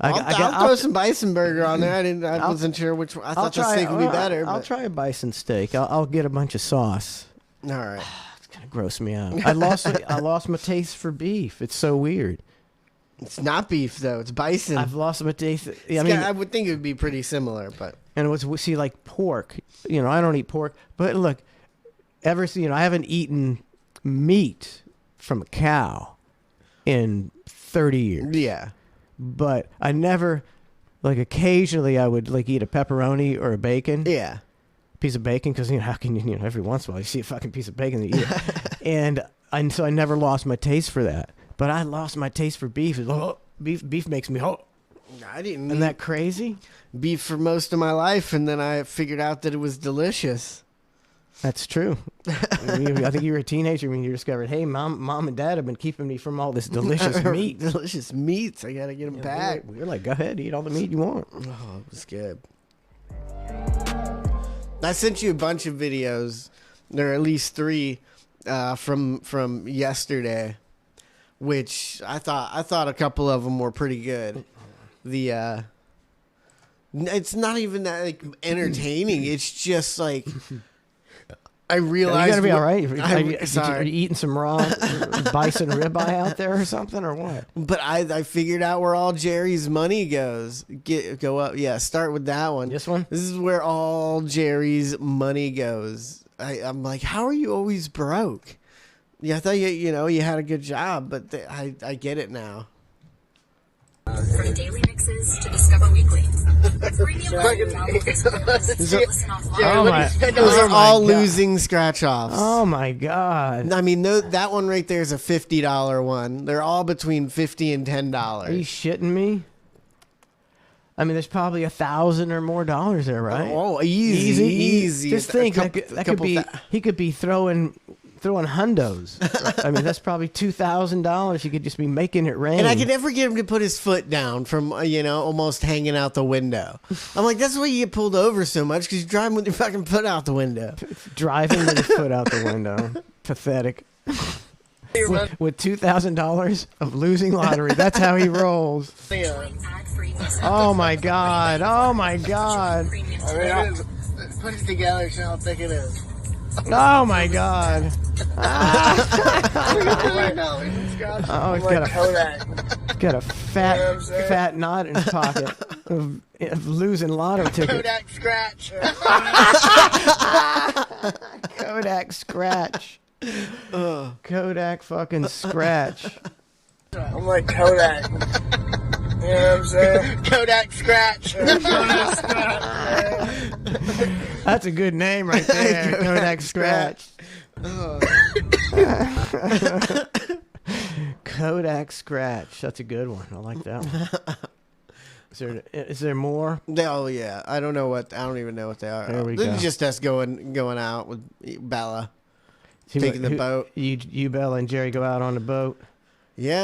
Speaker 6: I'll throw some bison burger on there. I wasn't sure which one. I thought the steak would be better.
Speaker 1: I'll try a bison steak. I'll get a bunch of sauce.
Speaker 6: All right.
Speaker 1: It's gonna gross me out. I lost my taste for beef. It's so weird.
Speaker 6: It's not beef though. It's bison.
Speaker 1: I've lost my taste.
Speaker 6: I would think it would be pretty similar, but
Speaker 1: and it was like pork. I don't eat pork, but look, I haven't eaten meat from a cow in 30 years.
Speaker 6: Yeah,
Speaker 1: but I never occasionally I would eat a pepperoni or a bacon.
Speaker 6: Yeah,
Speaker 1: piece of bacon because how can you every once in a while you see a fucking piece of bacon and you eat it. and so I never lost my taste for that. But I lost my taste for beef. Beef makes me
Speaker 6: I didn't.
Speaker 1: Isn't that crazy?
Speaker 6: Beef for most of my life, and then I figured out that it was delicious.
Speaker 1: That's true. I think you were a teenager when you discovered, hey, mom and dad have been keeping me from all this delicious meat.
Speaker 6: Delicious meats. I gotta get them back.
Speaker 1: We're like, go ahead, eat all the meat you want.
Speaker 6: Oh, it was good. I sent you a bunch of videos. There are at least 3 from yesterday. Which I thought a couple of them were pretty good. It's not even that entertaining. It's just like I realized
Speaker 1: you gotta be all right.
Speaker 6: Sorry,
Speaker 1: are you eating some raw bison ribeye out there or something or what?
Speaker 6: But I figured out where all Jerry's money goes. Go up. Yeah, start with that one.
Speaker 1: This one.
Speaker 6: This is where all Jerry's money goes. I'm like, how are you always broke? Yeah, I thought you had a good job, but I get it now.
Speaker 15: For a daily mix remixes to discover weekly. Premium download this playlist. Listen offline.
Speaker 6: Those are all losing scratch-offs.
Speaker 1: Oh, my God.
Speaker 6: I mean, that one right there is a $50 one. They're all between $50 and $10.
Speaker 1: Are you shitting me? I mean, there's probably $1,000 or more there, right?
Speaker 6: Oh, easy.
Speaker 1: Just think, that could be. He could be throwing hundos. I mean, that's probably $2,000. He could just be making it rain.
Speaker 6: And I could never get him to put his foot down from almost hanging out the window. I'm like, that's why you get pulled over so much, because you're driving with your fucking foot out the window.
Speaker 1: Driving with his foot out the window. Pathetic. With $2,000 of losing lottery. That's how he rolls. Oh my God. Oh my God.
Speaker 6: Put it together, so how thick it is.
Speaker 1: Oh my God.
Speaker 6: Oh,
Speaker 1: it's got a fat knot in his pocket of losing lotto tickets.
Speaker 6: Kodak scratch.
Speaker 1: Kodak scratch. Kodak fucking scratch.
Speaker 6: I'm like Kodak. You know what I'm saying? Kodak scratch.
Speaker 1: That's a good name right there. Kodak scratch. Kodak scratch. That's a good one. I like that one. Is there more?
Speaker 6: Oh yeah. I don't even know what they are.
Speaker 1: There we
Speaker 6: This
Speaker 1: go.
Speaker 6: is just us going out with Bella. Taking the boat.
Speaker 1: You, Bella, and Jerry go out on the boat.
Speaker 6: Yeah,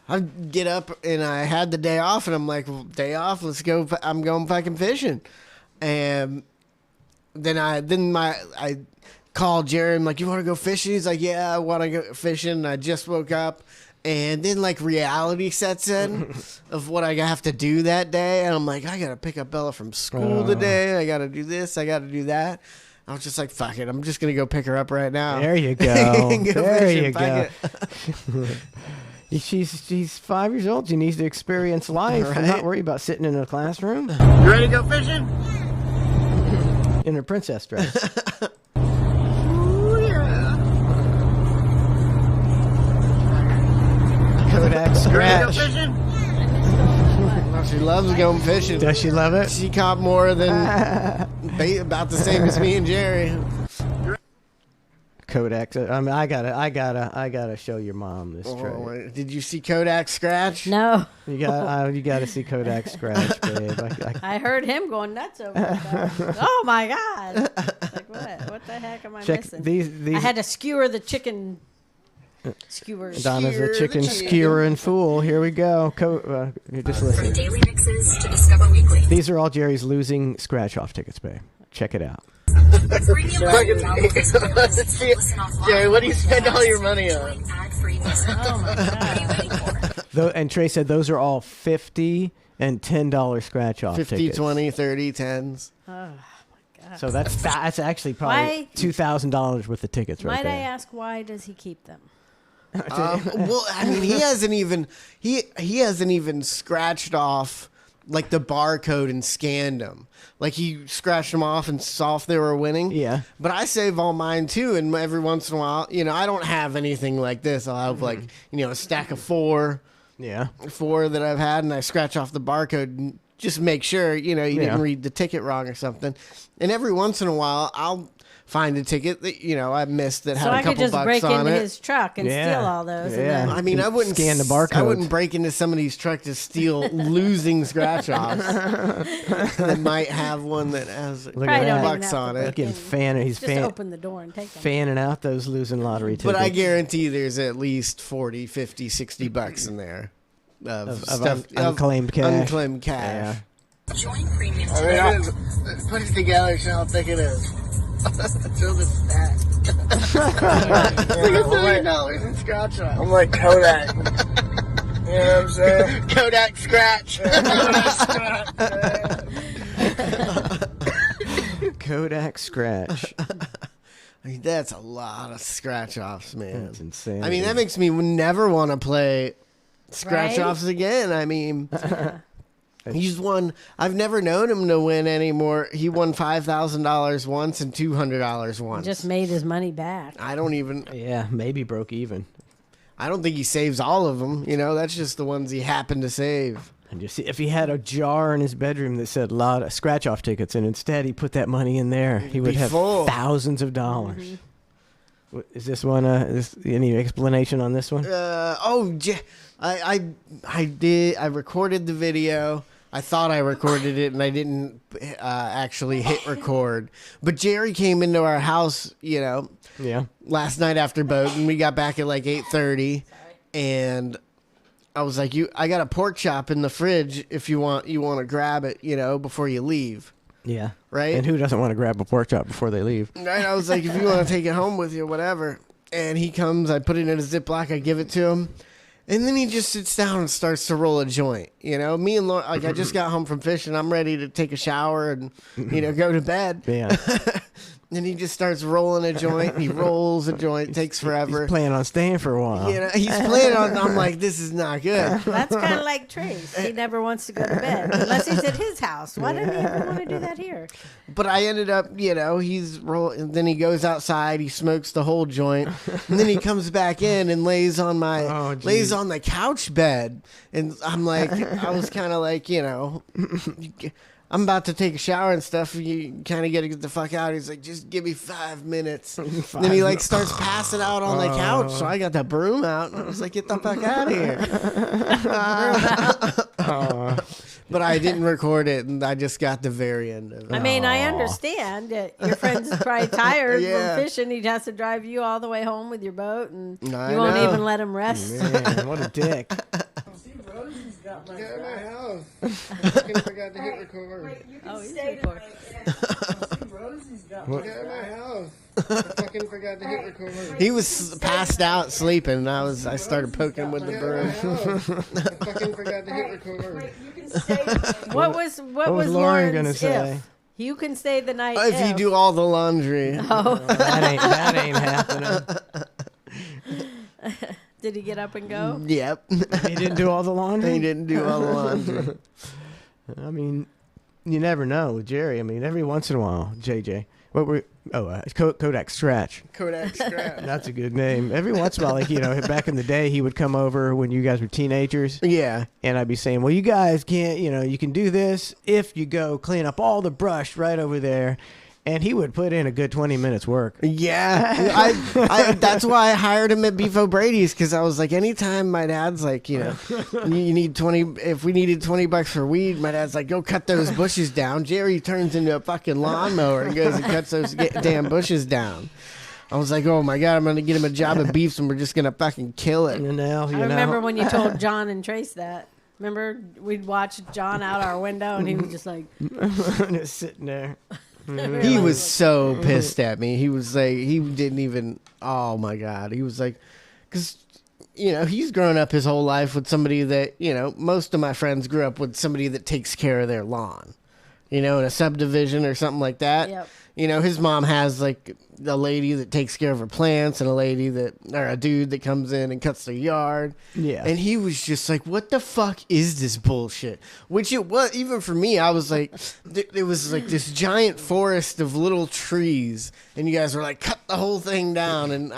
Speaker 6: I get up and I had the day off, and I'm like, well, day off, let's go. I'm going fucking fishing, and then I called Jerry. I'm like, you want to go fishing? He's like, yeah, I want to go fishing. And I just woke up, and then like reality sets in of what I have to do that day, and I'm like, I gotta pick up Bella from school today. I gotta do this. I gotta do that. I was just like, fuck it. I'm just going to go pick her up right now.
Speaker 1: There you go. There you go. She's 5 years old. She needs to experience life and not worry about sitting in a classroom.
Speaker 6: You ready to go fishing?
Speaker 1: In her princess dress.
Speaker 6: Ooh, yeah.
Speaker 1: Kodak scratch.
Speaker 6: You ready to go fishing? She loves going fishing.
Speaker 1: Does she love it?
Speaker 6: She caught more than about the same as me and Jerry.
Speaker 1: Kodak. I mean, I gotta show your mom this tray.
Speaker 6: Did you see Kodak scratch?
Speaker 7: No.
Speaker 1: You got to see Kodak scratch, babe.
Speaker 7: I heard him going nuts over it. Oh my God! Like what? What the heck am I missing?
Speaker 1: These.
Speaker 7: I had to skewer the chicken. Skewers.
Speaker 1: Donna's a chicken skewer and fool. Here we go. Just listen.
Speaker 15: Daily mixes to discover weekly.
Speaker 1: These are all Jerry's losing scratch-off tickets, babe. Check it out.
Speaker 6: Jerry, what do you spend all your money on?
Speaker 1: And Trey said those are all $50 and $10 scratch-off
Speaker 6: 50,
Speaker 1: tickets.
Speaker 6: 20, 30, 10s.
Speaker 7: Oh my God.
Speaker 1: So that's actually probably $2,000 worth of tickets right
Speaker 7: Might
Speaker 1: there.
Speaker 7: I ask, why does he keep them?
Speaker 6: Well, I mean, he hasn't even scratched off like the barcode and scanned them. Like he scratched them off and saw if they were winning.
Speaker 1: Yeah.
Speaker 6: But I save all mine too, and every once in a while, I don't have anything like this. I'll have like a stack of four that I've had, and I scratch off the barcode and just make sure you didn't read the ticket wrong or something. And every once in a while, I'll find a ticket that I missed that had a couple bucks on it. So I could just break
Speaker 7: into his truck and steal all those.
Speaker 1: Yeah.
Speaker 6: I mean, I wouldn't
Speaker 1: scan the barcode.
Speaker 6: I wouldn't break into somebody's truck to steal losing scratch offs. That might have one that has bucks on it.
Speaker 7: He's open the door and take them.
Speaker 1: Fanning out those losing lottery tickets.
Speaker 6: But I guarantee there's at least 40, 50, 60 bucks in there of stuff,
Speaker 1: unclaimed cash.
Speaker 6: Unclaimed cash.
Speaker 15: Yeah. Join premium.
Speaker 6: Put it together, so how thick it is. Fill the stack. $30 in scratch off. I'm like Kodak. You know what I'm saying? Kodak scratch.
Speaker 1: Kodak scratch.
Speaker 6: I mean, that's a lot of scratch offs, man.
Speaker 1: That's insane.
Speaker 6: I mean, that makes me never want to play scratch offs again. I mean, he's won. I've never known him to win anymore. He won $5,000 once and $200 once.
Speaker 7: Just made his money back.
Speaker 6: I don't even.
Speaker 1: Yeah, maybe broke even.
Speaker 6: I don't think he saves all of them. That's just the ones he happened to save.
Speaker 1: And just see if he had a jar in his bedroom that said a lot of scratch-off tickets, and instead he put that money in there, he would have thousands of dollars. Mm-hmm. Is this one? Any explanation on this one?
Speaker 6: I did. I recorded the video. I thought I recorded it, and I didn't actually hit record. But Jerry came into our house, last night after boat, and we got back at like 8:30, and I was like, I got a pork chop in the fridge if you want to grab it, before you leave.
Speaker 1: Yeah.
Speaker 6: Right?
Speaker 1: And who doesn't want to grab a pork chop before they leave?
Speaker 6: Right? I was like, if you want to take it home with you, whatever. And he comes, I put it in a Ziploc, I give it to him. And then he just sits down and starts to roll a joint. Me and Lauren, I just got home from fishing. I'm ready to take a shower and, go to bed.
Speaker 1: Yeah.
Speaker 6: And he just starts rolling a joint. He rolls a joint. Takes forever.
Speaker 1: He's planning on staying for a while.
Speaker 6: He's planning on. I'm like, this is not good.
Speaker 7: That's kind of like Trace. He never wants to go to bed unless he's at his house. Why didn't he ever want to do that here?
Speaker 6: But I ended up, he's rolling. Then he goes outside. He smokes the whole joint, and then he comes back in and lays on the couch bed. And I'm like, I was kind of like, I'm about to take a shower and stuff. You kind of got to get the fuck out. He's like, just give me 5 minutes. Then he starts passing out on the couch. So I got the broom out and I was like, get the fuck out of here. But I didn't record it, and I just got the very end of it.
Speaker 7: I mean, I understand that your friend's probably tired from fishing. He has to drive you all the way home with your boat, and you won't even let him rest.
Speaker 1: Man, what a dick.
Speaker 6: Get out of my house. I fucking forgot to hit record.
Speaker 7: He's recording.
Speaker 6: Get out of my house. I fucking forgot to hit record. He was passed out sleeping, and I started poking him with the broom. I fucking forgot to hit record.
Speaker 7: What was
Speaker 1: Lauren gonna say?
Speaker 7: You can stay the night
Speaker 6: if you do all the laundry.
Speaker 7: Oh,
Speaker 1: that ain't happening.
Speaker 7: Did he get up and go?
Speaker 6: Yep.
Speaker 1: He didn't do all the laundry?
Speaker 6: He didn't do all the laundry.
Speaker 1: I mean, you never know with Jerry. I mean, every once in a while, JJ. Kodak Scratch.
Speaker 6: Kodak Scratch.
Speaker 1: That's a good name. Every once in a while, back in the day, he would come over when you guys were teenagers.
Speaker 6: Yeah.
Speaker 1: And I'd be saying, well, you guys can't, you can do this if you go clean up all the brush right over there. And he would put in a good 20 minutes work.
Speaker 6: Yeah. I that's why I hired him at Beef O'Brady's, because I was like, anytime my dad's like, you need 20, if we needed $20 for weed, my dad's like, go cut those bushes down. Jerry turns into a fucking lawnmower and goes and cuts those damn bushes down. I was like, oh my God, I'm going to get him a job at Beef's and we're just going to fucking kill it.
Speaker 7: I remember when you told John and Trace that. Remember, we'd watch John out our window and he was just like...
Speaker 1: just sitting there.
Speaker 6: He was so pissed at me. He was like, he didn't even, oh my God. He was like, because, he's grown up his whole life with somebody that, most of my friends grew up with somebody that takes care of their lawn, in a subdivision or something like that.
Speaker 7: Yep.
Speaker 6: His mom has like a lady that takes care of her plants and a dude that comes in and cuts their yard.
Speaker 1: Yeah.
Speaker 6: And he was just like, what the fuck is this bullshit? Which it was, even for me, I was like, it was like this giant forest of little trees. And you guys were like, cut the whole thing down. And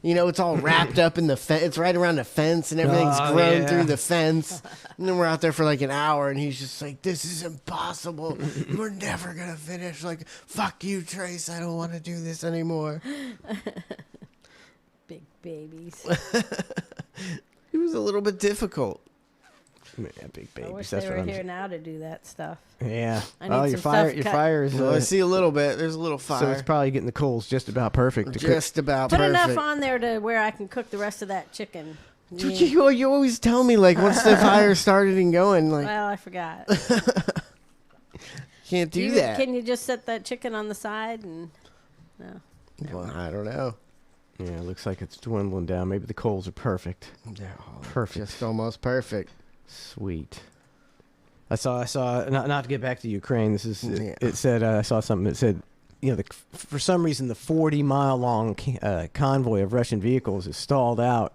Speaker 6: it's all wrapped up in the fence. It's right around the fence and everything's grown through the fence. And then we're out there for like an hour and he's just like, this is impossible. We're never going to finish. Like, fuck you, Trace. I don't want to do this anymore.
Speaker 7: Big babies.
Speaker 6: It was a little bit difficult.
Speaker 1: Yeah, big babies.
Speaker 7: I wish
Speaker 1: That's
Speaker 7: they
Speaker 1: what
Speaker 7: were
Speaker 1: I'm
Speaker 7: here now to do that stuff.
Speaker 1: Yeah.
Speaker 7: I need
Speaker 1: your
Speaker 7: some
Speaker 1: fire.
Speaker 7: stuff
Speaker 1: Your
Speaker 7: cut.
Speaker 1: fire is.
Speaker 6: Well, I see a little bit. There's a little fire.
Speaker 1: So it's probably getting the coals just about perfect. To
Speaker 6: just about
Speaker 7: Put
Speaker 6: perfect.
Speaker 7: enough on there to where I can cook the rest of that chicken. Yeah.
Speaker 6: You always tell me, like, once the fire started and going, like...
Speaker 7: Well, I forgot.
Speaker 6: Can't do that.
Speaker 7: Can you just set that chicken on the side and... No.
Speaker 6: Well, I don't know.
Speaker 1: Yeah, it looks like it's dwindling down. Maybe the coals are perfect.
Speaker 6: Yeah,
Speaker 1: perfect.
Speaker 6: Just almost perfect.
Speaker 1: Sweet. I saw. Not to get back to Ukraine. This is. It said. I saw something that said. For some reason, the 40-mile-long convoy of Russian vehicles is stalled out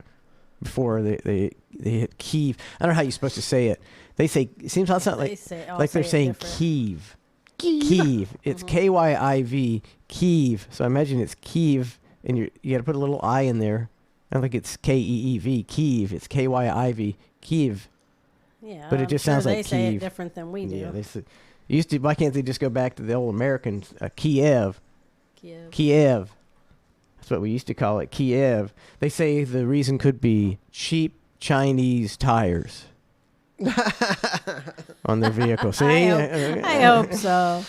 Speaker 1: before they hit Kyiv. I don't know how you're supposed to say it. They say it seems like they're saying Kyiv. Kyiv. It's Kyiv. Kyiv. So I imagine it's Kyiv, and you got to put a little I in there. I don't think it's Keev. Kyiv. It's Kyiv. Kyiv.
Speaker 7: Yeah,
Speaker 1: but it
Speaker 7: I'm
Speaker 1: just
Speaker 7: sure
Speaker 1: sounds
Speaker 7: they
Speaker 1: like
Speaker 7: say it
Speaker 1: Kiev.
Speaker 7: different than we do.
Speaker 1: Yeah, they say, used to. Why can't they just go back to the old American Kiev? Kiev. That's what we used to call it, Kiev. They say the reason could be cheap Chinese tires on their vehicle. See,
Speaker 7: I hope so.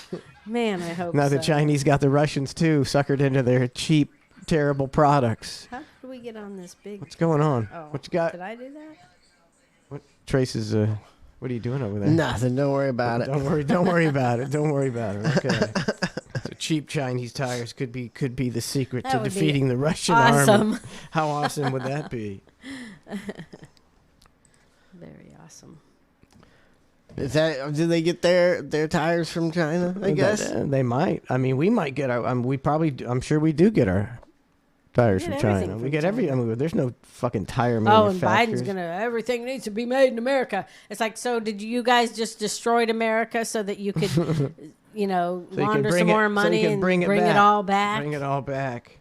Speaker 7: Man, I hope
Speaker 1: now
Speaker 7: so.
Speaker 1: the Chinese got the Russians too, suckered into their cheap, terrible products.
Speaker 7: How do we get on this big?
Speaker 1: What's going on?
Speaker 7: Oh,
Speaker 1: What you got?
Speaker 7: Did I do that?
Speaker 1: What Trace is? What are you doing over there?
Speaker 6: Nothing. Don't worry about it.
Speaker 1: Don't worry. Don't worry about it. Don't worry about it. Okay. So cheap Chinese tires could be the secret
Speaker 7: That
Speaker 1: to
Speaker 7: would be
Speaker 1: defeating the Russian
Speaker 7: awesome.
Speaker 1: army. How awesome would that be?
Speaker 7: Very awesome.
Speaker 6: Is that? Do they get their tires from China? I guess
Speaker 1: They might. I mean, we might get our. We probably. I'm sure we do get our tires from China. We get every. I mean, there's no fucking tire
Speaker 7: Oh, and
Speaker 1: manufacturers.
Speaker 7: Biden's everything needs to be made in America. It's like, so did you guys just destroyed America so that you could,
Speaker 1: So you can
Speaker 7: launder
Speaker 1: bring
Speaker 7: some
Speaker 1: it-
Speaker 7: more
Speaker 1: so you
Speaker 7: money
Speaker 1: can
Speaker 7: and
Speaker 1: bring
Speaker 7: bring
Speaker 1: it
Speaker 7: it
Speaker 1: back.
Speaker 7: all back?
Speaker 1: Bring it all back.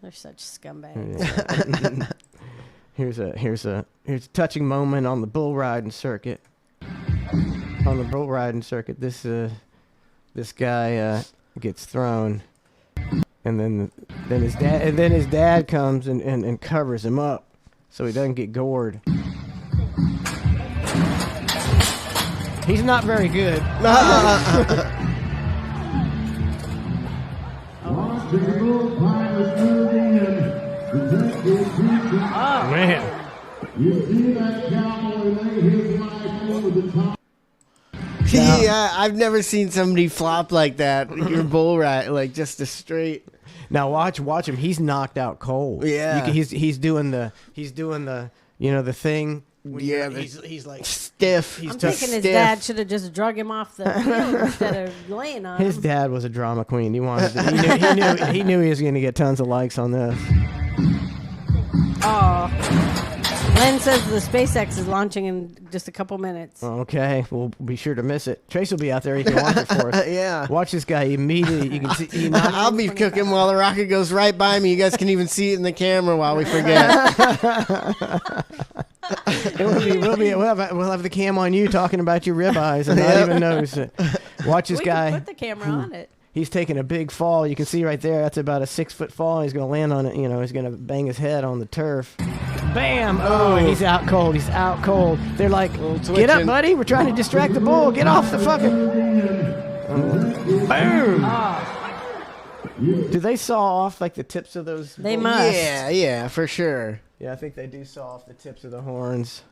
Speaker 7: They're such scumbags.
Speaker 1: Here's a touching moment on the bull riding circuit. On the bull riding circuit, this guy gets thrown, and then his dad comes and covers him up so he doesn't get gored. He's not very good.
Speaker 7: Oh
Speaker 1: man.
Speaker 6: Yeah, I've never seen somebody flop like that. Your bull rat, like just a straight.
Speaker 1: Now watch him. He's knocked out cold.
Speaker 6: Yeah.
Speaker 1: He's doing the the thing.
Speaker 6: Yeah,
Speaker 1: he's like
Speaker 6: stiff.
Speaker 7: I'm thinking his dad should have just drug him off the field instead of laying on
Speaker 1: His
Speaker 7: him.
Speaker 1: dad was a drama queen. He wanted. He knew he was going to get tons of likes on this.
Speaker 7: Oh. Len says the SpaceX is launching in just a couple minutes.
Speaker 1: Okay, we'll be sure to miss it. Trace will be out there. He can watch it for us.
Speaker 6: Yeah.
Speaker 1: Watch this guy immediately. You can see.
Speaker 6: I'll be cooking while the rocket goes right by me. You guys can even see it in the camera while we forget.
Speaker 1: We'll have the cam on you talking about your ribeyes and not even notice it. Watch this
Speaker 7: We
Speaker 1: guy.
Speaker 7: can put the camera on it.
Speaker 1: He's taking a big fall. You can see right there. That's about a 6-foot fall. He's going to land on it. He's going to bang his head on the turf. Bam! Oh, he's out cold. He's out cold. They're like, get up, buddy. We're trying to distract the bull. Get off the fucking... Boom! Do they saw off like the tips of those?
Speaker 7: They
Speaker 1: bulls?
Speaker 7: must.
Speaker 6: Yeah, for sure.
Speaker 1: Yeah, I think they do saw off the tips of the horns.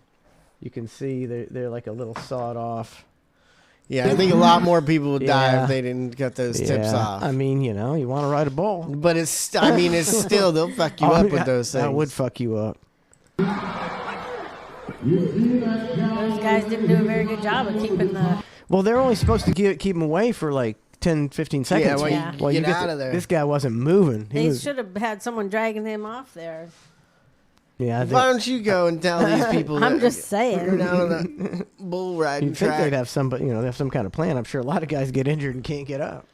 Speaker 1: You can see they're like a little sawed off.
Speaker 6: Yeah, I think a lot more people would die
Speaker 1: Yeah.
Speaker 6: if they didn't get those tips off.
Speaker 1: I mean, you want to ride a bull.
Speaker 6: But it's still, they'll fuck you up with those things.
Speaker 1: That would fuck you up.
Speaker 7: Those guys didn't do a very good job of keeping the...
Speaker 1: Well, they're only supposed to keep them away for like 10, 15 seconds.
Speaker 6: While you get out of there.
Speaker 1: This guy wasn't moving.
Speaker 7: They should have had someone dragging him off there.
Speaker 1: Yeah.
Speaker 6: Why don't you go and tell these people?
Speaker 7: I'm
Speaker 6: that
Speaker 7: just saying.
Speaker 6: You're down on the bull riding
Speaker 1: You'd think
Speaker 6: track.
Speaker 1: they'd have somebody, they have some kind of plan. I'm sure a lot of guys get injured and can't get up.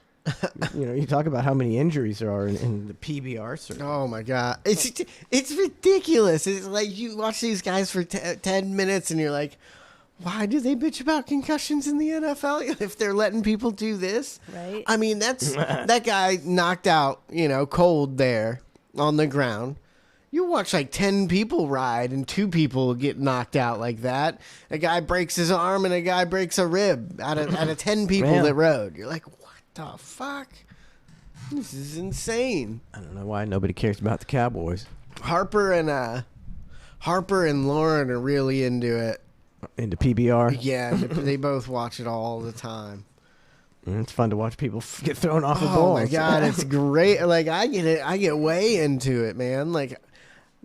Speaker 1: You talk about how many injuries there are in the PBR circuit.
Speaker 6: Oh my god, it's ridiculous. It's like you watch these guys for 10 minutes and you're like, why do they bitch about concussions in the NFL if they're letting people do this?
Speaker 7: Right.
Speaker 6: I mean, that guy knocked out, cold there on the ground. You watch like 10 people ride and 2 people get knocked out like that. A guy breaks his arm and a guy breaks a rib out of 10 people
Speaker 1: Man.
Speaker 6: that rode. You're like, what the fuck? This is insane.
Speaker 1: I don't know why nobody cares about the Cowboys.
Speaker 6: Harper and Lauren are really into it.
Speaker 1: Into PBR.
Speaker 6: Yeah, they both watch it all the time.
Speaker 1: And it's fun to watch people get thrown off the
Speaker 6: Oh
Speaker 1: balls.
Speaker 6: my god, it's great. Like I get way into it, man. Like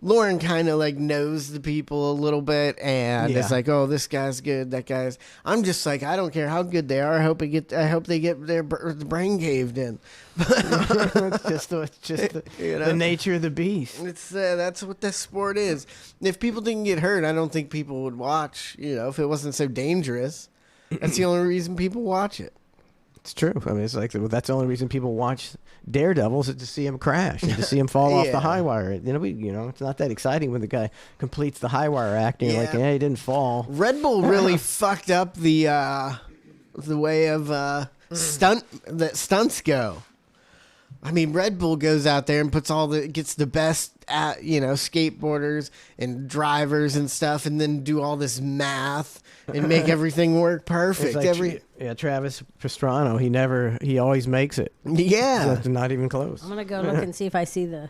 Speaker 6: Lauren kind of like knows the people a little bit, and it's like, oh, this guy's good, that guy's. I'm just like, I don't care how good they are. I hope they get their brain caved in.
Speaker 1: It's just the nature of the beast.
Speaker 6: It's that's what this sport is. If people didn't get hurt, I don't think people would watch. If it wasn't so dangerous, that's the only reason people watch it.
Speaker 1: It's true. I mean, it's like that's the only reason people watch Daredevils is to see him crash and to see him fall off the high wire. It's not that exciting when the guy completes the high wire act and you're like, yeah, he didn't fall.
Speaker 6: Red Bull really fucked up the way of stunts go. I mean, Red Bull goes out there and gets the best skateboarders and drivers and stuff, and then do all this math and make everything work perfect.
Speaker 1: Like, Travis Pastrana, he always makes it.
Speaker 6: Yeah,
Speaker 1: so not even close.
Speaker 7: I'm gonna go look and see if I see the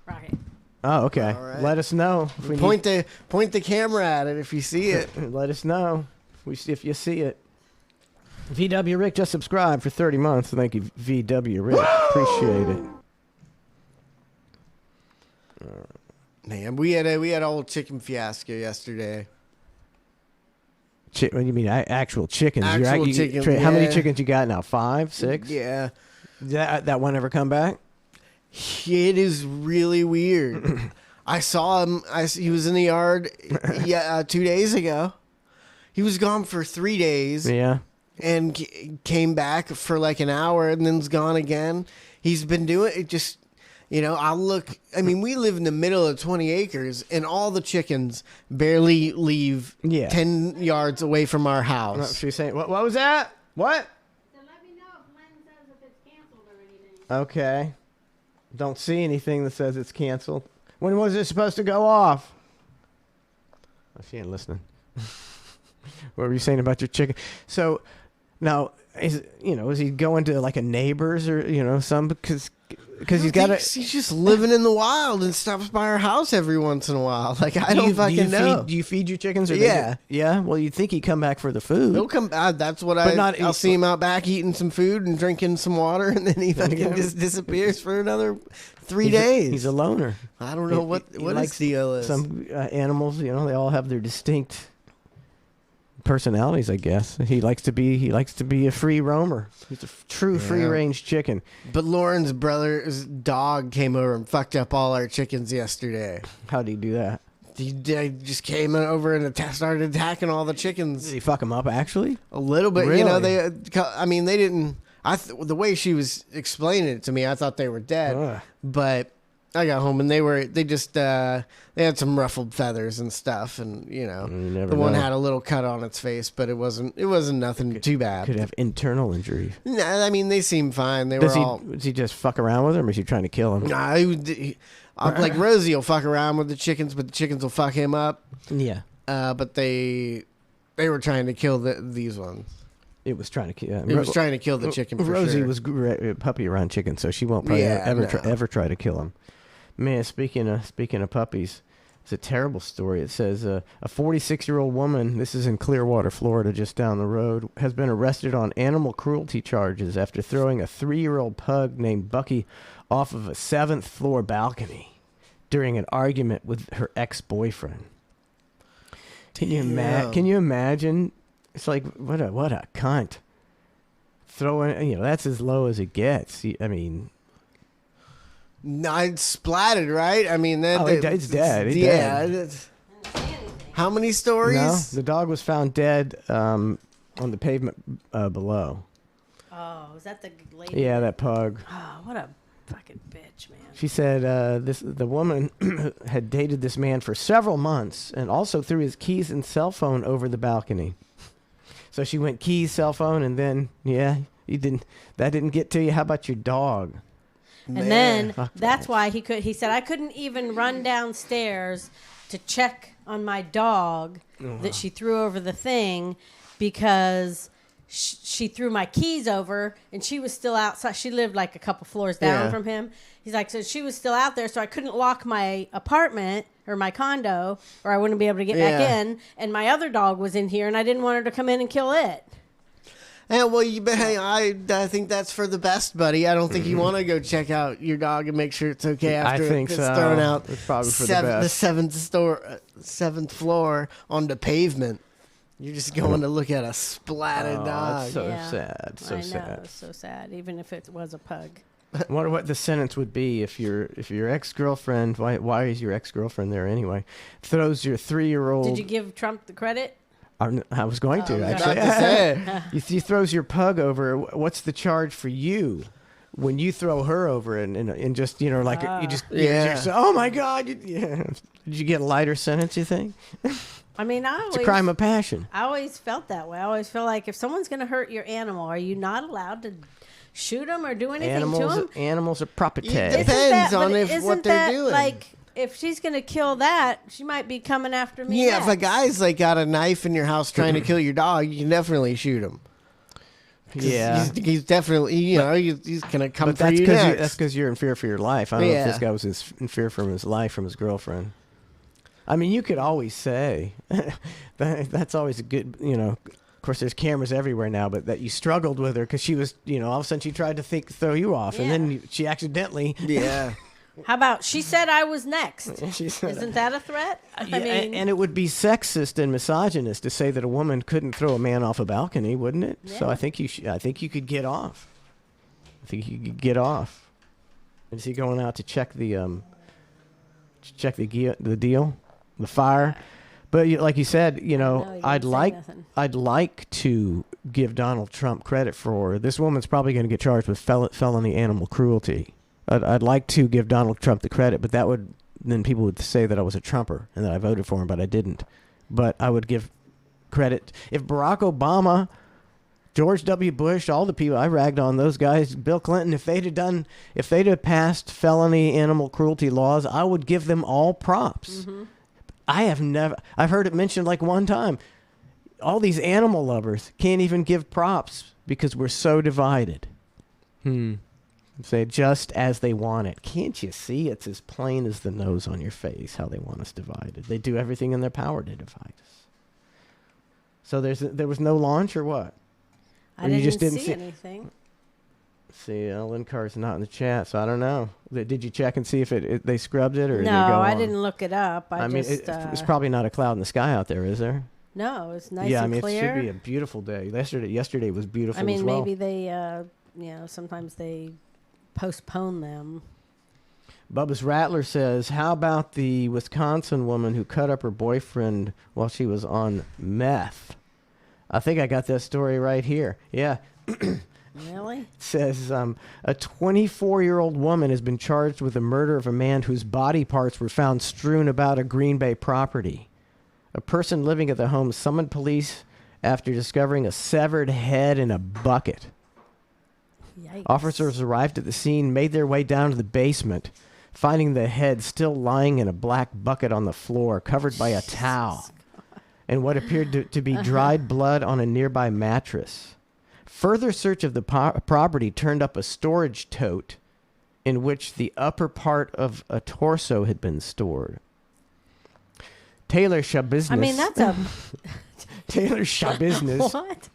Speaker 7: rocket.
Speaker 1: Oh, okay.
Speaker 6: Right.
Speaker 1: Let us know. If
Speaker 6: point the camera at it if you see it.
Speaker 1: Let us know if you see it. VW Rick just subscribed for 30 months. Thank you, VW Rick. Appreciate it.
Speaker 6: Man, we had a old chicken fiasco yesterday.
Speaker 1: What do you mean, actual chickens?
Speaker 6: Chickens.
Speaker 1: How many chickens you got now? 5, 6?
Speaker 6: Yeah.
Speaker 1: That one ever come back?
Speaker 6: It is really weird. I saw him. He was in the yard 2 days ago. He was gone for 3 days.
Speaker 1: Yeah.
Speaker 6: And came back for like an hour and then's gone again. He's been doing it just, I'll look. I mean, we live in the middle of 20 acres and all the chickens barely leave 10 yards away from our house.
Speaker 1: She's saying, what was that? What?
Speaker 7: So let me know if Lynn says if it's canceled or anything.
Speaker 1: Okay. Don't see anything that says it's canceled. When was it supposed to go off? Oh, she ain't listening. What were you saying about your chicken? So, now, is he going to like a neighbor's or, some, because he's got
Speaker 6: he's just living in the wild and stops by our house every once in a while. Like, I don't fucking know.
Speaker 1: Do you feed your chickens? Or
Speaker 6: yeah.
Speaker 1: Yeah? Well, you'd think he'd come back for the food.
Speaker 6: He'll come back. That's what I'll see him out back eating some food and drinking some water, and then he fucking just disappears for another 3 days.
Speaker 1: He's a loner.
Speaker 6: I don't know what his deal is.
Speaker 1: Some animals, they all have their distinct personalities, I guess. He likes to be a free roamer. He's a true free range chicken.
Speaker 6: But Lauren's brother's dog came over and fucked up all our chickens yesterday.
Speaker 1: How'd he do that?
Speaker 6: He just came over and started attacking all the chickens.
Speaker 1: Did he fuck them up actually?
Speaker 6: A little bit.
Speaker 1: Really?
Speaker 6: They didn't. The way she was explaining it to me, I thought they were dead. But I got home and they had some ruffled feathers and stuff, and the one had a little cut on its face, but it wasn't nothing too bad.
Speaker 1: Could have internal injury.
Speaker 6: No, I mean they seemed fine.
Speaker 1: Does he just fuck around with them, or is he trying to kill him?
Speaker 6: Nah, like Rosie will fuck around with the chickens, but the chickens will fuck him up.
Speaker 1: Yeah.
Speaker 6: But they were trying to kill these ones.
Speaker 1: It was trying to kill.
Speaker 6: It was trying to kill the chicken. For
Speaker 1: Rosie
Speaker 6: sure.
Speaker 1: was a puppy around chickens, so she won't probably ever try to kill him. Man, speaking of puppies, it's a terrible story. It says a 46-year-old woman, this is in Clearwater, Florida, just down the road, has been arrested on animal cruelty charges after throwing a 3-year-old pug named Bucky off of a 7th floor balcony during an argument with her ex-boyfriend. Can you imagine? It's like what a cunt. Throwing, that's as low as it gets. I mean.
Speaker 6: No, it's splatted, right? I mean,
Speaker 1: it's dead. It's dead.
Speaker 6: How many stories?
Speaker 1: No, the dog was found dead on the pavement below.
Speaker 7: Oh, is that the lady?
Speaker 1: Yeah, that pug.
Speaker 7: Oh, what a fucking bitch, man.
Speaker 1: She said the woman had dated this man for several months and also threw his keys and cell phone over the balcony. So she went keys, cell phone, and then that didn't get to you. How about your dog?
Speaker 7: And then that's why he said I couldn't even run downstairs to check on my dog that she threw over the thing because she threw my keys over and she was still outside. She lived like a couple floors down from him. He's like, so she was still out there, so I couldn't lock my apartment or my condo or I wouldn't be able to get back in. And my other dog was in here and I didn't want her to come in and kill it.
Speaker 6: Yeah, well, I think that's for the best, buddy. I don't think you want to go check out your dog and make sure it's okay after it's thrown out.
Speaker 1: It's probably for the best.
Speaker 6: The seventh floor on the pavement. You're just going to look at a splatted dog.
Speaker 1: That's so sad. So sad.
Speaker 7: I know, so sad. Even if it was a pug.
Speaker 1: I wonder what the sentence would be if your ex-girlfriend, why is your ex-girlfriend there anyway, throws your 3-year-old...
Speaker 7: Did you give Trump the credit?
Speaker 1: I was going to, actually.
Speaker 6: About to say it.
Speaker 1: He throws your pug over. What's the charge for you when you throw her over and just, like you just, oh my God. Did you get a lighter sentence, you think?
Speaker 7: I mean,
Speaker 1: It's a crime of passion.
Speaker 7: I always felt that way. I always feel like if someone's going to hurt your animal, are you not allowed to shoot them or do anything to them?
Speaker 1: Animals are property.
Speaker 6: It depends on what they're doing.
Speaker 7: Like, if she's going to kill that, she might be coming after me.
Speaker 6: Yeah,
Speaker 7: next.
Speaker 6: if a guy's like got a knife in your house trying to kill your dog, you can definitely shoot him.
Speaker 1: Yeah,
Speaker 6: he's definitely, he's gonna come for you
Speaker 1: next.
Speaker 6: next.
Speaker 1: That's because you're in fear for your life. I don't know if this guy was in fear for his life from his girlfriend. I mean, you could always say that's always a good, Of course, there's cameras everywhere now, but that you struggled with her because she was, all of a sudden she tried to throw you off, and then she accidentally.
Speaker 6: Yeah.
Speaker 7: How about she said I was next?
Speaker 1: She said,
Speaker 7: Isn't that a threat? I mean,
Speaker 1: and it would be sexist and misogynist to say that a woman couldn't throw a man off a balcony, wouldn't it?
Speaker 7: Yeah.
Speaker 1: So I think you could get off. I think you could get off. Is he going out to check the deal, the fire? But like you said, I'd like to give Donald Trump credit for this woman's probably going to get charged with felony animal cruelty. I'd like to give Donald Trump the credit, but then people would say that I was a Trumper and that I voted for him, but I didn't. But I would give credit if Barack Obama, George W. Bush, all the people I ragged on those guys, Bill Clinton, if they'd have passed felony animal cruelty laws, I would give them all props. Mm-hmm. I've heard it mentioned like one time. All these animal lovers can't even give props because we're so divided. Say just as they want it. Can't you see? It's as plain as the nose on your face how they want us divided. They do everything in their power to divide us. So there was no launch or what?
Speaker 7: I didn't see anything.
Speaker 1: See, Lynn Carr's not in the chat, so I don't know. Did you check and see if they scrubbed it or did it go
Speaker 7: I
Speaker 1: on?
Speaker 7: didn't look it up.
Speaker 1: I mean, it's probably not a cloud in the sky out there, is there?
Speaker 7: No, it's nice and clear.
Speaker 1: Yeah, it should be a beautiful day. Yesterday was beautiful as well.
Speaker 7: I mean, maybe they, sometimes they postpone them.
Speaker 1: Bubba's Rattler says, how about the Wisconsin woman who cut up her boyfriend while she was on meth? I think I got that story right here. Yeah.
Speaker 7: Really?
Speaker 1: It says, a 24-year-old woman has been charged with the murder of a man whose body parts were found strewn about a Green Bay property. A person living at the home summoned police after discovering a severed head in a bucket.
Speaker 7: Yikes.
Speaker 1: Officers arrived at the scene, made their way down to the basement, finding the head still lying in a black bucket on the floor, covered by a towel, and what appeared to be dried blood on a nearby mattress. Further search of the property turned up a storage tote in which the upper part of a torso had been stored. Taylor Shabiznes.
Speaker 7: I mean, that's a...
Speaker 1: Taylor Shabiznes.
Speaker 7: What?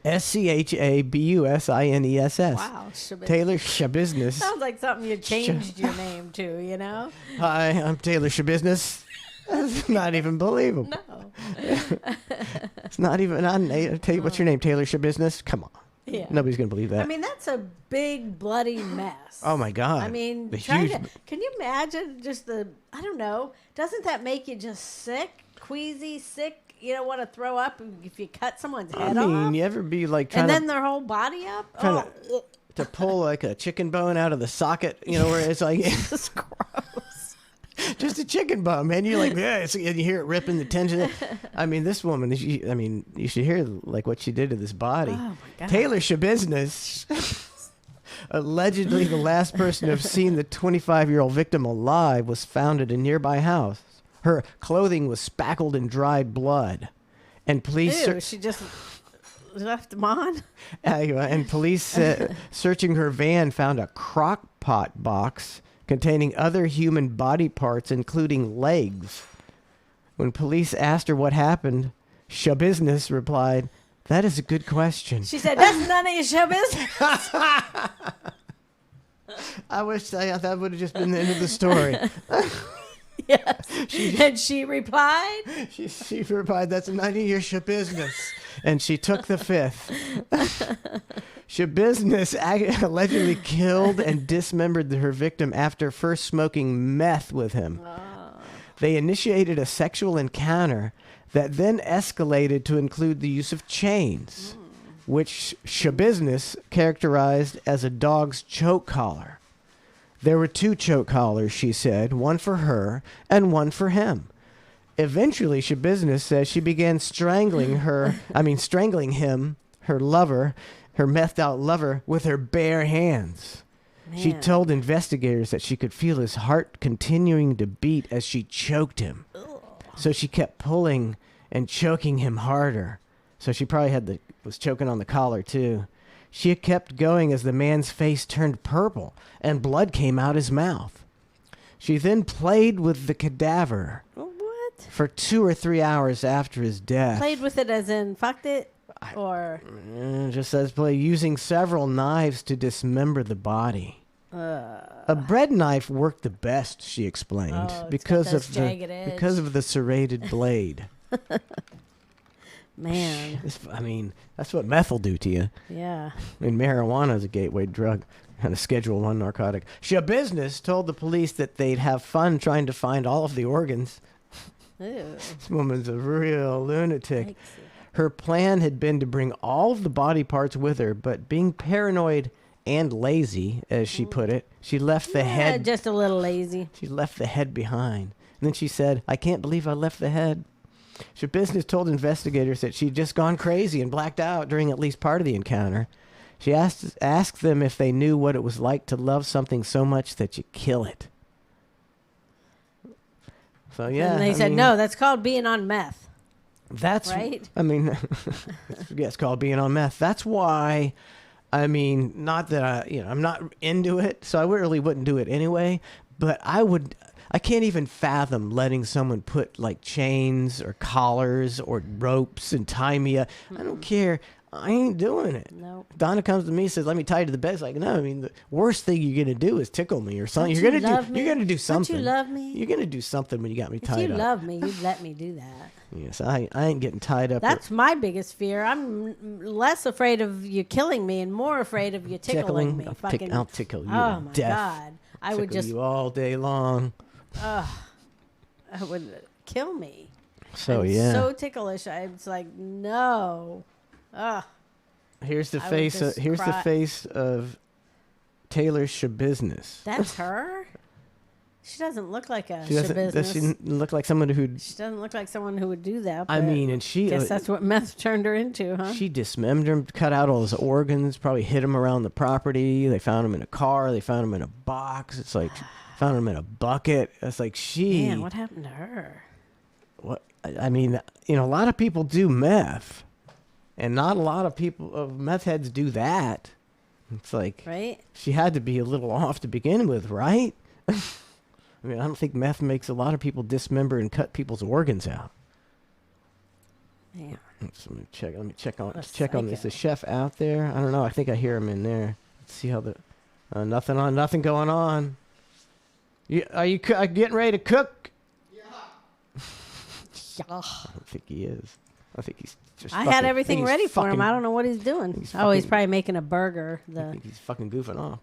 Speaker 1: Shabusines.
Speaker 7: Wow.
Speaker 1: Taylor Shabiznes.
Speaker 7: Sounds like something you changed your name to,
Speaker 1: Hi, I'm Taylor Shabiznes. That's not even believable.
Speaker 7: No.
Speaker 1: It's not even. What's your name? Taylor Shabiznes? Come on.
Speaker 7: Yeah.
Speaker 1: Nobody's going to believe that.
Speaker 7: I mean, that's a big bloody mess.
Speaker 1: Oh, my God.
Speaker 7: I mean, can you imagine just I don't know, doesn't that make you just sick, queasy, sick? You don't want to throw up if you cut someone's head off?
Speaker 1: I mean, you ever be like trying
Speaker 7: and then their whole body up?
Speaker 1: to pull like a chicken bone out of the socket, where it's like...
Speaker 7: It's gross.
Speaker 1: Just a chicken bone, man. You're like, and you hear it ripping the tension. I mean, this woman, you should hear like what she did to this body.
Speaker 7: Oh, my God.
Speaker 1: Taylor Shabiznes, allegedly the last person to have seen the 25-year-old victim alive, was found at a nearby house. Her clothing was spackled in dried blood. And police...
Speaker 7: Ew, she just left them on?
Speaker 1: And police searching her van found a crock pot box containing other human body parts, including legs. When police asked her what happened, Shabiznes replied, "That is a good question."
Speaker 7: She said, "That's none of your show business."
Speaker 1: I wish that would have just been the end of the story.
Speaker 7: Yes. And she replied?
Speaker 1: She replied, "That's none of your business." And she took the fifth. Shabiznes allegedly killed and dismembered her victim after first smoking meth with him. Oh. They initiated a sexual encounter, that then escalated to include the use of chains, which Shabusiness characterized as a dog's choke collar. There were 2 choke collars, she said, one for her and one for him. Eventually, Shabusiness says she began strangling him, her lover, her methed out lover, with her bare hands. She
Speaker 7: Man.
Speaker 1: told investigators that she could feel his heart continuing to beat as she choked him. So she kept pulling and choking him harder. So she probably was choking on the collar too. She kept going as the man's face turned purple and blood came out his mouth. She then played with the cadaver for 2 or 3 hours after his death.
Speaker 7: Played with it as in fucked it? Or
Speaker 1: Just says play, using several knives to dismember the body. A bread knife worked the best, she explained, because of the serrated blade.
Speaker 7: Man.
Speaker 1: I mean, that's what meth will do to you.
Speaker 7: Yeah.
Speaker 1: I mean, marijuana is a gateway drug and a Schedule 1 narcotic. Shabusiness told the police that they'd have fun trying to find all of the organs.
Speaker 7: Ew.
Speaker 1: This woman's a real lunatic. Her plan had been to bring all of the body parts with her, but being paranoid and lazy, as she put it, she left the head.
Speaker 7: Just a little lazy.
Speaker 1: She left the head behind. And then she said, "I can't believe I left the head." Shabusiness told investigators that she'd just gone crazy and blacked out during at least part of the encounter. She asked them if they knew what it was like to love something so much that you kill it. So yeah,
Speaker 7: And they said, no, that's called being on meth.
Speaker 1: That's
Speaker 7: right.
Speaker 1: I mean, yeah, it's called being on meth. That's why. I mean, not that I'm not into it, so I really wouldn't do it anyway. But I can't even fathom letting someone put like chains or collars or ropes and tie me up. I don't care. I ain't doing it.
Speaker 7: No.
Speaker 1: Donna comes to me and says, "Let me tie you to the bed." It's like, no. I mean, the worst thing you're gonna do is tickle me or something. You're gonna do something.
Speaker 7: Don't you love me?
Speaker 1: You're gonna do something when you got me tied up.
Speaker 7: If you love me, you'd let me do that.
Speaker 1: Yes, I ain't getting tied up.
Speaker 7: That's my biggest fear. I'm less afraid of you killing me and more afraid of you tickling me.
Speaker 1: I'll tickle you
Speaker 7: oh
Speaker 1: to
Speaker 7: my
Speaker 1: death.
Speaker 7: God. I would just
Speaker 1: you all day long.
Speaker 7: I would kill me.
Speaker 1: So
Speaker 7: I'm
Speaker 1: yeah.
Speaker 7: so ticklish. It's like no. Ugh.
Speaker 1: Here's the
Speaker 7: I would
Speaker 1: face.
Speaker 7: just
Speaker 1: Here's the
Speaker 7: cry.
Speaker 1: face of Taylor Shabusiness.
Speaker 7: That's her. She doesn't look like a
Speaker 1: She doesn't. Does she
Speaker 7: business.
Speaker 1: look like someone who?
Speaker 7: She doesn't look like someone who would do that.
Speaker 1: I
Speaker 7: but
Speaker 1: mean, and she.
Speaker 7: Guess that's what meth turned her into, huh?
Speaker 1: She dismembered him, cut out all his organs, probably hid him around the property. They found him in a car. They found him in a box. It's like found him in a bucket. It's like she.
Speaker 7: Man, what happened to her?
Speaker 1: What I mean, a lot of people do meth, and not a lot of meth heads do that. It's like
Speaker 7: right.
Speaker 1: She had to be a little off to begin with, right? I mean, I don't think meth makes a lot of people dismember and cut people's organs out.
Speaker 7: Yeah.
Speaker 1: Let me check on this. The chef out there? I don't know. I think I hear him in there. Let's see how nothing going on. Are you getting ready to cook?
Speaker 7: Yeah.
Speaker 1: I don't think he is. I think he's just.
Speaker 7: I had everything ready for him. I don't know what he's doing. He's probably making a burger.
Speaker 1: I think he's fucking goofing off.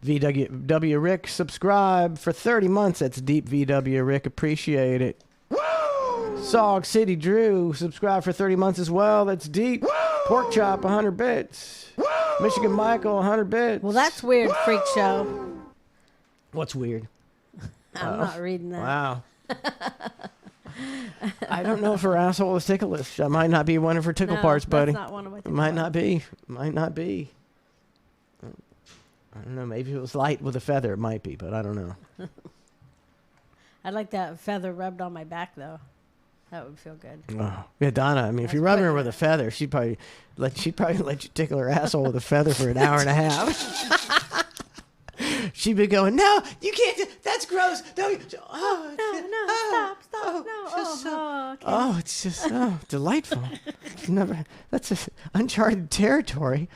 Speaker 1: VW Rick, subscribe for 30 months. That's deep VW Rick. Appreciate it. Sog City Drew, subscribe for 30 months as well. That's deep. Pork Chop, 100 bits. Michigan Michael, 100 bits.
Speaker 7: Well, that's weird, freak show.
Speaker 1: What's weird?
Speaker 7: I'm not reading that.
Speaker 1: Wow. I don't know if her asshole is ticklish. That might not be one of her tickle parts, buddy.
Speaker 7: That's not one of my tickle
Speaker 1: Might not be. Might not be. I don't know. Maybe if it was light with a feather, it might be, but I don't know.
Speaker 7: I'd like that feather rubbed on my back, though. That would feel good.
Speaker 1: Oh. Yeah, Donna. I mean, if you're rubbing her with a feather, she'd probably let you tickle her asshole with a feather for an hour and a half. She'd be going, "No, you can't. That's gross. No,
Speaker 7: stop. No.
Speaker 1: Oh, it's just delightful. That's just uncharted territory."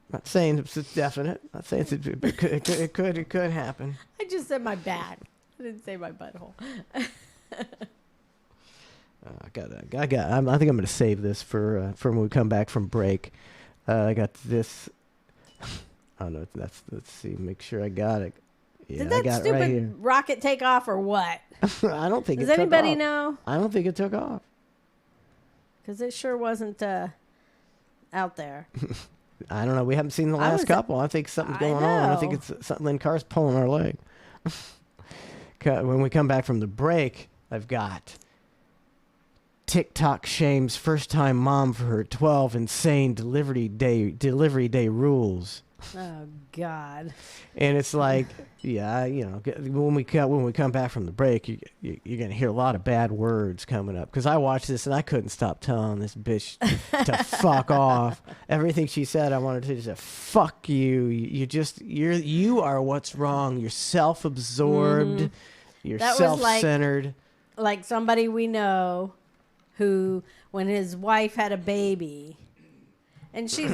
Speaker 1: Not saying it's definite. Not saying it could happen.
Speaker 7: I just said my back. I didn't say my butthole.
Speaker 1: I think I'm going to save this for when we come back from break. I got this. Oh no, let's see. Make sure I got it. Yeah,
Speaker 7: Did that
Speaker 1: I got it right here.
Speaker 7: stupid rocket take off or what?
Speaker 1: I don't think.
Speaker 7: Does
Speaker 1: it took
Speaker 7: anybody
Speaker 1: off.
Speaker 7: know?
Speaker 1: I don't think it took off.
Speaker 7: Because it sure wasn't out there.
Speaker 1: I don't know. We haven't seen the last couple. I think something's going on. I think it's something. Lynn Carr's pulling our leg. When we come back from the break, I've got TikTok shames first-time mom for her 12 insane delivery day rules.
Speaker 7: Oh God!
Speaker 1: And it's like, yeah, when we come back from the break, you're gonna hear a lot of bad words coming up. Because I watched this and I couldn't stop telling this bitch to fuck off. Everything she said, I wanted to just say, fuck you. You are what's wrong. You're self-absorbed.
Speaker 7: Mhm.
Speaker 1: You're
Speaker 7: That was
Speaker 1: self-centered.
Speaker 7: like somebody we know, who when his wife had a baby. And she's,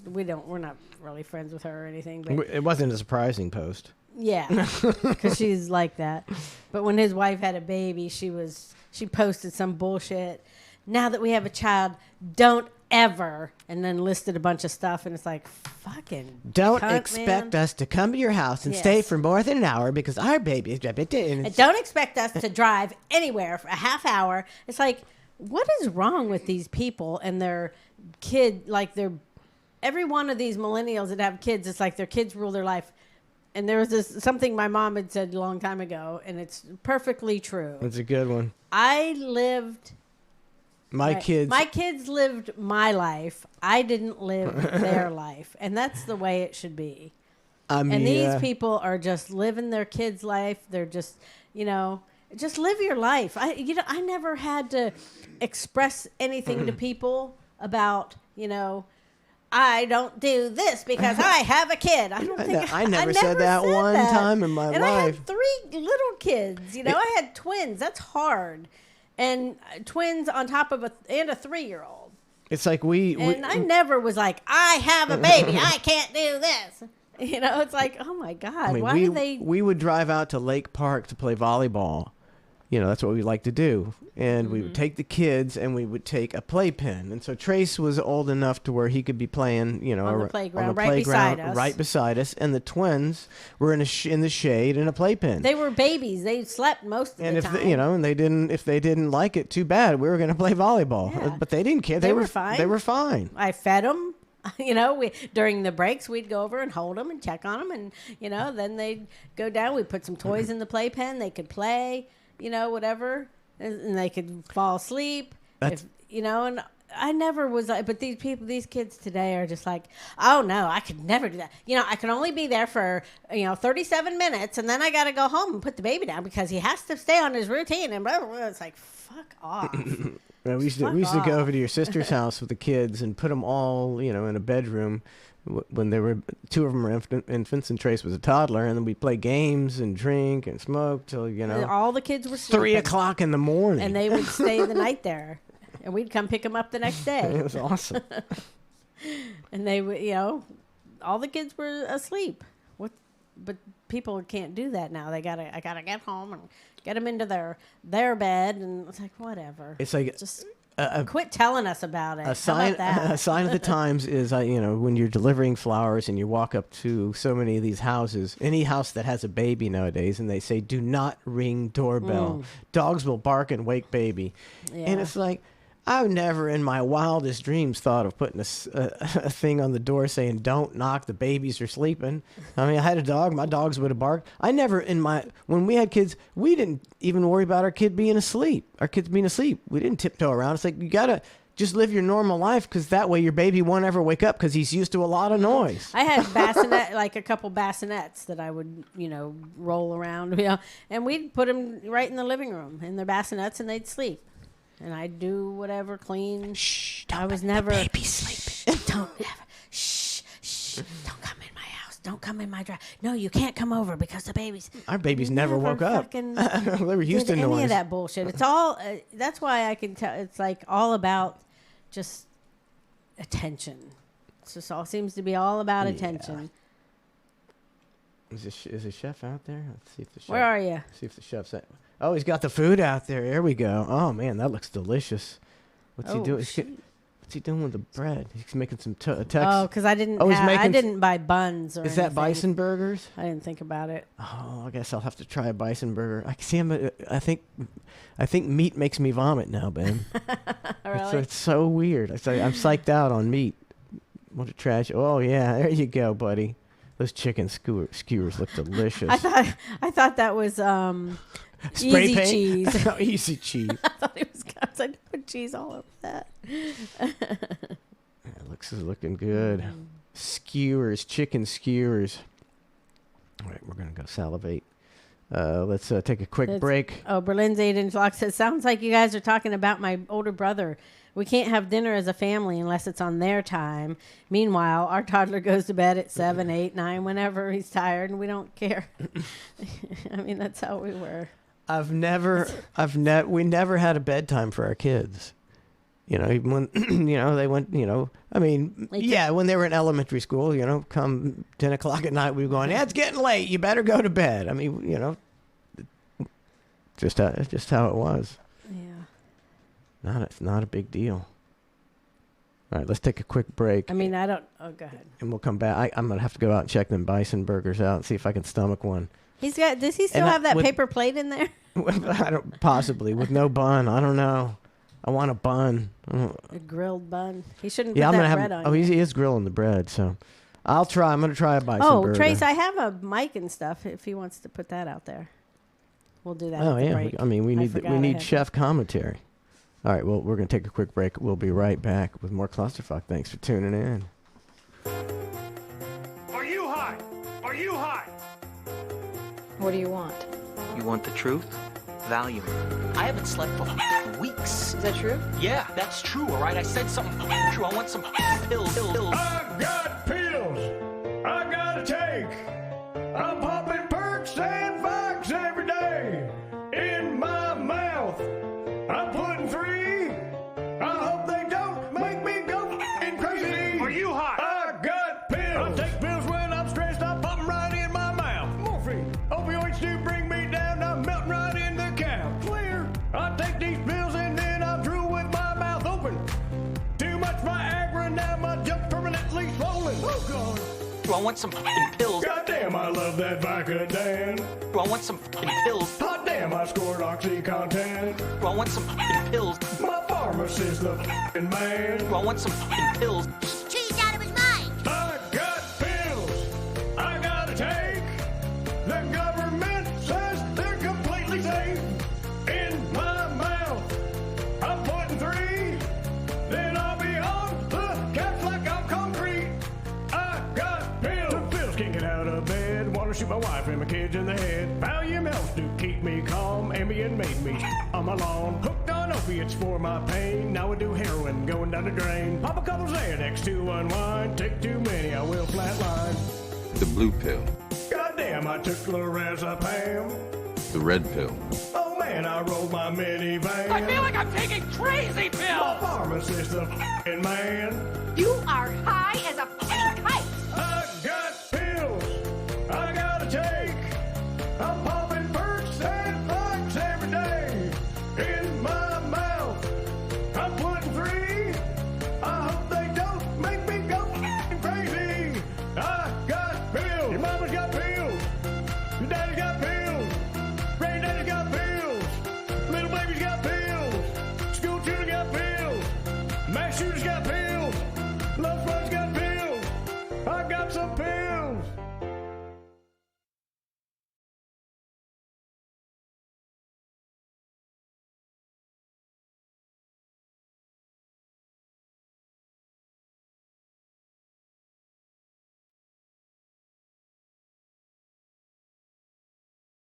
Speaker 7: we're not really friends with her or anything. But
Speaker 1: It wasn't a surprising post.
Speaker 7: yeah, because she's like that. But when his wife had a baby, she posted some bullshit. Now that we have a child, don't ever, and then listed a bunch of stuff. And it's like, fucking
Speaker 1: Don't
Speaker 7: cunt,
Speaker 1: expect
Speaker 7: man.
Speaker 1: us to come to your house and
Speaker 7: Yes.
Speaker 1: stay for more than an hour because our baby is...
Speaker 7: And don't expect us to drive anywhere for a half hour. It's like, what is wrong with these people and their kid? Like, every one of these millennials that have kids, it's like their kids rule their life. And there was something my mom had said a long time ago, and it's perfectly true.
Speaker 1: It's a good one.
Speaker 7: I lived...
Speaker 1: My
Speaker 7: kids lived my life. I didn't live their life. And that's the way it should be. And these people are just living their kids' life. They're just, just live your life. I never had to express anything to people about, I don't do this because I have a kid.
Speaker 1: I never said that one time in my life.
Speaker 7: And I had 3 little kids. I had twins. That's hard. And twins on top of a 3-year-old.
Speaker 1: It's like
Speaker 7: I never was like, I have a baby. I can't do this. It's like, oh my God, why do they?
Speaker 1: We would drive out to Lake Park to play volleyball. That's what we like to do. And we would take the kids and we would take a playpen. And so Trace was old enough to where he could be playing,
Speaker 7: on the playground, right beside us.
Speaker 1: And the twins were in the shade in a playpen.
Speaker 7: They were babies. They slept most of the time.
Speaker 1: And if they didn't like it, too bad. We were going to play volleyball.
Speaker 7: Yeah.
Speaker 1: But they didn't care.
Speaker 7: They were fine.
Speaker 1: They were fine.
Speaker 7: I fed them. During the breaks, we'd go over and hold them and check on them. And, then they'd go down. We'd put some toys in the playpen. They could play, whatever. And they could fall asleep. And I never was like, but these kids today are just like, oh no, I could never do that. I can only be there for, 37 minutes and then I got to go home and put the baby down because he has to stay on his routine and blah, blah, blah. It's like, fuck off.
Speaker 1: We used to go over to your sister's house with the kids and put them all, in a bedroom when they were 2 of them were infants and Trace was a toddler, and then we play games and drink and smoke till
Speaker 7: all the kids were sleeping.
Speaker 1: 3:00 in the morning,
Speaker 7: and they would stay the night there, and we'd come pick them up the next day.
Speaker 1: It was awesome.
Speaker 7: And they would, all the kids were asleep. But people can't do that now. I gotta get home and get them into their bed, and it's like whatever.
Speaker 1: It's like
Speaker 7: just quit telling us about it.
Speaker 1: A sign of the times is when you're delivering flowers and you walk up to so many of these houses, any house that has a baby nowadays, and they say do not ring doorbell. Dogs will bark and wake baby.
Speaker 7: Yeah.
Speaker 1: And it's like, I've never in my wildest dreams thought of putting a thing on the door saying don't knock, the babies are sleeping. I mean, I had a dog, my dogs would have barked. When we had kids, we didn't even worry about our kids being asleep. We didn't tiptoe around. It's like, you gotta just live your normal life, because that way your baby won't ever wake up because he's used to a lot of noise.
Speaker 7: I had a couple bassinets that I would, roll around, and we'd put them right in the living room in their bassinets, and they'd sleep. And I'd do whatever, clean.
Speaker 1: Shh!
Speaker 7: I was never.
Speaker 1: The baby's sleeping.
Speaker 7: Don't ever. Shh! Don't come in my house. Don't come in my drive. No, you can't come over because the baby's.
Speaker 1: Our babies never woke up. They were used to noise.
Speaker 7: Any of that bullshit. It's all. That's why I can tell. It's like all about just attention. It's just all seems to be all about attention.
Speaker 1: Is a chef out there? Let's see if the chef.
Speaker 7: Where are you?
Speaker 1: See if the chef's at. Oh, he's got the food out there. There we go. Oh man, that looks delicious. What's he doing? What's he doing with the bread? He's making some text.
Speaker 7: Oh, because I didn't.
Speaker 1: Oh, he's
Speaker 7: I didn't buy buns or.
Speaker 1: Is that
Speaker 7: anything.
Speaker 1: bison burgers?
Speaker 7: I didn't think about it.
Speaker 1: Oh, I guess I'll have to try a bison burger. I can see him. I think meat makes me vomit now, Ben.
Speaker 7: Really?
Speaker 1: It's so weird. I'm psyched out on meat. What a tragedy! Oh yeah, there you go, buddy. Those chicken skewers look delicious.
Speaker 7: I thought that was
Speaker 1: Spray
Speaker 7: easy
Speaker 1: paint?
Speaker 7: cheese.
Speaker 1: Oh, easy cheese.
Speaker 7: I thought it was. I was like, put cheese all over that.
Speaker 1: It looking good. Skewers, chicken skewers. All right, we're gonna go salivate. Let's take a quick break.
Speaker 7: Oh, Berlin's 8-inch lock says, sounds like you guys are talking about my older brother. We can't have dinner as a family unless it's on their time. Meanwhile, our toddler goes to bed at 7, 8, 9, whenever he's tired, and we don't care. I mean, that's how we were.
Speaker 1: We never had a bedtime for our kids. You know, even when, they went, I mean, when they were in elementary school, come 10 o'clock at night, we were going, it's getting late. You better go to bed. I mean, just how it was.
Speaker 7: Yeah.
Speaker 1: Not a big deal. All right, let's take a quick break.
Speaker 7: I mean, I don't. Oh, go ahead.
Speaker 1: And we'll come back. I'm gonna have to go out and check them bison burgers out and see if I can stomach one.
Speaker 7: Does he still have that paper plate in there?
Speaker 1: I don't, possibly with no bun. I don't know. I want a bun.
Speaker 7: A grilled bun. He shouldn't
Speaker 1: Yeah,
Speaker 7: put
Speaker 1: I'm
Speaker 7: that
Speaker 1: gonna
Speaker 7: bread
Speaker 1: have.
Speaker 7: on.
Speaker 1: Oh, he is grilling the bread, so I'm gonna try a bison burger.
Speaker 7: Oh, Trace, I have a mic and stuff. If he wants to put that out there, we'll do that.
Speaker 1: Oh
Speaker 7: at the
Speaker 1: yeah,
Speaker 7: break.
Speaker 1: I mean we need
Speaker 7: had
Speaker 1: chef commentary. All right, well we're gonna take a quick break. We'll be right back with more ClusterF. Thanks for tuning in.
Speaker 16: Are you high? Are you high?
Speaker 17: What do you want?
Speaker 18: You want the truth? Valium. I haven't slept for weeks.
Speaker 17: Is that true?
Speaker 18: Yeah, that's true, all right? I said something true. I want some pills.
Speaker 13: I got pills I gotta take. I'm popping perks and Vicks every day. In my mouth, I'm putting 3. I hope they don't make me go crazy.
Speaker 16: Are you high?
Speaker 13: I got pills. I take pills when I'm stressed. I pop them right in my mouth. Morphine. Opioids do bring me down. I'm melting right in the couch. Clear. I take these pills and then I drool with my mouth open. Too much Viagra, now my junk permanently swollen. Oh, God.
Speaker 18: I want some pills.
Speaker 13: Goddamn, I love that Vicodin.
Speaker 18: I want some pills.
Speaker 13: Hot damn, I scored OxyContin.
Speaker 18: I want some pills.
Speaker 13: My pharmacist, the man.
Speaker 18: I want some pills.
Speaker 4: Cheese out of his mind.
Speaker 13: I got pills I gotta take. The government says they're completely safe. In my mouth, I'm putting 3. Then I'll be on the couch like I'm concrete. I got pills. Took pills kicking out of bed. Wanna shoot my wife and my kids in the head. Valium helps to keep me calm. Ambien made me on my lawn. Hooked on opiates for my pain. Now I do heroin going down the drain. Pop a couple Xanax to unwind. Take too many, I will flatline.
Speaker 19: The blue pill.
Speaker 13: Goddamn, I took lorazepam.
Speaker 19: The red pill.
Speaker 13: Oh man, I rolled my minivan.
Speaker 16: I feel like I'm taking crazy
Speaker 13: My
Speaker 16: pills.
Speaker 13: pharmacist, the man.
Speaker 4: You are high as a kite.
Speaker 13: I got pills I gotta take. I'm popping perks and Vicks every day. In my mouth, I'm putting 3. I hope they don't make me go crazy. I got pills. Your mama's got pills. Your daddy's got pills. Granddaddy's got pills. Little baby's got pills. School children got pills. Mass shooters got pills. Loved ones got pills. I got some pills.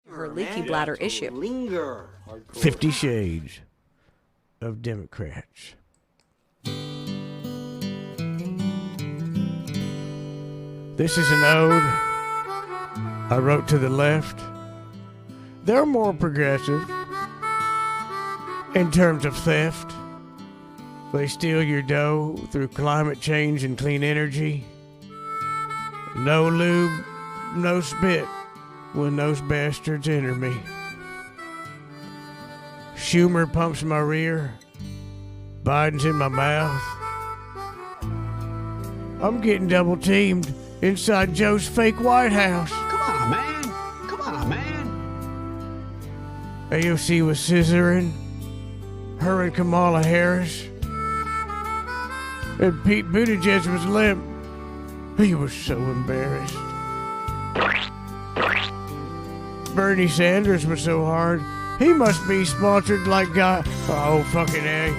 Speaker 17: Her leaky bladder issue.
Speaker 10: Linger.
Speaker 1: 50 Shades of Democrats. This is an ode I wrote to the left. They're more progressive in terms of theft. They steal your dough through climate change and clean energy. No lube, no spit when those bastards enter me. Schumer pumps my rear. Biden's in my mouth. I'm getting double teamed inside Joe's fake White House.
Speaker 5: Come on, man. Come on, man.
Speaker 1: AOC was scissoring. Her and Kamala Harris. And Pete Buttigieg was limp. He was so embarrassed. Bernie Sanders was so hard. He must be sponsored like God. Oh, fucking A.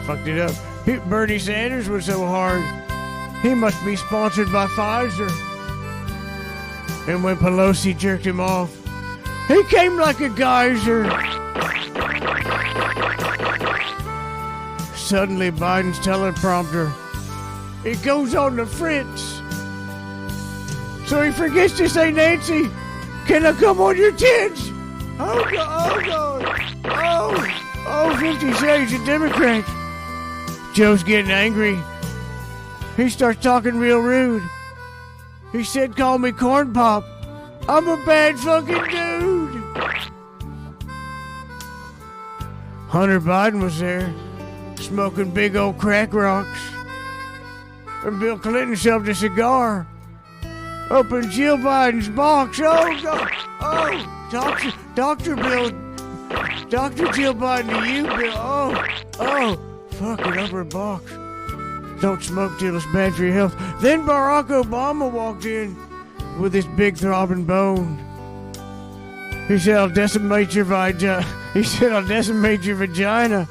Speaker 1: Fucked it up. Bernie Sanders was so hard. He must be sponsored by Pfizer. And when Pelosi jerked him off, he came like a geyser. Suddenly, Biden's teleprompter, it goes on the fritz. So he forgets to say, Nancy, can I come on your tits? Oh, God. Oh, 50 Shades of Democrats. Joe's getting angry. He starts talking real rude. He said, call me Corn Pop. I'm a bad fucking dude. Hunter Biden was there, smoking big old crack rocks. And Bill Clinton shoved a cigar up in Jill Biden's box. Oh, God. Oh, Dr. Bill. Dr. Jill Biden to you, Bill. Oh, fucking up her box. Don't smoke till it's bad for your health. Then Barack Obama walked in with his big throbbing bone. He said, I'll decimate your vagina. He said, I'll decimate your vagina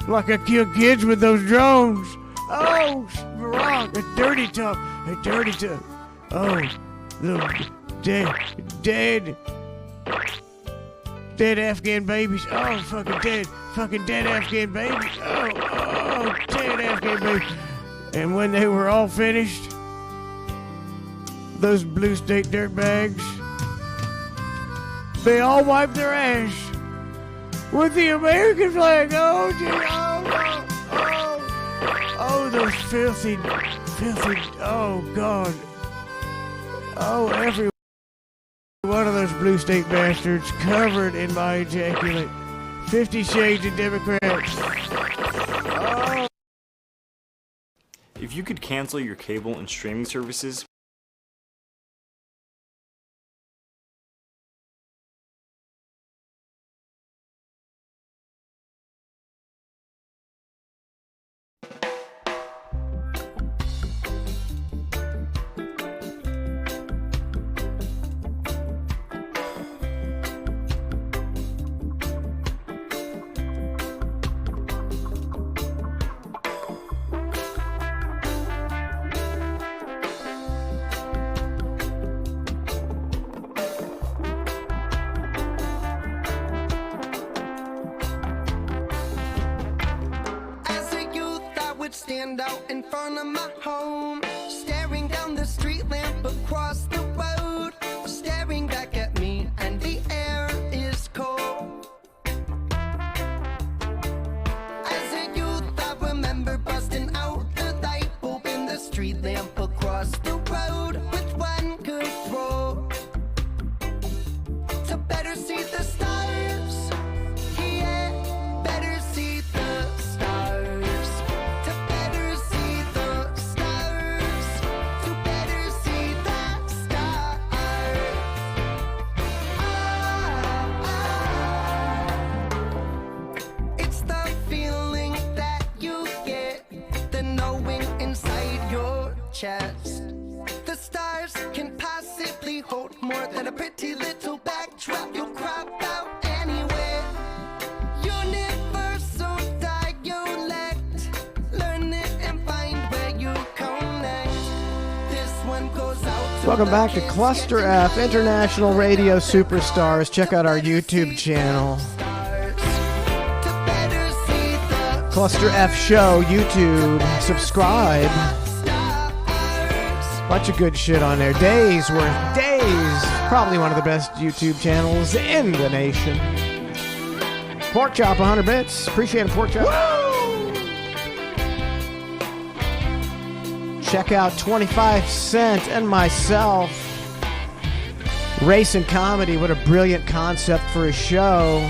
Speaker 1: like I kill kids with those drones. Oh, Barack, a dirty talk. Oh, little dead Afghan babies. Oh, fucking dead Afghan babies. Oh, dead Afghan babies. And when they were all finished, those blue state dirtbags, they all wiped their ass with the American flag. Oh, gee, oh, those filthy, oh, God. Oh, every one of those blue state bastards covered in my ejaculate. 50 Shades of Democrats. Oh.
Speaker 20: If you could cancel your cable and streaming services,
Speaker 21: stand out in front of my home, staring down the street lamp across the road, staring back at me, and the air is cold. As a youth, I remember busting out the light bulb in the street lamp across the road with one good throw to better see the stars. Yeah, better see the stars. Chest. The stars can possibly hold more than a pretty little backdrop you'll crop out anywhere. Universal dialect. Learn it and find where you connect. This one goes out to
Speaker 1: Welcome back to ClusterF, International Radio Superstars. Check out our YouTube channel. ClusterF Show, YouTube. Subscribe. Bunch of good shit on there. Days worth days. Probably one of the best YouTube channels in the nation. Pork chop, 100 bits. Appreciate it, pork chop. Woo! Check out 25 Cent and myself. Race and comedy. What a brilliant concept for a show.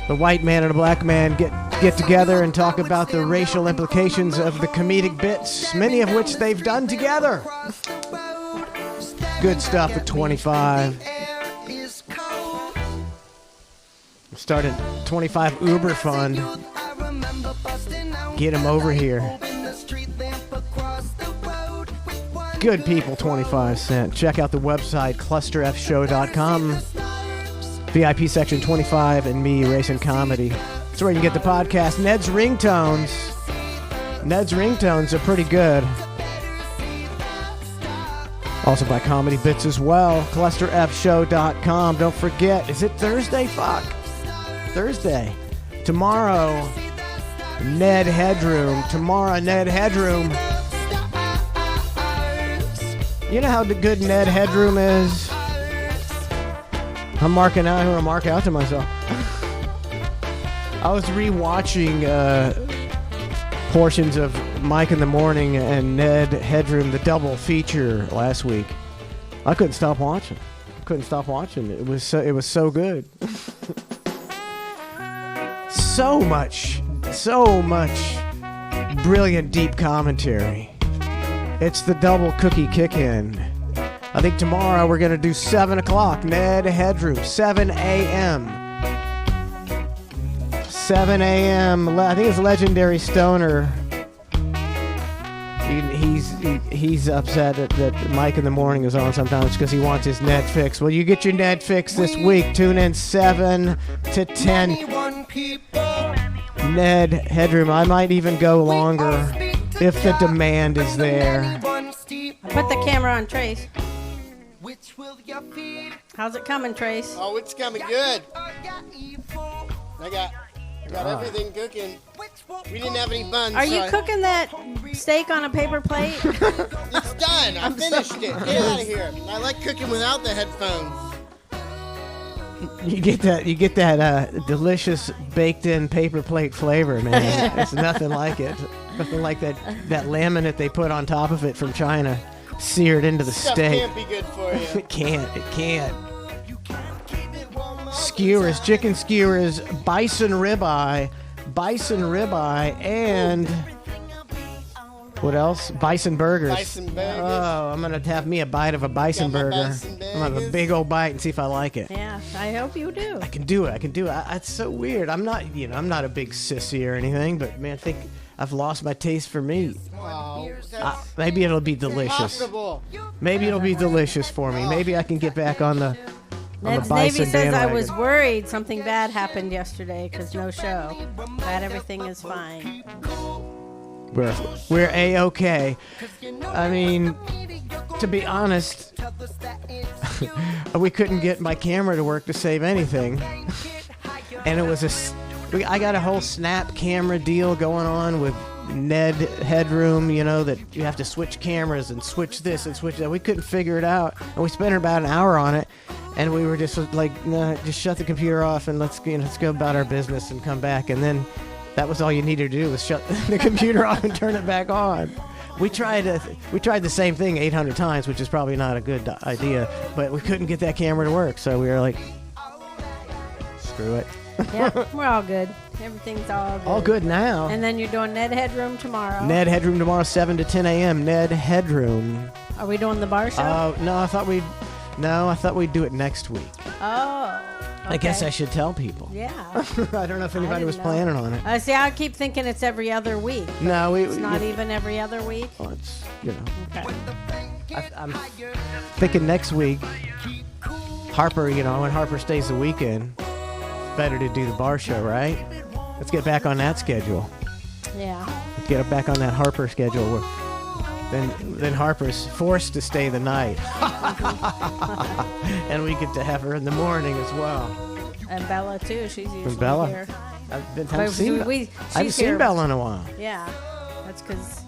Speaker 1: The white man and a black man get get together and talk about the racial implications of the comedic bits, many of which they've done together. Good stuff at 25. Started 25 Uber Fund. Get them over here. Good people, 25 cents. Check out the website, ClusterFshow.com. VIP section 25 and me, Racing Comedy. That's where you can get the podcast. Ned's ringtones. Ned's ringtones are pretty good. Also by Comedy Bits as well. ClusterFshow.com. Don't forget, is it Thursday? Fuck. Thursday. Tomorrow, Ned Headroom. Tomorrow, Ned Headroom. You know how good Ned Headroom is? I'm marking out. I'm going to mark out to myself. I was rewatching portions of Mike in the Morning and Ned Headroom, the double feature last week. I couldn't stop watching. It was so good. So much brilliant deep commentary. It's the double cookie kick-in. I think tomorrow we're going to do 7 o'clock. Ned Headroom, 7 a.m. 7 a.m. I think it's Legendary Stoner. He's upset that Mike in the Morning is on sometimes because he wants his Ned fix. Well, you get your Ned fix this week. Tune in 7 to 10. Ned Headroom. I might even go longer if the demand is there.
Speaker 7: I put the camera on Trace. How's it coming, Trace?
Speaker 6: Oh, it's coming good. I got everything cooking. We didn't have any buns.
Speaker 7: Are you cooking that steak on a paper plate?
Speaker 6: It's done. I finished it. Get out of here. I like cooking without the headphones.
Speaker 1: You get that delicious baked-in paper plate flavor, man. It's nothing like it. Nothing like that laminate they put on top of it from China, seared into the steak.
Speaker 6: Can't be good for you.
Speaker 1: It can't. Skewers, chicken skewers, bison ribeye, and what else? Bison burgers.
Speaker 6: Bison burgers.
Speaker 1: Oh, I'm gonna have me a bite of a bison burger. I'm gonna have a big old bite and see if I like it.
Speaker 7: Yeah, I hope you do.
Speaker 1: I can do it. It's so weird. I'm not a big sissy or anything, but man, I think I've lost my taste for meat.
Speaker 6: Oh,
Speaker 1: maybe it'll be delicious. Maybe it'll be delicious for me. Maybe I can get back on the
Speaker 7: Ned's Navy says I was worried something bad happened yesterday because no show. Glad everything is fine.
Speaker 1: We're A-okay. I mean, to be honest, we couldn't get my camera to work to save anything. And it was I got a whole snap camera deal going on with Ned Headroom, that you have to switch cameras and switch this and switch that. We couldn't figure it out. And we spent about an hour on it. And we were just like, nah, just shut the computer off and let's go about our business and come back. And then that was all you needed to do was shut the computer off and turn it back on. We tried the same thing 800 times, which is probably not a good idea, but we couldn't get that camera to work. So we were like, screw it.
Speaker 7: Yeah, we're all good. Everything's all good.
Speaker 1: All good now.
Speaker 7: And then you're doing Ned Headroom tomorrow.
Speaker 1: Ned Headroom tomorrow, 7 to 10 a.m. Ned Headroom.
Speaker 7: Are we doing the bar show?
Speaker 1: No, I thought we'd do it next week.
Speaker 7: Oh. Okay.
Speaker 1: I guess I should tell people.
Speaker 7: Yeah.
Speaker 1: I don't know if anybody was planning on it.
Speaker 7: See, I keep thinking it's every other week.
Speaker 1: No,
Speaker 7: it's not even every other week.
Speaker 1: Well, it's
Speaker 7: Okay.
Speaker 1: I'm thinking next week. Harper, when Harper stays the weekend, it's better to do the bar show, right? Let's get back on that schedule.
Speaker 7: Yeah.
Speaker 1: Let's get back on that Harper schedule. Then Harper's forced to stay the night. And we get to have her in the morning as well.
Speaker 7: And Bella, too. She's usually
Speaker 1: Bella.
Speaker 7: here.
Speaker 1: I haven't seen Bella in a while.
Speaker 7: Yeah. That's because...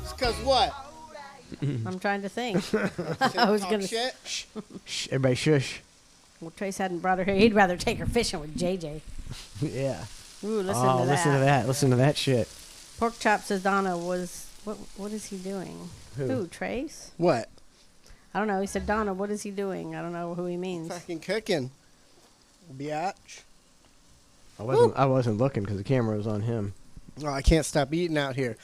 Speaker 6: It's because what?
Speaker 7: I'm trying to think. I was going to...
Speaker 6: Shit.
Speaker 1: Shh, everybody shush.
Speaker 7: Well, Trace hadn't brought her here. He'd rather take her fishing with JJ.
Speaker 1: Yeah.
Speaker 7: Ooh, listen to that.
Speaker 1: Listen to that shit.
Speaker 7: Pork Chop says Donna was... What is he doing? Who? Trace?
Speaker 6: What?
Speaker 7: I don't know. He said, Donna, what is he doing? I don't know who he means.
Speaker 6: Fucking cooking. Biatch.
Speaker 1: I wasn't looking because the camera was on him.
Speaker 6: Oh, I can't stop eating out here.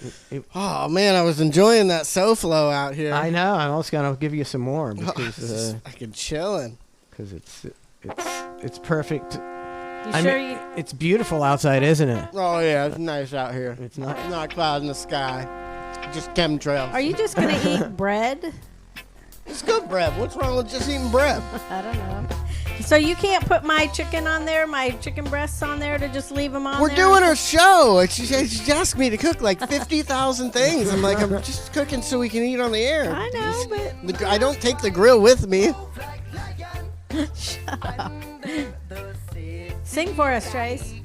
Speaker 6: Oh man, I was enjoying that SoFlo out here.
Speaker 1: I know. I'm also gonna give you some more because
Speaker 6: just fucking chilling.
Speaker 1: Because it's perfect. It's beautiful outside, isn't it?
Speaker 6: Oh yeah, it's nice out here.
Speaker 1: It's not
Speaker 6: clouds in the sky, just chemtrails.
Speaker 7: Are you just gonna eat bread?
Speaker 6: It's good bread. What's wrong with just eating bread?
Speaker 7: I don't know. So you can't put my chicken on there, my chicken breasts on there to just leave them on
Speaker 6: We're
Speaker 7: there?
Speaker 6: doing our show. She asked me to cook like 50,000 things. I'm like, I'm just cooking so we can eat on the air.
Speaker 7: I know, but...
Speaker 6: I don't take the grill with me.
Speaker 7: Shut up. Sing for us, Trace.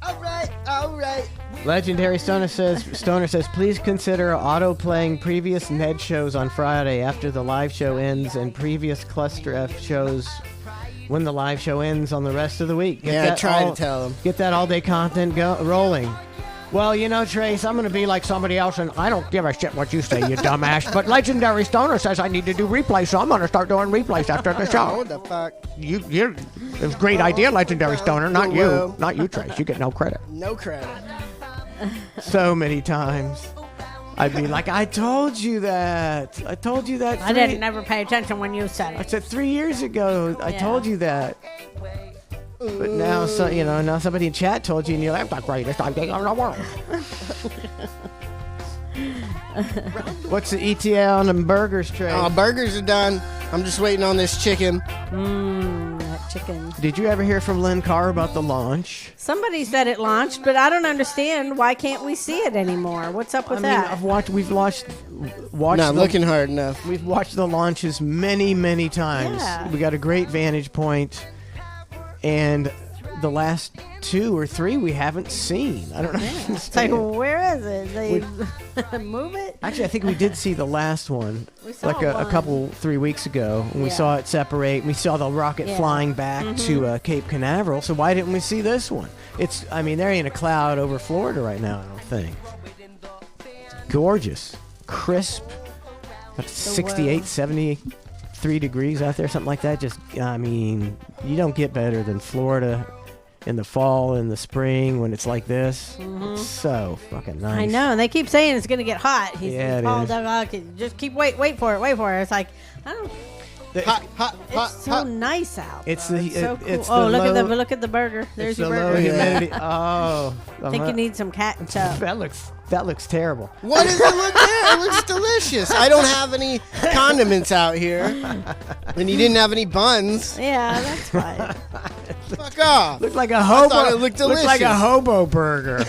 Speaker 6: All right.
Speaker 1: Legendary Stoner says, please consider auto-playing previous Ned shows on Friday after the live show ends and previous ClusterF shows when the live show ends on the rest of the week.
Speaker 6: Try to tell them.
Speaker 1: Get that all-day content rolling. Well, Trace, I'm going to be like somebody else, and I don't give a shit what you say, you dumbass. But Legendary Stoner says I need to do replays, so I'm going to start doing replays after the show.
Speaker 6: What the fuck?
Speaker 1: It was a great idea, Legendary Stoner. Not you. Not you, Trace. You get no credit.
Speaker 6: No credit.
Speaker 1: So many times. I'd be like, I told you that. I
Speaker 7: didn't never pay attention when you said it.
Speaker 1: I said 3 years ago. I told you that. But now, now somebody in chat told you, and you're like, I'm the greatest idea in the world. What's the ETA on them burgers, Trey?
Speaker 6: Oh, burgers are done. I'm just waiting on this chicken.
Speaker 7: That chicken.
Speaker 1: They Did you ever hear from Lynn Carr about the launch?
Speaker 7: Somebody said it launched, but I don't understand. Why can't we see it anymore? What's up with that?
Speaker 1: We've watched.
Speaker 6: Not looking hard enough.
Speaker 1: We've watched the launches many, many times.
Speaker 7: Yeah.
Speaker 1: We got a great vantage point. And the last 2 or 3 we haven't seen. I don't know.
Speaker 7: It's like, where is it? They move it?
Speaker 1: Actually, I think we did see the last one,
Speaker 7: We saw
Speaker 1: like a couple 3 weeks ago, and we saw it separate. We saw the rocket flying back to Cape Canaveral. So why didn't we see this one? There ain't a cloud over Florida right now, I don't think. It's gorgeous, crisp, 68, 73 degrees out there, something like that. You don't get better than Florida in the fall and the spring when it's like this. It's so fucking nice.
Speaker 7: I know, and they keep saying it's going to get hot.
Speaker 1: It is.
Speaker 7: Just keep wait for it. It's like, I don't. It's so nice out.
Speaker 1: It's
Speaker 7: though.
Speaker 1: the
Speaker 7: so cool.
Speaker 1: it's
Speaker 7: oh,
Speaker 1: the
Speaker 7: look at the burger. There's your burger.
Speaker 1: Low humidity. Oh,
Speaker 7: I think you need some ketchup.
Speaker 1: That looks terrible.
Speaker 6: What does it look there? It looks delicious. I don't have any condiments out here, and you didn't have any buns.
Speaker 7: Yeah, that's fine.
Speaker 6: Fuck off.
Speaker 1: Looked like a hobo.
Speaker 6: I thought it looked delicious.
Speaker 1: Looked like a hobo burger.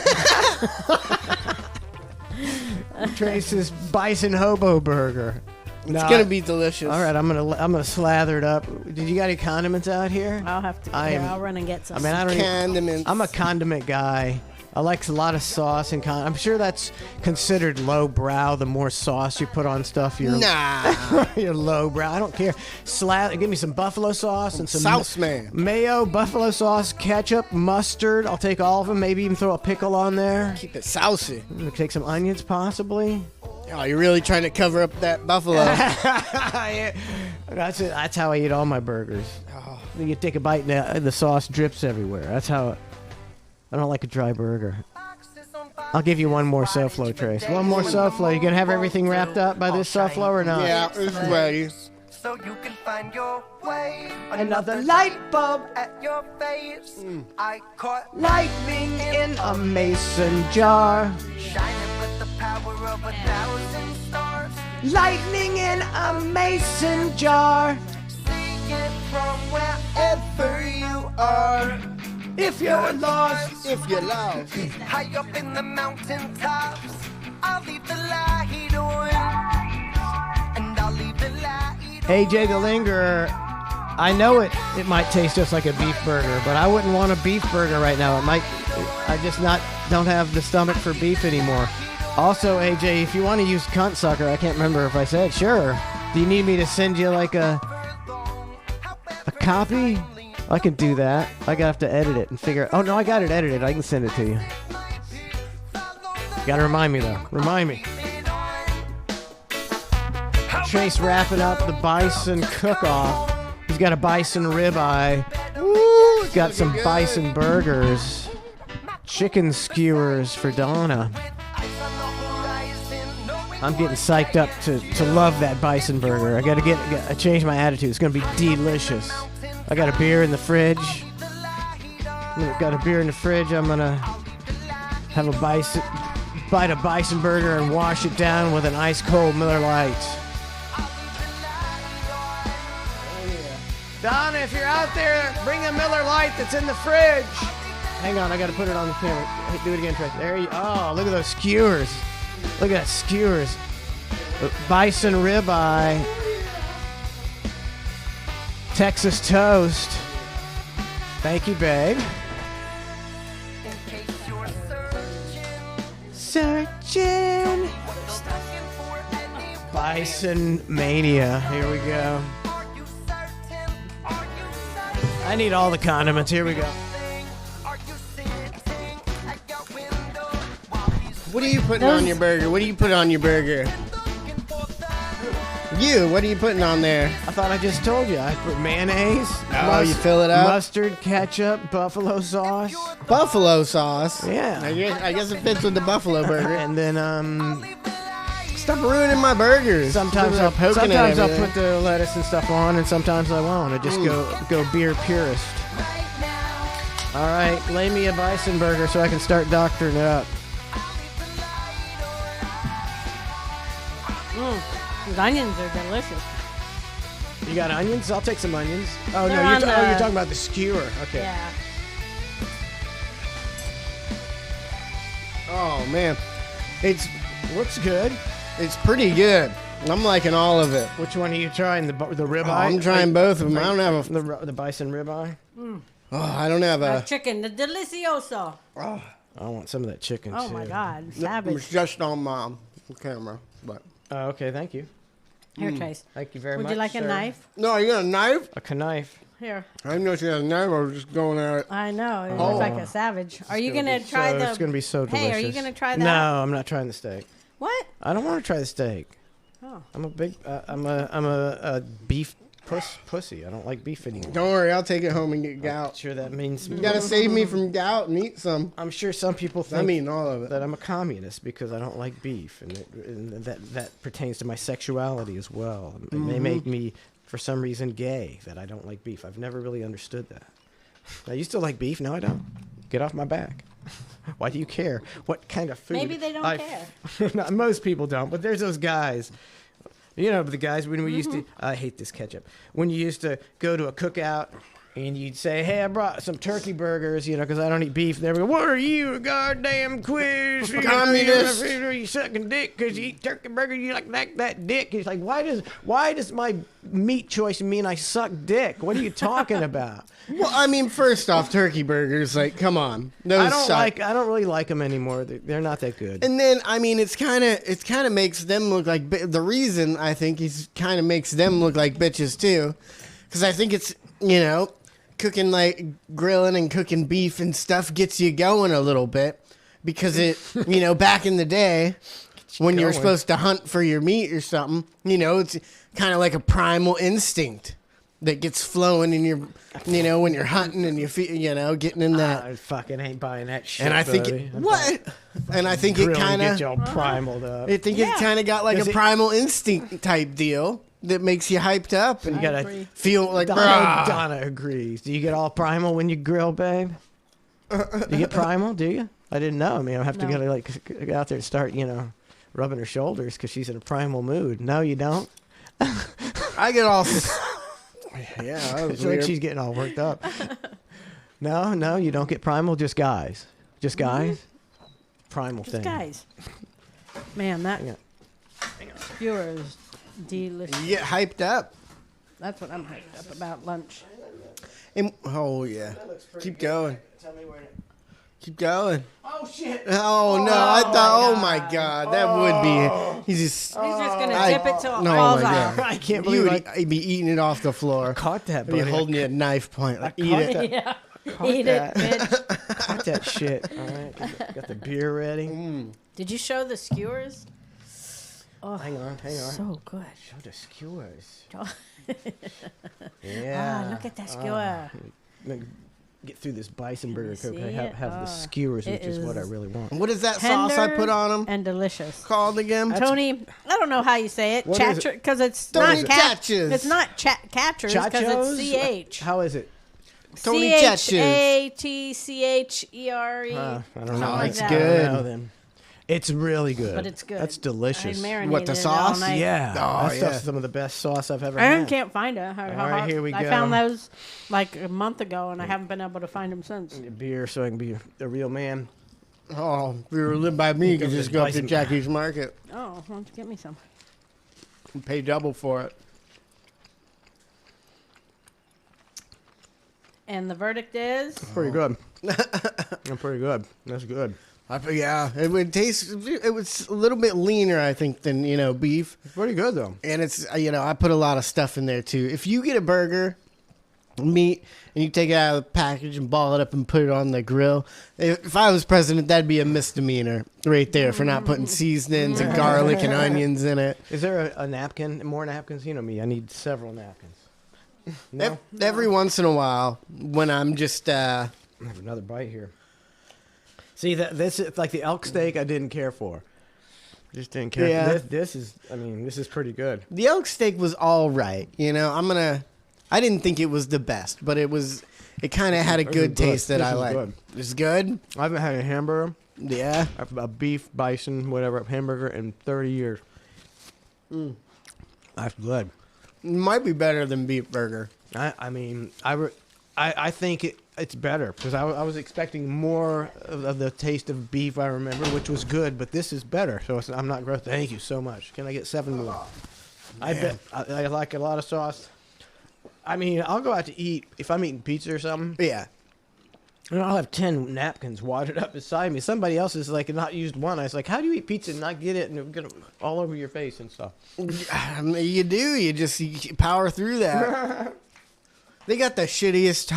Speaker 1: Trace's bison hobo burger.
Speaker 6: It's gonna be delicious.
Speaker 1: All right, I'm gonna slather it up. Did you got any condiments out here?
Speaker 7: I'll have to. I'll run and get some.
Speaker 1: I don't
Speaker 6: condiments.
Speaker 1: I'm a condiment guy. I like a lot of sauce and I'm sure that's considered lowbrow. The more sauce you put on stuff, you're lowbrow. I don't care. Give me some buffalo sauce and some
Speaker 6: sauce, man.
Speaker 1: Mayo, buffalo sauce, ketchup, mustard. I'll take all of them. Maybe even throw a pickle on there.
Speaker 6: Keep it saucy.
Speaker 1: Take some onions, possibly.
Speaker 6: Oh, you're really trying to cover up that buffalo.
Speaker 1: Yeah. That's how I eat all my burgers. Oh. You take a bite and the sauce drips everywhere. That's how. I don't like a dry burger. I'll give you one more SoFlo, Trace. One more SoFlo. You gonna have everything wrapped up by this SoFlo or not?
Speaker 6: Yeah, it's ready.
Speaker 21: So you can find your way.
Speaker 1: Another light bulb
Speaker 21: at your face. I caught
Speaker 1: lightning in a mason jar.
Speaker 21: Shining with the power of 1,000 stars.
Speaker 1: Lightning in a mason jar.
Speaker 21: See it from wherever you are.
Speaker 1: If you're lost,
Speaker 21: high up in the mountain tops, I'll leave the light on, and I'll leave the light on.
Speaker 1: AJ the Lingerer, I know it might taste just like a beef burger, but I wouldn't want a beef burger right now. I just don't have the stomach for beef anymore. Also, AJ, if you want to use cunt sucker, I can't remember if I said, sure. Do you need me to send you like a copy? I can do that. I gotta have to edit it and figure. Oh no, I got it edited. I can send it to you. Gotta remind me though. Remind me. Trace wrapping up the bison cook-off. He's got a bison ribeye.
Speaker 6: Ooh,
Speaker 1: got some bison burgers, chicken skewers for Donna. I'm getting psyched up to love that bison burger. I gotta change my attitude. It's gonna be delicious. I got a beer in the fridge. Got a beer in the fridge. I'm gonna have bite a bison burger and wash it down with an ice cold Miller Lite. Donna, if you're out there, bring a Miller Lite that's in the fridge. Hang on, I gotta put it on the camera. Hey, do it again, Trey. There you. Oh, look at those skewers. Look at that skewers. Bison ribeye. Texas toast. Thank you, babe. Searching. Bison mania. Here we go. I need all the condiments. Here we go.
Speaker 6: What are you putting on your burger? What do you put on your burger? You, what are you putting on there?
Speaker 1: I thought I just told you. I put mayonnaise.
Speaker 6: Oh, you fill it up?
Speaker 1: Mustard, ketchup, buffalo sauce.
Speaker 6: Buffalo sauce?
Speaker 1: Yeah.
Speaker 6: I guess it fits with the buffalo burger.
Speaker 1: And then,
Speaker 6: stop ruining my burgers.
Speaker 1: Sometimes I'll put the lettuce and stuff on, and sometimes I won't. I just go beer purist. All right, lay me a bison burger so I can start doctoring it up.
Speaker 7: These onions are delicious.
Speaker 1: You got onions? I'll take some onions. Oh,
Speaker 7: They're
Speaker 1: no, you're
Speaker 7: on
Speaker 1: talking about the skewer. Okay.
Speaker 7: Yeah.
Speaker 6: Oh, man.
Speaker 1: Looks good.
Speaker 6: It's pretty good. I'm liking all of it.
Speaker 1: Which one are you trying? The ribeye?
Speaker 6: Oh, I'm trying both of them. I don't have
Speaker 1: the bison ribeye.
Speaker 6: Oh, I don't have a
Speaker 7: chicken, the delicioso.
Speaker 6: Oh,
Speaker 1: I want some of that chicken
Speaker 7: Oh
Speaker 1: too.
Speaker 7: my God,
Speaker 6: It
Speaker 7: savage.
Speaker 6: was just on my camera, but
Speaker 1: okay, thank you.
Speaker 7: Here, Trace.
Speaker 1: Thank you very
Speaker 7: Would
Speaker 1: much.
Speaker 7: you like a
Speaker 1: sir.
Speaker 7: knife?
Speaker 6: No, you got a knife?
Speaker 1: A knife.
Speaker 7: Here.
Speaker 6: I didn't know she had a knife. I was just going at it.
Speaker 7: I know. It looks like a savage. Are you gonna
Speaker 1: be
Speaker 7: try the?
Speaker 1: It's gonna be so delicious.
Speaker 7: Hey, are you gonna try that?
Speaker 1: No, I'm not trying the steak.
Speaker 7: What?
Speaker 1: I don't want to try the steak.
Speaker 7: Oh.
Speaker 1: I'm a big. I'm a beef pussy. I don't like beef anymore.
Speaker 6: Don't worry, I'll take it home and get gout.
Speaker 1: I'm sure that means
Speaker 6: You gotta save me from gout and eat some.
Speaker 1: I'm sure some people think
Speaker 6: I'm eating all of it.
Speaker 1: that I'm a communist because I don't like beef, and that pertains to my sexuality as well. It may make me, for some reason, gay that I don't like beef. I've never really understood that. Now, you still like beef? No, I don't. Get off my back. Why do you care? What kind of food?
Speaker 7: Maybe they don't care.
Speaker 1: No, most people don't, but there's those guys. You know, the guys when we used to, I hate this ketchup. When you used to go to a cookout and you'd say, hey, I brought some turkey burgers, you know, because I don't eat beef. And they would go, what are you, a goddamn quiz?
Speaker 6: Communist.
Speaker 1: You sucking dick because you eat turkey burgers, you like that dick. He's like, why does my meat choice mean I suck dick? What are you talking about?
Speaker 6: Well, I mean, first off, turkey burgers, like, come on. Those suck.
Speaker 1: I don't really like them anymore. They're not that good.
Speaker 6: And then, I mean, it kind of makes them look like, the reason I think he's kind of makes them look like bitches too, because I think it's, you know, cooking, like, grilling and cooking beef and stuff gets you going a little bit, because it, you know, back in the day, when you're supposed to hunt for your meat or something, you know, it's kind of like a primal instinct that gets flowing in your, you know, when you're hunting and you know, getting in that.
Speaker 1: I fucking ain't buying that shit.
Speaker 6: And I think and I think it kind of
Speaker 1: get y'all primaled up.
Speaker 6: I think it kind of got like a primal instinct type deal that makes you hyped up and
Speaker 1: you gotta
Speaker 6: feel like
Speaker 1: Donna agrees. Do you get all primal when you grill, babe? Do you get primal? Do you? I didn't know. I mean, I have to go out there and start, you know, rubbing her shoulders because she's in a primal mood. No, you don't.
Speaker 6: I get all. Yeah, that was
Speaker 1: it's
Speaker 6: weird.
Speaker 1: like she's getting all worked up. No, you don't get primal. Just guys. Just guys. Primal
Speaker 7: Just
Speaker 1: thing.
Speaker 7: guys. Man, that skewer is delicious.
Speaker 6: You get hyped up.
Speaker 7: That's what I'm hyped up about lunch.
Speaker 6: Oh yeah. Keep going. Keep going.
Speaker 1: Oh shit.
Speaker 6: Oh no! I thought. Oh my God, that would be. He's just
Speaker 7: gonna dip it till it
Speaker 6: no,
Speaker 7: falls
Speaker 6: my
Speaker 7: off.
Speaker 6: God.
Speaker 1: I can't believe
Speaker 6: I'd be eating it off the floor.
Speaker 1: Caught that,
Speaker 6: I'd be
Speaker 1: buddy.
Speaker 6: holding it at knife point. Like, eat it.
Speaker 7: Yeah.
Speaker 1: Caught
Speaker 7: Eat
Speaker 1: that.
Speaker 7: it, bitch.
Speaker 1: Got that shit. All right. Got the beer ready.
Speaker 7: Did you show the skewers? Oh,
Speaker 1: Hang on.
Speaker 7: so good.
Speaker 1: Show the skewers.
Speaker 7: Ah,
Speaker 1: Yeah.
Speaker 7: look at that skewer.
Speaker 3: get through this bison burger.
Speaker 7: see
Speaker 3: I have the
Speaker 7: it?
Speaker 3: skewers,
Speaker 7: It
Speaker 3: which is what I
Speaker 7: is
Speaker 3: really want.
Speaker 6: What is that sauce I put on them?
Speaker 7: And delicious.
Speaker 6: Called again?
Speaker 7: Tony, I don't know how you say it.
Speaker 3: What is it?
Speaker 7: Because it's
Speaker 6: Tony
Speaker 7: not
Speaker 6: Chachas.
Speaker 7: It's not catchers because it's CH.
Speaker 3: How is it?
Speaker 6: Tony Chachas.
Speaker 7: CHATCHERE.
Speaker 3: I don't know.
Speaker 6: It's
Speaker 3: I
Speaker 6: good.
Speaker 3: don't know then. It's really good.
Speaker 7: But it's good.
Speaker 3: That's delicious.
Speaker 7: I marinated it all night.
Speaker 3: Yeah.
Speaker 6: Oh,
Speaker 3: That's
Speaker 6: yeah.
Speaker 3: some of the best sauce I've ever
Speaker 7: I
Speaker 3: had.
Speaker 7: can't find it.
Speaker 3: All right, here we
Speaker 7: I
Speaker 3: go.
Speaker 7: found those like a month ago, and I haven't been able to find them since.
Speaker 3: Beer so I can be a real man.
Speaker 6: Oh, if you were living by me, you could just go up to
Speaker 3: Bison.
Speaker 6: Jackie's Market
Speaker 7: Oh, why don't you get me some?
Speaker 6: and pay double for it.
Speaker 7: And the verdict is
Speaker 3: Pretty good. I'm pretty good. That's good.
Speaker 6: Yeah, it would taste. It was a little bit leaner, I think, than beef.
Speaker 3: It's pretty good though.
Speaker 6: And it's I put a lot of stuff in there too. If you get a burger, meat, and you take it out of the package and ball it up and put it on the grill, if I was president, that'd be a misdemeanor right there for not putting seasonings and garlic and onions in it.
Speaker 3: Is there a napkin? More napkins? You know me. I need several napkins. No?
Speaker 6: Every once in a while, when I'm just
Speaker 3: I have another bite here. See this is like the elk steak. I didn't care for. Just didn't care.
Speaker 6: Yeah.
Speaker 3: This is. I mean, this is pretty good.
Speaker 6: the elk steak was all right. I didn't think it was the best, but it was. It kind of had a good taste that I liked. It's good.
Speaker 3: I haven't had a hamburger.
Speaker 6: Yeah.
Speaker 3: A beef, bison, whatever hamburger in 30 years. That's good.
Speaker 6: Might be better than beef burger.
Speaker 3: I mean, I think it's better because I was expecting more of the taste of beef. I remember, which was good, but this is better. So I'm not gross. Thank you so much. Can I get 7 more? I bet I like a lot of sauce. I mean, I'll go out to eat if I'm eating pizza or something.
Speaker 6: Yeah.
Speaker 3: And I'll have 10 napkins wadded up beside me. Somebody else is like not used one. I was like, how do you eat pizza and not get it and get it all over your face and stuff?
Speaker 6: You do. You just power through that. They got the shittiest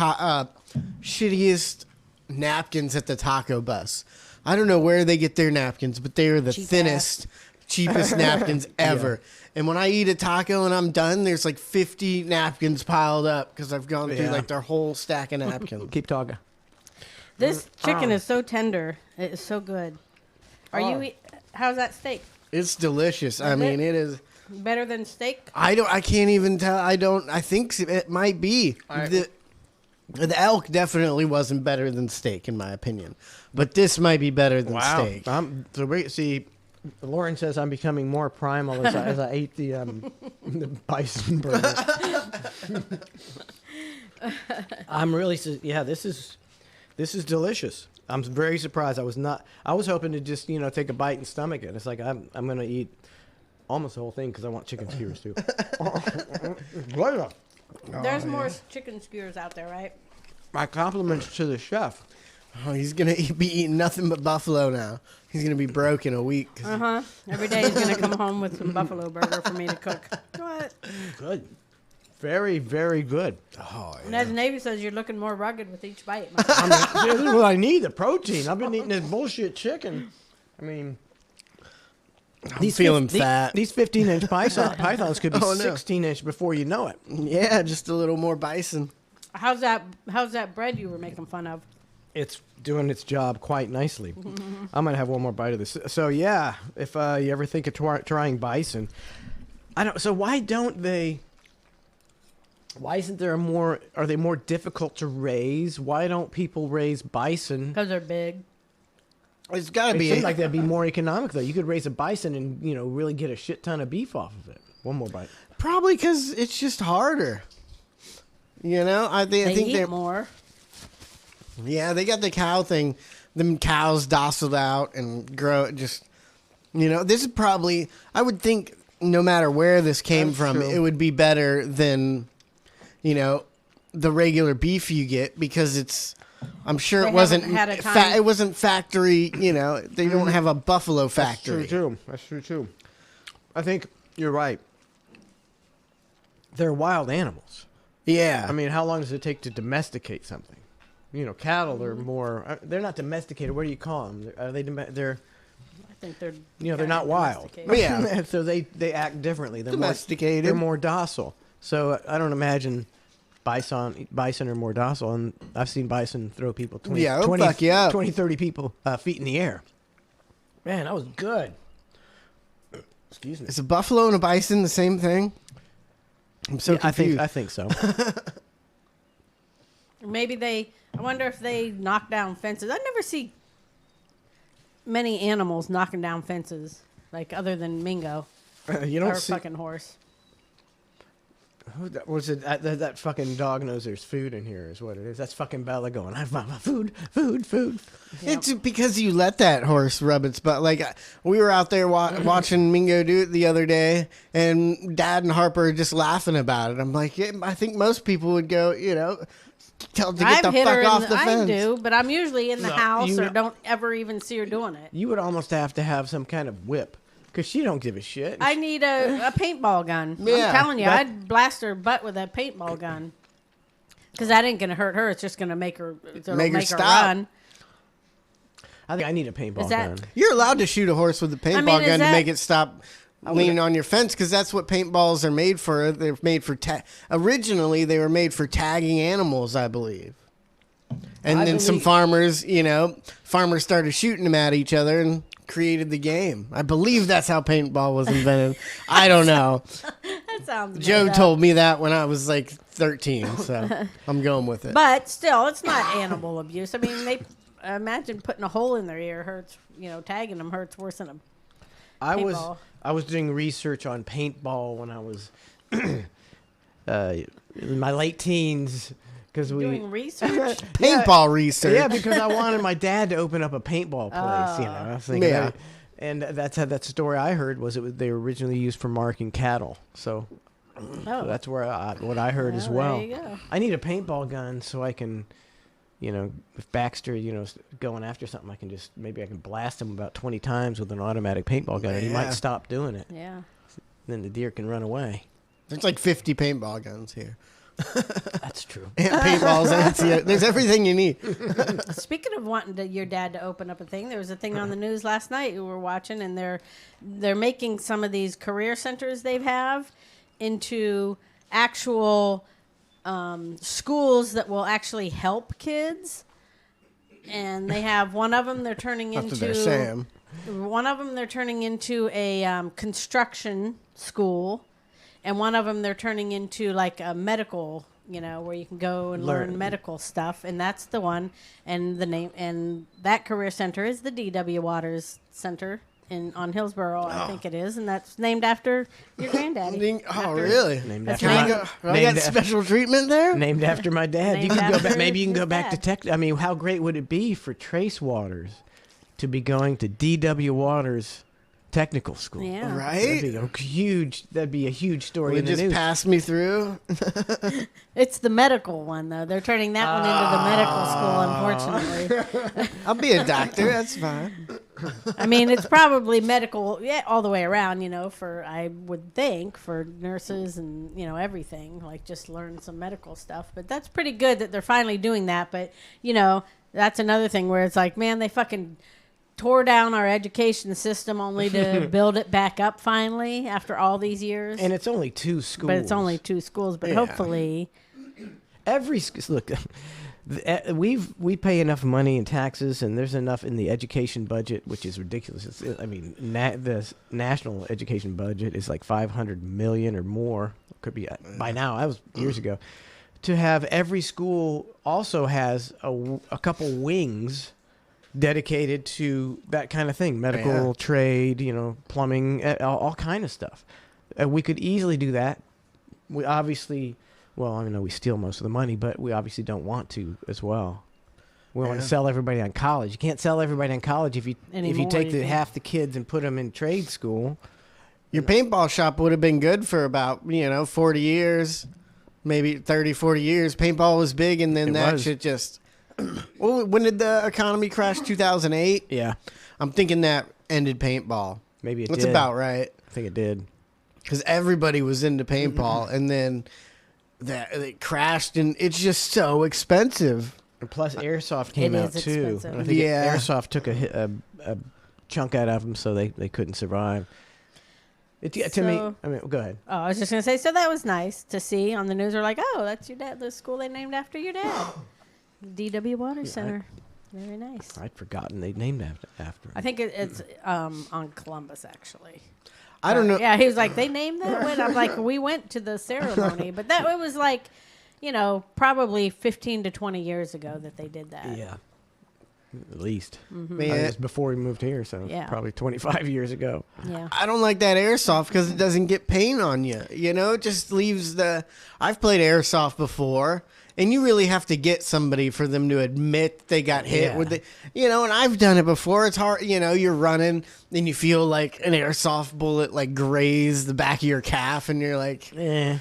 Speaker 6: napkins at the taco bus. I don't know where they get their napkins, but they are the thinnest, cheapest napkins ever. Yeah. And when I eat a taco and I'm done, there's like 50 napkins piled up because I've gone through like their whole stack of napkins.
Speaker 3: Keep talking.
Speaker 7: This chicken is so tender. It is so good. How's that steak?
Speaker 6: It's delicious. I mean, it is
Speaker 7: better than steak.
Speaker 6: I can't even tell. I think it might be. The elk definitely wasn't better than steak in my opinion, but this might be better than steak.
Speaker 3: See, Lauren says I'm becoming more primal as I ate the bison burger. I'm really This is delicious. I'm very surprised. I was hoping to just take a bite and stomach it. It's like I'm gonna eat almost the whole thing because I want chicken skewers too.
Speaker 7: There's more chicken skewers out there, right?
Speaker 3: My compliments to the chef.
Speaker 6: Oh, he's gonna be eating nothing but buffalo now. He's gonna be broke in a week.
Speaker 7: Every day he's gonna come home with some buffalo burger for me to cook. What?
Speaker 3: Good. Very, very good.
Speaker 6: Oh,
Speaker 7: yeah. And as Navy says, you're looking more rugged with each bite.
Speaker 3: This is what I need, the protein. I've been eating this bullshit chicken. I mean,
Speaker 6: I'm feeling fat.
Speaker 3: These 15-inch pythons could be 16-inch before you know it.
Speaker 6: Yeah, just a little more bison.
Speaker 7: How's that bread you were making fun of?
Speaker 3: It's doing its job quite nicely. I'm going to have one more bite of this. So, yeah, if you ever think of trying bison, so why don't they... Why isn't there are they more difficult to raise? Why don't people raise bison?
Speaker 7: Because they're big.
Speaker 6: It's got to be.
Speaker 3: It seems like that'd be more economic, though. You could raise a bison and, really get a shit ton of beef off of it. One more bite.
Speaker 6: Probably because it's just harder. I think they're
Speaker 7: more.
Speaker 6: Yeah, they got the cow thing. Them cows docile out and grow. Just, this is probably, I would think, no matter where this came from, it would be better than... the regular beef you get because it's. I'm sure it wasn't. It wasn't factory. They don't have a buffalo factory.
Speaker 3: That's true too. I think you're right. They're wild animals.
Speaker 6: Yeah.
Speaker 3: I mean, how long does it take to domesticate something? Cattle are more. They're not domesticated. What do you call them? Are they? They're.
Speaker 7: I think they're.
Speaker 3: They're not wild.
Speaker 6: Yeah.
Speaker 3: So they act differently. They're
Speaker 6: domesticated.
Speaker 3: They're more docile. So I don't imagine bison are more docile, and I've seen bison throw people 20,
Speaker 6: Yeah,
Speaker 3: 20,
Speaker 6: fuck yeah.
Speaker 3: 20 30 people feet in the air. Man, that was good. Excuse me.
Speaker 6: Is a buffalo and a bison the same thing? I'm so confused.
Speaker 3: I think so.
Speaker 7: Maybe I wonder if they knock down fences. I never see many animals knocking down fences, like other than Mingo.
Speaker 3: You don't
Speaker 7: or
Speaker 3: see
Speaker 7: fucking horse.
Speaker 3: Was it that fucking dog knows there's food in here is what it is. That's fucking Bella going, I found my food.
Speaker 6: It's because you let that horse rub its butt. Like, we were out there watching Mingo do it the other day, and Dad and Harper are just laughing about it. I'm like, yeah, I think most people would go, tell them to get the fuck off the fence.
Speaker 7: I do, but I'm usually in the house or
Speaker 3: know-
Speaker 7: don't ever even see her doing it.
Speaker 3: You would almost have to have some kind of whip, because she don't give a shit.
Speaker 7: I need a paintball gun.
Speaker 3: Yeah,
Speaker 7: I'm telling you, I'd blast her butt with a paintball gun. Because that ain't going to hurt her. It's just going to make her
Speaker 6: stop.
Speaker 7: run.
Speaker 3: I think I need a paintball gun.
Speaker 6: You're allowed to shoot a horse with a paintball gun to
Speaker 7: that-
Speaker 6: make it stop leaning on your fence, because that's what paintballs are made for. They're made for originally they were made for tagging animals, I believe. And then some farmers started shooting them at each other and created the game. I believe that's how paintball was invented. I don't know.
Speaker 7: That sounds
Speaker 6: Joe
Speaker 7: made up.
Speaker 6: told me that when I was like 13, so I'm going with it.
Speaker 7: But still, it's not animal abuse. I mean, they imagine putting a hole in their ear hurts. Tagging them hurts worse than a paintball.
Speaker 3: I was doing research on paintball when I was in my late teens. Because
Speaker 7: doing research,
Speaker 6: paintball research.
Speaker 3: Yeah, because I wanted my dad to open up a paintball place. I was thinking, and that's how that story I heard was they were originally used for marking cattle. So that's where what I heard as well.
Speaker 7: There you go.
Speaker 3: I need a paintball gun so I can, if Baxter, is going after something, maybe I can blast him about 20 times with an automatic paintball gun, and he might stop doing it.
Speaker 7: Yeah.
Speaker 3: Then the deer can run away.
Speaker 6: There's like 50 paintball guns here.
Speaker 3: That's true.
Speaker 6: And paintballs, there's everything you need.
Speaker 7: Speaking of wanting your dad to open up a thing, there was a thing on the news last night we were watching, and they're making some of these career centers they have into actual schools that will actually help kids. And they have one of them they're turning into. One of them they're turning into a construction school. And one of them they're turning into like a medical, where you can go and learn medical stuff. And that's the one. And the name and that career center is the D.W. Waters Center on Hillsborough, I think it is. And that's named after your granddaddy.
Speaker 6: Really?
Speaker 3: Named
Speaker 6: after
Speaker 3: I
Speaker 6: got special treatment there?
Speaker 3: Named after my dad.
Speaker 7: Named
Speaker 3: You can go
Speaker 7: after
Speaker 3: back. Maybe you can go
Speaker 7: his
Speaker 3: back to
Speaker 7: dad.
Speaker 3: tech. I mean, how great would it be for Trace Waters to be going to D.W. Waters Technical School?
Speaker 7: Yeah.
Speaker 6: Right?
Speaker 3: That'd be a huge story in the
Speaker 6: just
Speaker 3: news.
Speaker 6: pass me through.
Speaker 7: It's the medical one, though. They're turning that one into the medical school, unfortunately.
Speaker 6: I'll be a doctor. That's fine.
Speaker 7: I mean, it's probably medical, all the way around, I would think, for nurses and, everything, like just learn some medical stuff. But that's pretty good that they're finally doing that. But, that's another thing where it's like, man, they fucking tore down our education system only to build it back up finally after all these years.
Speaker 3: And it's only 2 schools.
Speaker 7: But it's only 2 schools. But hopefully,
Speaker 3: look, we pay enough money in taxes, and there's enough in the education budget, which is ridiculous. The national education budget is like $500 million or more. Could be by now. That was years ago. To have every school also has a couple wings dedicated to that kind of thing, medical, trade, plumbing, all kind of stuff. We could easily do that. We obviously, we steal most of the money, but we obviously don't want to as well. We want to sell everybody on college. You can't sell everybody on college if you take half the kids and put them in trade school.
Speaker 6: Your paintball shop would have been good for about 40 years, maybe 30, 40 years. Paintball was big, and then shit just. Well, when did the economy crash? 2008?
Speaker 3: Yeah.
Speaker 6: I'm thinking that ended paintball.
Speaker 3: Maybe it did.
Speaker 6: That's about right.
Speaker 3: I think it did.
Speaker 6: Because everybody was into paintball, and then it crashed, and it's just so expensive.
Speaker 3: And plus, Airsoft came out, too.
Speaker 7: Expensive.
Speaker 3: And I think Airsoft took a chunk out of them, so they couldn't survive. To me, I mean, go ahead.
Speaker 7: Oh, I was just gonna say. So that was nice to see on the news. They're like, "Oh, that's your dad. The school they named after your dad, DW Water Center." Very nice.
Speaker 3: I'd forgotten they named after.
Speaker 7: I think it's on Columbus actually.
Speaker 6: I don't know.
Speaker 7: Yeah, he was like, they named that one. I'm like, we went to the ceremony, but it was like, probably 15 to 20 years ago that they did that.
Speaker 3: Yeah. At least.
Speaker 7: Mm-hmm.
Speaker 3: It was before we moved here, so probably 25 years ago.
Speaker 7: Yeah.
Speaker 6: I don't like that airsoft because it doesn't get paint on you. It just leaves the... I've played airsoft before, and you really have to get somebody for them to admit they got hit with it. And I've done it before. It's hard. You're running, and you feel like an airsoft bullet like graze the back of your calf, and you're like,
Speaker 3: Come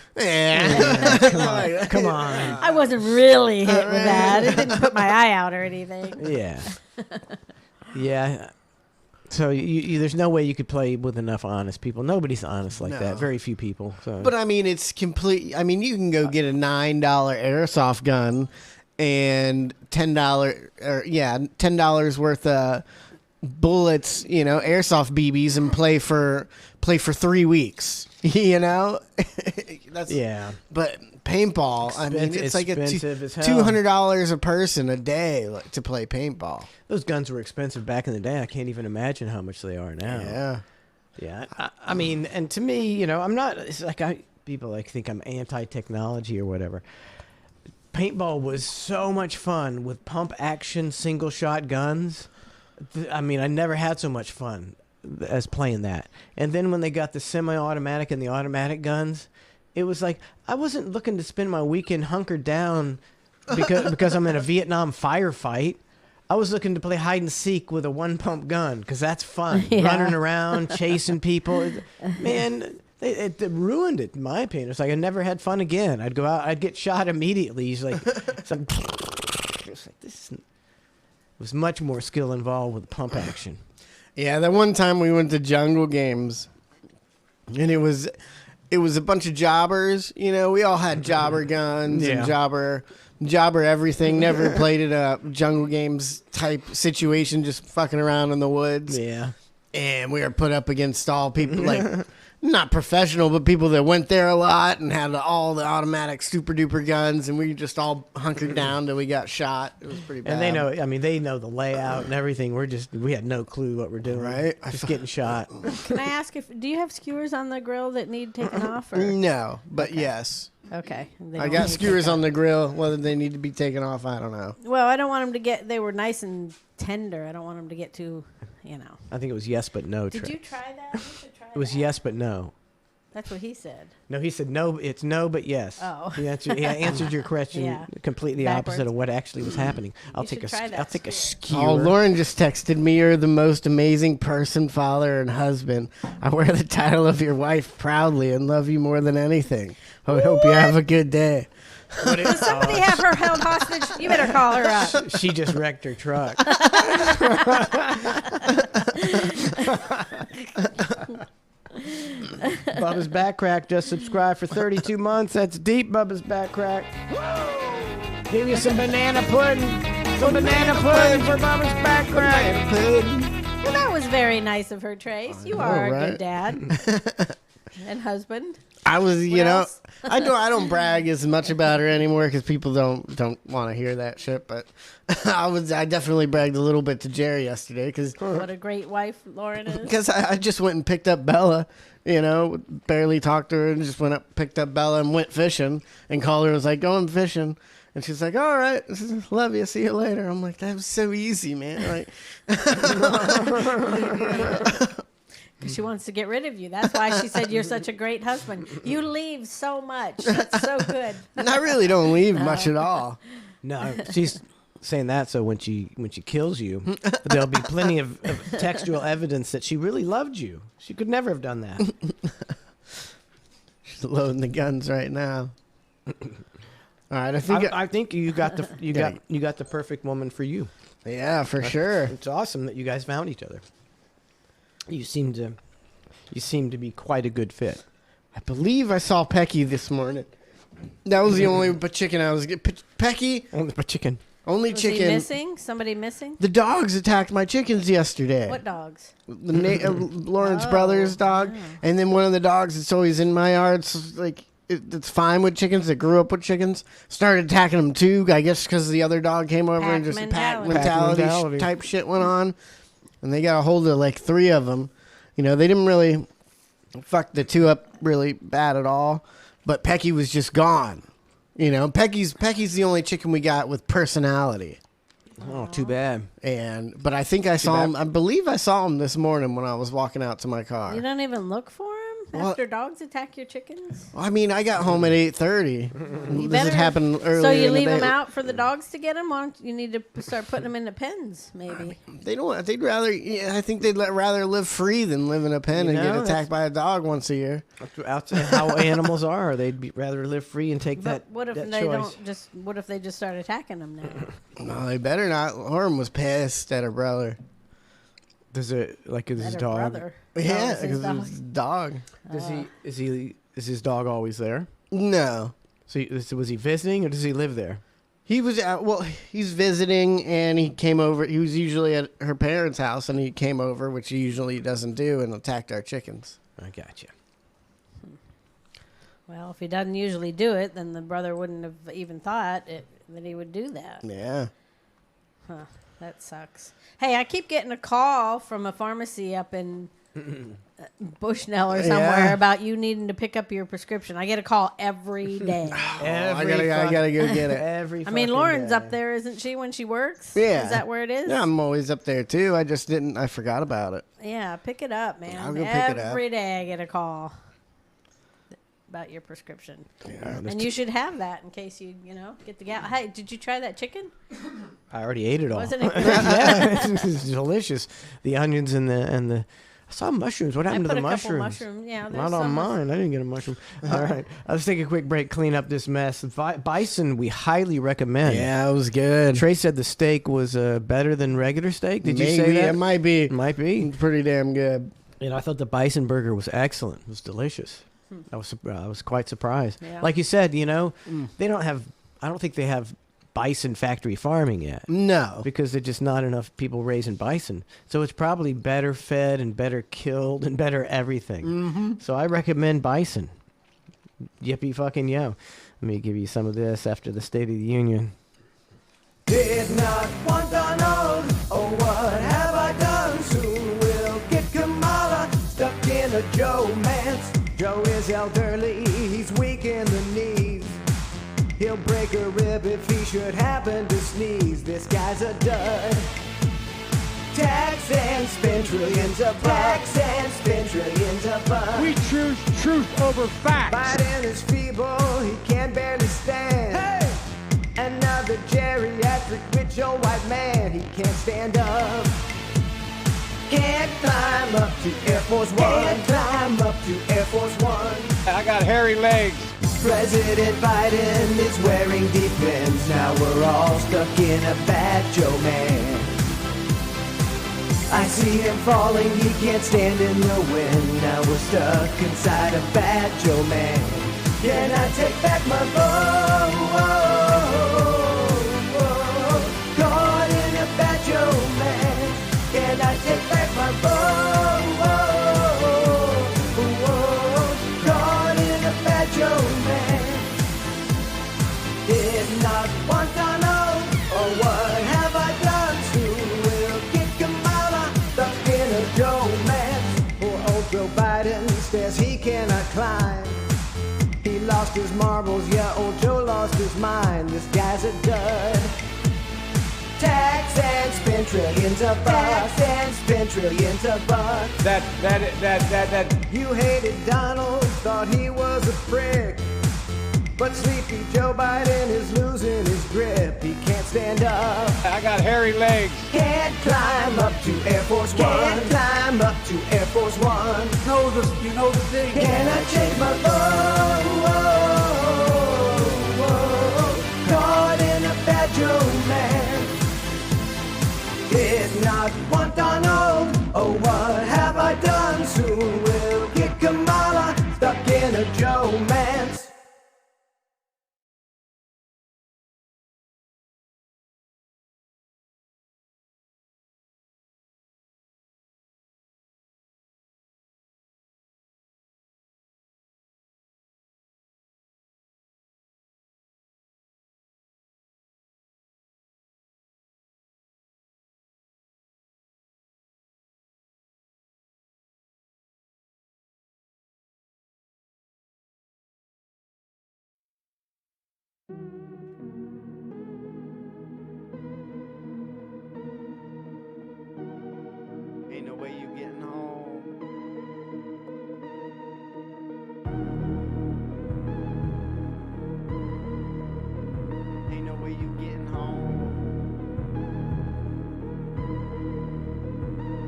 Speaker 3: on.
Speaker 7: I wasn't really hit with that. It didn't put my eye out or anything.
Speaker 3: Yeah. Yeah. So there's no way you could play with enough honest people. Nobody's honest like that. Very few people. So.
Speaker 6: But I mean, it's complete. I mean, you can go get a $9 airsoft gun and $10 worth of bullets, airsoft BBs, and play for 3 weeks. That's But paintball, I mean, it's like $200 a person a day to play paintball.
Speaker 3: Those guns were expensive back in the day. I can't even imagine how much they are now.
Speaker 6: Yeah.
Speaker 3: Yeah. I mean, and to me, I'm not. It's like people think I'm anti-technology or whatever. Paintball was so much fun with pump action single shot guns. I mean, I never had so much fun as playing that. And then when they got the semi-automatic and the automatic guns, it was like I wasn't looking to spend my weekend hunkered down because I'm in a Vietnam firefight. I was looking to play hide and seek with a one pump gun because that's fun. Running around, chasing people. Man, it ruined it, in my opinion. It's like I never had fun again. I'd go out, I'd get shot immediately. It's like this was much more skill involved with pump action.
Speaker 6: Yeah, that one time we went to Jungle Games, and it was a bunch of jobbers. We all had jobber guns and jobber everything. Never played at a Jungle Games type situation, just fucking around in the woods.
Speaker 3: Yeah.
Speaker 6: And we were put up against all people, like, not professional, but people that went there a lot and had all the automatic super duper guns, and we just all hunkered down till we got shot. It was pretty bad.
Speaker 3: And they know the layout and everything. We had no clue what we're doing.
Speaker 6: Right.
Speaker 3: Just getting shot.
Speaker 7: Can I ask do you have skewers on the grill that need taken off? Or?
Speaker 6: No, but yes.
Speaker 7: Okay.
Speaker 6: I got skewers on the grill. Whether they need to be taken off, I don't know.
Speaker 7: Well, I don't want them to they were nice and tender. I don't want them to get too,
Speaker 3: I think it was yes but no.
Speaker 7: Did you try that? You should try
Speaker 3: It was yes but no.
Speaker 7: That's what he said.
Speaker 3: No, he said no. It's no, but yes.
Speaker 7: Oh.
Speaker 3: He answered your question completely opposite of what actually was happening. I'll take a skewer.
Speaker 6: Oh, Lauren just texted me. You're the most amazing person, father, and husband. I wear the title of your wife proudly and love you more than anything. I hope you have a good day.
Speaker 7: Does somebody have her held hostage? You better call her up.
Speaker 3: She just wrecked her truck. Bubba's Back Crack just subscribed for 32 months. That's deep, Bubba's Back Crack. Give you some banana pudding. Some banana pudding for Bubba's Back Crack.
Speaker 7: Well, that was very nice of her, Trace. You are a good dad and husband.
Speaker 6: I was, I don't brag as much about her anymore because people don't want to hear that shit. But I definitely bragged a little bit to Jerry yesterday because
Speaker 7: what a great wife Lauren is.
Speaker 6: Because I just went and picked up Bella, barely talked to her and just went up, picked up Bella and went fishing. And Caller was like, going fishing. And she's like, all right, love you, see you later. I'm like, that was so easy, man. Like,
Speaker 7: because she wants to get rid of you. That's why she said you're such a great husband. You leave so much. That's so good.
Speaker 6: I really don't leave much at all.
Speaker 3: No, she's saying that so when she kills you, there'll be plenty of textual evidence that she really loved you. She could never have done that.
Speaker 6: She's loading the guns right now. All right,
Speaker 3: I think you got the perfect woman for you.
Speaker 6: Yeah, for sure.
Speaker 3: It's awesome that you guys found each other. You seem to be quite a good fit.
Speaker 6: I believe I saw Pecky this morning. That was the only chicken I was getting. Pecky?
Speaker 3: Only chicken.
Speaker 6: Only
Speaker 7: Was
Speaker 6: chicken.
Speaker 7: he missing? Somebody missing?
Speaker 6: The dogs attacked my chickens yesterday.
Speaker 7: What dogs?
Speaker 6: Lawrence Brothers' dog, and then one of the dogs that's always in my yard. So like it's fine with chickens that grew up with chickens. Started attacking them too. I guess because the other dog came over and just pack mentality type shit went on, and they got a hold of like 3 of them. You know, they didn't really fuck the 2 up really bad at all, but Pecky was just gone. You know, Pecky's the only chicken we got with personality.
Speaker 3: Oh, too bad.
Speaker 6: But I think I saw him. I believe I saw him this morning when I was walking out to my car.
Speaker 7: You don't even look for him after dogs attack your chickens?
Speaker 6: I mean, I got home at 8:30. This had happened earlier.
Speaker 7: So you
Speaker 6: in the
Speaker 7: leave
Speaker 6: day.
Speaker 7: them out for the dogs to get them? Why don't you need to start putting them in the pens, maybe?
Speaker 6: They don't. They'd rather. Yeah, I think they'd rather live free than live in a pen and get attacked by a dog once a year.
Speaker 3: That's how animals are. They'd rather live free and take that.
Speaker 7: What if
Speaker 3: that
Speaker 7: they
Speaker 3: choice.
Speaker 7: don't just? What if they just start attacking them now?
Speaker 6: No, they better not. Lauren was pissed at her brother.
Speaker 3: Does it like is his
Speaker 7: At her
Speaker 3: dog?
Speaker 7: brother.
Speaker 6: Yeah,
Speaker 7: Oh,
Speaker 6: because it's his dog.
Speaker 3: Is his dog always there?
Speaker 6: No.
Speaker 3: So was he visiting or does he live there?
Speaker 6: He was he's visiting and he came over. He was usually at her parents' house and he came over, which he usually doesn't do, and attacked our chickens.
Speaker 3: I gotcha.
Speaker 7: Well, if he doesn't usually do it, then the brother wouldn't have even thought that he would do that.
Speaker 6: Yeah.
Speaker 7: Huh. That sucks. Hey, I keep getting a call from a pharmacy up in Bushnell or somewhere about you needing to pick up your prescription. I get a call every day.
Speaker 6: I gotta go get it.
Speaker 7: I mean, Lauren's up there, isn't she, when she works?
Speaker 6: Yeah.
Speaker 7: Is that where it is?
Speaker 6: Yeah, I'm always up there too. I forgot about it.
Speaker 7: Yeah, pick it up, man.
Speaker 6: I'll go pick it up.
Speaker 7: Every day I get a call about your prescription.
Speaker 3: Yeah,
Speaker 7: and you should have that in case you get the gal. Hey, did you try that chicken?
Speaker 3: I already ate it all.
Speaker 7: Wasn't it good?
Speaker 3: Yeah, it's delicious. The onions and the. I saw mushrooms. What happened to the mushrooms?
Speaker 7: Mushrooms. Yeah,
Speaker 3: not on mine. I didn't get a mushroom. All right, let's take a quick break. Clean up this mess. Bison, we highly recommend.
Speaker 6: Yeah, it was good.
Speaker 3: Trey said the steak was better than regular steak. Did
Speaker 6: Maybe,
Speaker 3: you say that?
Speaker 6: it might be.
Speaker 3: Might be.
Speaker 6: It's pretty damn good.
Speaker 3: And I thought the bison burger was excellent. It was delicious. I was quite surprised.
Speaker 7: Yeah.
Speaker 3: Like you said, they don't have. I don't think they have bison factory farming yet.
Speaker 6: No,
Speaker 3: because there's just not enough people raising bison. So it's probably better fed and better killed and better everything.
Speaker 6: Mm-hmm.
Speaker 3: So I recommend bison. Yippee fucking yo! Let me give you some of this after the State of the Union.
Speaker 21: Did not want Donald, oh what have I done? Soon we'll get Kamala stuck in a Joe man's. Joe is elderly, he's weak in the knees. He'll break a rib if he should happen to sneeze. This guy's a dud. Tax and spend trillions of bucks. Tax and spend trillions of bucks.
Speaker 16: We choose truth over facts.
Speaker 21: Biden is feeble, he can barely stand. Hey! Another geriatric rich old white man, he can't stand up. Can't climb up to Air Force One. Can't climb up to Air Force One.
Speaker 16: I got hairy legs.
Speaker 21: President Biden is wearing defense. Now we're all stuck in a bad Joe man. I see him falling, he can't stand in the wind. Now we're stuck inside a bad Joe man. Can I take back my vote? Caught in a bad Joe man. Can I take back my vote? Caught in a bad Joe man. Did not want to know, or what have I done? Soon we'll get Kamala stuck in a Joe man. Poor old Joe Biden says he cannot climb. He lost his marbles, yeah, old Joe lost his mind. This guy's a dud. Tax and spend trillions of bucks. Tax and spend trillions of bucks.
Speaker 16: That.
Speaker 21: You hated Donald, thought he was a prick. But sleepy Joe Biden is losing his grip. He can't stand up.
Speaker 16: I got hairy legs.
Speaker 21: Can't climb up to Air Force One. Can't climb up to Air Force One.
Speaker 16: You know the thing.
Speaker 21: Can I change my vote? Caught in a bad Joe man. Did not want Donald. Oh, what have I done? Soon we'll get Kamala stuck in a Joe man's.
Speaker 6: Ain't no way you getting home. Ain't no way you getting home.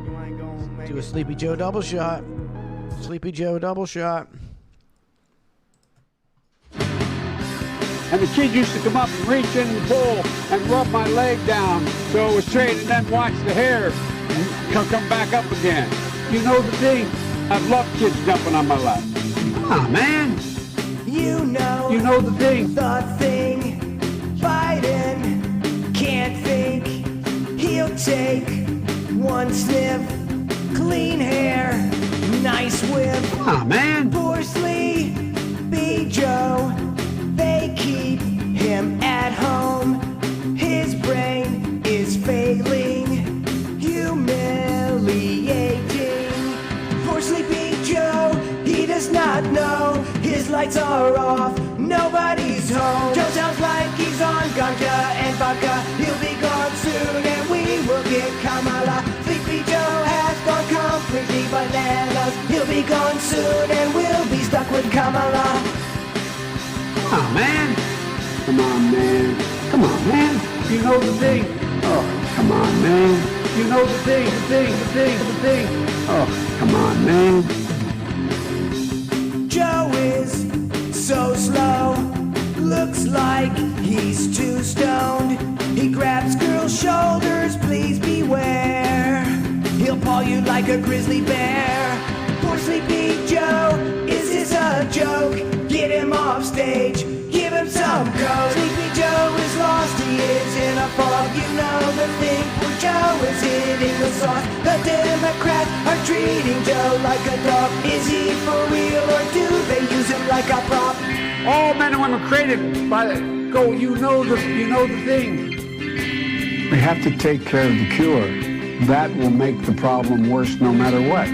Speaker 6: You ain't gonna make
Speaker 3: Do a
Speaker 6: it.
Speaker 3: Sleepy Joe double shot. Sleepy Joe double shot.
Speaker 16: And the kid used to come up and reach in the bowl and rub my leg down so it was straight and then watch the hair come back up again. You know the thing? I've loved kids jumping on my lap. Come on, man.
Speaker 21: You
Speaker 16: know the thing.
Speaker 21: The thing. Biden can't think. He'll take one sniff. Clean hair. Nice whip.
Speaker 16: Come on, man.
Speaker 21: Poor Sleepy Joe. They keep him at home. His brain is failing. Humiliating. Poor Sleepy Joe. He does not know. His lights are off. Nobody's home. Joe sounds like he's on ganja and vodka. He'll be gone soon and we will get Kamala. Sleepy Joe has gone completely bananas. He'll be gone soon and we'll be stuck with Kamala.
Speaker 16: Come on, man. Come on, man. Come on, man. You know the thing. Oh, come on, man. You know the thing, the thing, the thing, the thing. Oh, come on, man.
Speaker 21: Joe is so slow. Looks like he's too stoned. He grabs girls' shoulders, please beware. He'll paw you like a grizzly bear. Poor Sleepy Joe, is this a joke? Get him off stage, give him some coke. Sleepy Joe is lost, he is in a fog. You know the thing, poor Joe is hitting the sauce. The Democrats are treating Joe like a dog. Is he for real or do they use him like a prop?
Speaker 16: All men and women created by the go. You know the thing. We have to take care of the cure. That will make the problem worse no matter what.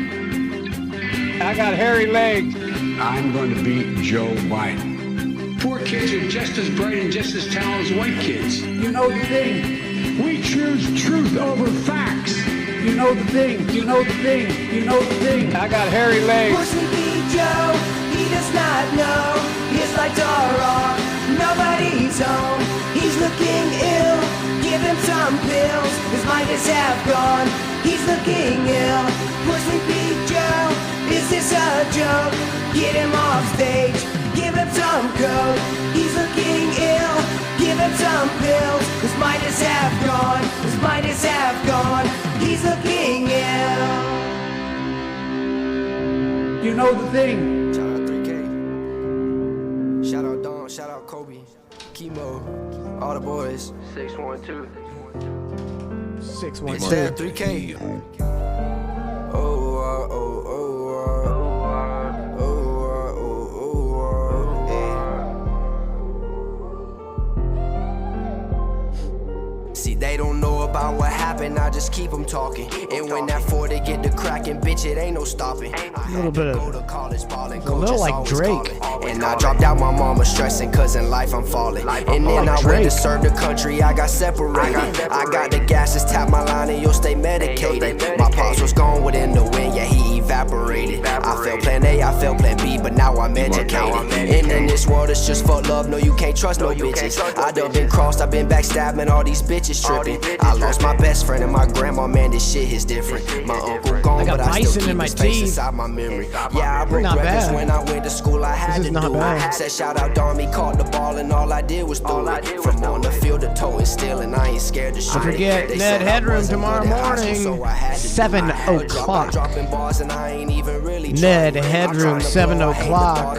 Speaker 16: I got hairy legs. I'm going to beat Joe Biden.
Speaker 2: Poor kids are just as bright and just as talented as white kids.
Speaker 16: You know the thing.
Speaker 2: We choose truth over facts.
Speaker 16: You know the thing. You know the thing. You know the thing. I got hairy legs.
Speaker 21: Poor Sleepy Joe, he does not know. His lights are off. Nobody's home. He's looking ill. Give him some pills. His mind is half gone. He's looking ill. Poor Sleepy Joe, is this a joke? Get him off stage. Give him some coke. He's looking ill. Give him some pills. His mind is half gone. His mind is half gone. He's looking ill.
Speaker 16: You know the thing.
Speaker 21: Shout out 3K. Shout out Don. Shout out Kobe. Chemo. All the boys. 612.
Speaker 3: 612.
Speaker 21: It's that 3K. See, they don't know about what happened, I just keep them talking. And when that 40 get to cracking, bitch, it ain't no stopping.
Speaker 3: A little bit of, a little like Drake.
Speaker 21: And I dropped out, my mama stressing, cause in life I'm falling. And then I went to serve the country, I got separated. I got the gases, tap my line and you'll stay medicated. My pops was gone within the wind, yeah, he evaporated. I felt plan A, I felt plan B, but now I'm educated. And in this world it's just for love, no you can't trust no bitches. I done been crossed, I've been backstabbing, all these bitches tripping. I lost my best friend and my grandma, man, this shit is different. My uncle gone, but I still keep his face inside my memory. Yeah, I broke records when I went to school, I had to do it. Said shout out Don, he caught the ball and all I did was throw it. From on the field to toe and still, and I ain't scared to shoot it.
Speaker 3: Don't forget Ned Headroom tomorrow morning, 7 o'clock. Ned Headroom, 7 o'clock.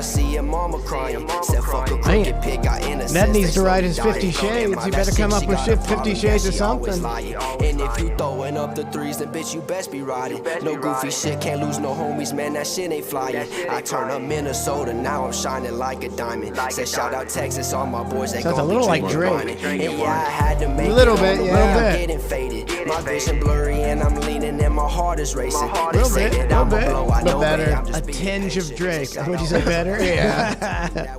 Speaker 3: Ned needs to write his 50 Shades. He better come up with 50 Shades or something.
Speaker 21: And if you throwing up the threes, then bitch, you best be riding. No goofy shit, can't lose no homies, man, that shit ain't flying. I turn up Minnesota, now I'm shining like a diamond. Said shout out Texas, all my boys, they
Speaker 3: sounds a little like Drake.
Speaker 21: And yeah, I had to make
Speaker 3: a little bit, yeah.
Speaker 21: I'm getting faded. My vision blurry and I'm leaning and my heart is racing.
Speaker 3: A little bit, but better. A tinge of Drake. Would you say better? Yeah.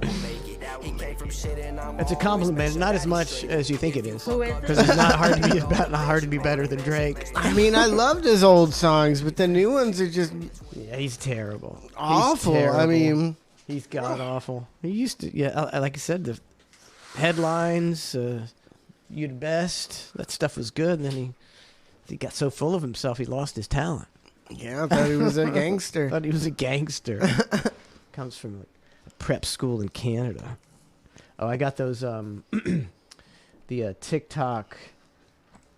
Speaker 3: It's a compliment, not as much as you think it is.
Speaker 7: Who is it?
Speaker 3: Because it's not hard to be better than Drake.
Speaker 6: I mean, I loved his old songs, but the new ones are just
Speaker 3: Yeah, he's terrible.
Speaker 6: awful.
Speaker 3: He's
Speaker 6: I
Speaker 3: terrible.
Speaker 6: mean,
Speaker 3: He's god awful. He used to, like I said, the headlines, "You the Best," that stuff was good. And then he got so full of himself, he lost his talent.
Speaker 6: yeah, I thought he was a gangster.
Speaker 3: Thought he was a gangster. Comes from like a prep school in Canada. Oh, I got those the TikTok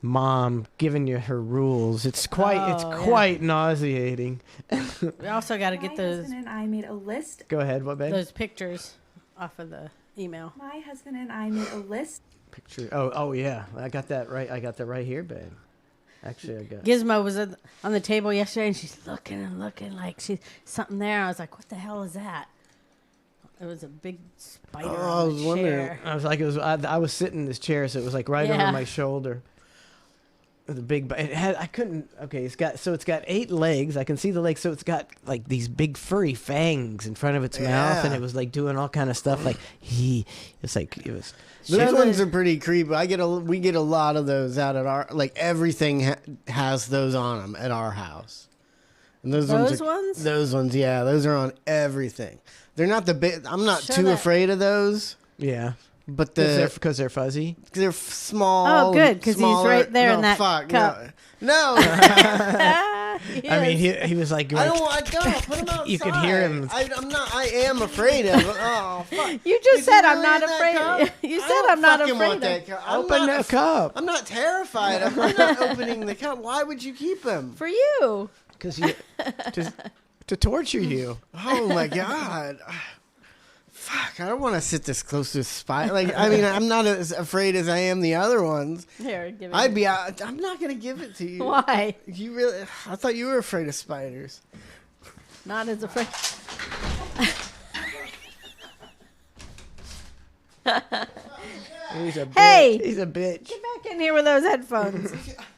Speaker 3: mom giving you her rules. It's quite nauseating.
Speaker 7: We also got to get those.
Speaker 8: My husband and I made a list.
Speaker 3: Go ahead, what, babe?
Speaker 7: Those pictures off of the email.
Speaker 8: My husband and I made a list.
Speaker 3: Picture. Oh yeah, I got that right. I got that right here, babe. Actually, I got.
Speaker 7: Gizmo was on the table yesterday, and she's looking and looking like she's something there. I was like, "What the hell is that?" It was a big spider on the chair.
Speaker 3: I was like, I was sitting in this chair, so it was like right over my shoulder. The big, it had. I couldn't. Okay, it's got 8 legs. I can see the legs. So it's got like these big furry fangs in front of its mouth, and it was like doing all kind of stuff. Like it's like it was.
Speaker 6: Those ones are pretty creepy. We get a lot of those out at our, like everything has those on them at our house. And those ones, yeah, those are on everything. They're not the big. I'm not too afraid of those.
Speaker 3: Yeah,
Speaker 6: but
Speaker 3: because they're fuzzy.
Speaker 6: They're small.
Speaker 7: Oh, good, because he's right there in that cup.
Speaker 6: No.
Speaker 3: I mean, he was like,
Speaker 6: I don't want to go. Put him outside.
Speaker 3: You could hear him.
Speaker 6: I am afraid of it. Oh, fuck.
Speaker 7: You just said I'm not afraid. You said I'm not afraid of.
Speaker 3: Open the cup.
Speaker 6: I'm not terrified. I'm not opening the cup. Why would you keep him?
Speaker 7: For you.
Speaker 3: Because to torture you.
Speaker 6: Oh my God. Fuck, I don't want to sit this close to a spider. Like, I mean, I'm not as afraid as I am the other ones.
Speaker 7: Here, give it.
Speaker 6: I'm not gonna give it to you.
Speaker 7: Why?
Speaker 6: You really? I thought you were afraid of spiders.
Speaker 7: Not as afraid.
Speaker 3: He's a bitch.
Speaker 7: Hey,
Speaker 3: he's a bitch.
Speaker 7: Get back in here with those headphones.